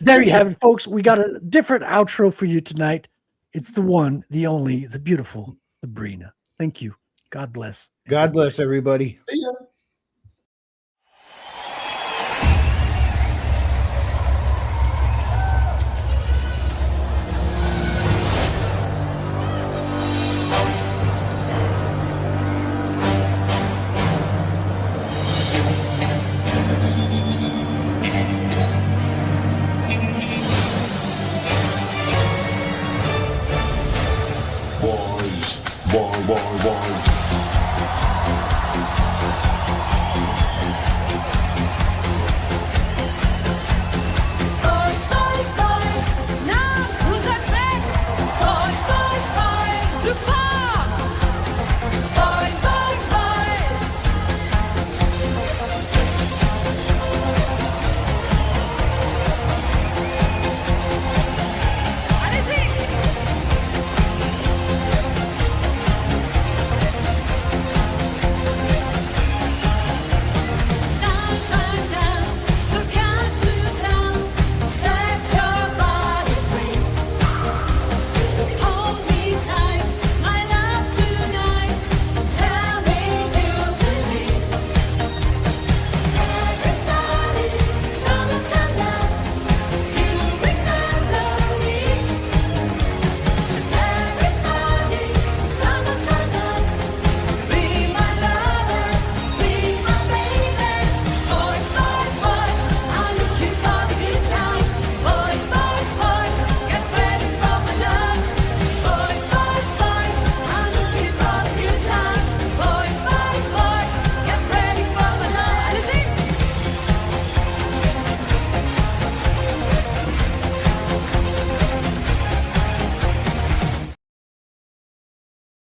There you have it, folks. We got a different outro for you tonight. It's the one, the only, the beautiful Sabrina. Thank you. God bless. God bless everybody. Boys.